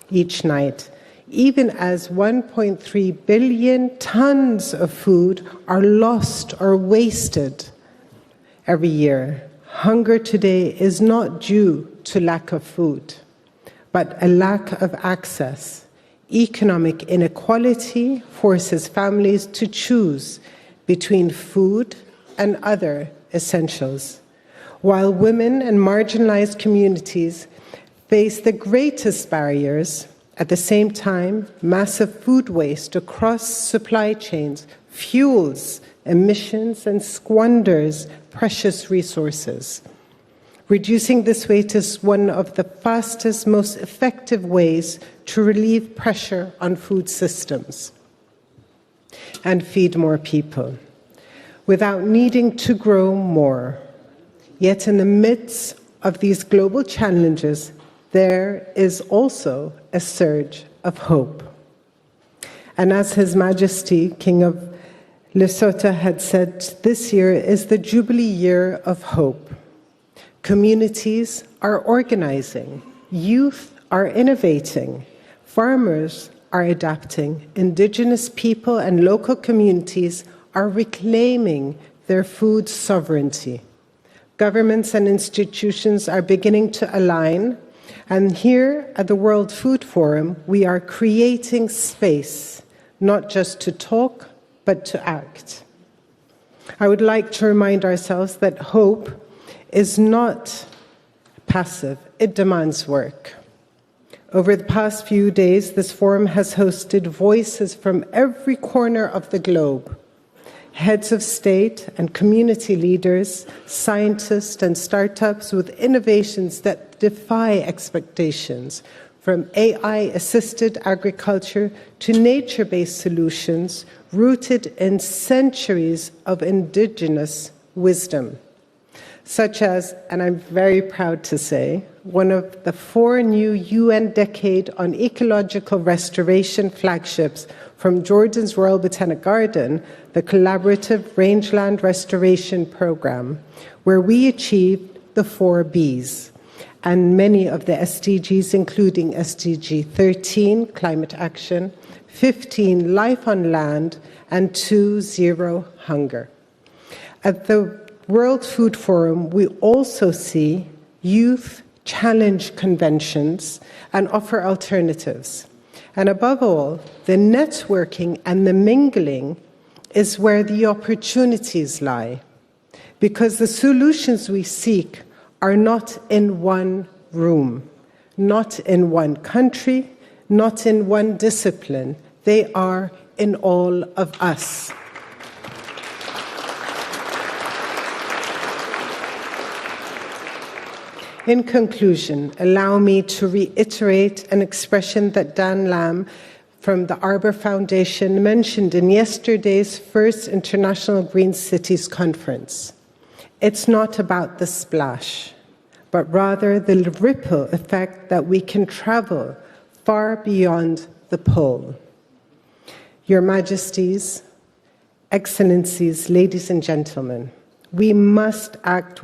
S9: each night, even as 1.3 billion tons of food are lost or wasted every year. Hunger today is not due to lack of food, but a lack of access. Economic inequality forces families to choose between food and other essentials, while women and marginalized communities face the greatest barriers. At the same time, massive food waste across supply chains fuels emissions and squanders precious resources. Reducing this waste is one of the fastest, most effective ways to relieve pressure on food systems and feed more people, without needing to grow more. Yet in the midst of these global challenges, there is also a surge of hope. And as His Majesty, King of Lesotho, had said, this year is the Jubilee Year of Hope. Communities are organizing, youth are innovating, farmers are adapting, indigenous people and local communities are reclaiming their food sovereignty. Governments and institutions are beginning to align, and here at the World Food Forum, we are creating space, not just to talk, but to act. I would like to remind ourselves that hope is not passive, it demands work. Over the past few days, this forum has hosted voices from every corner of the globe. Heads of state and community leaders, scientists and startups with innovations that defy expectations, from AI-assisted agriculture to nature-based solutions rooted in centuries of indigenous wisdom. such as, and I'm very proud to say, one of the 4 new UN Decade on Ecological Restoration flagships from Jordan's Royal Botanic Garden, the Collaborative Rangeland Restoration Program, where we achieved the 4 Bs, and many of the SDGs, including SDG 13, Climate Action, 15, Life on Land, and 2, Zero Hunger. At the World Food Forum, we also see youth challenge conventions and offer alternatives. And above all, the networking and the mingling is where the opportunities lie, because the solutions we seek are not in one room, not in one country, not in one discipline. They are in all of us. In conclusion, allow me to reiterate an expression that Dan Lamb from the Arbor Foundation mentioned in yesterday's first International Green Cities Conference. It's not about the splash, but rather the ripple effect that we can travel far beyond the pole. Your Majesties, Excellencies, ladies and gentlemen, we must act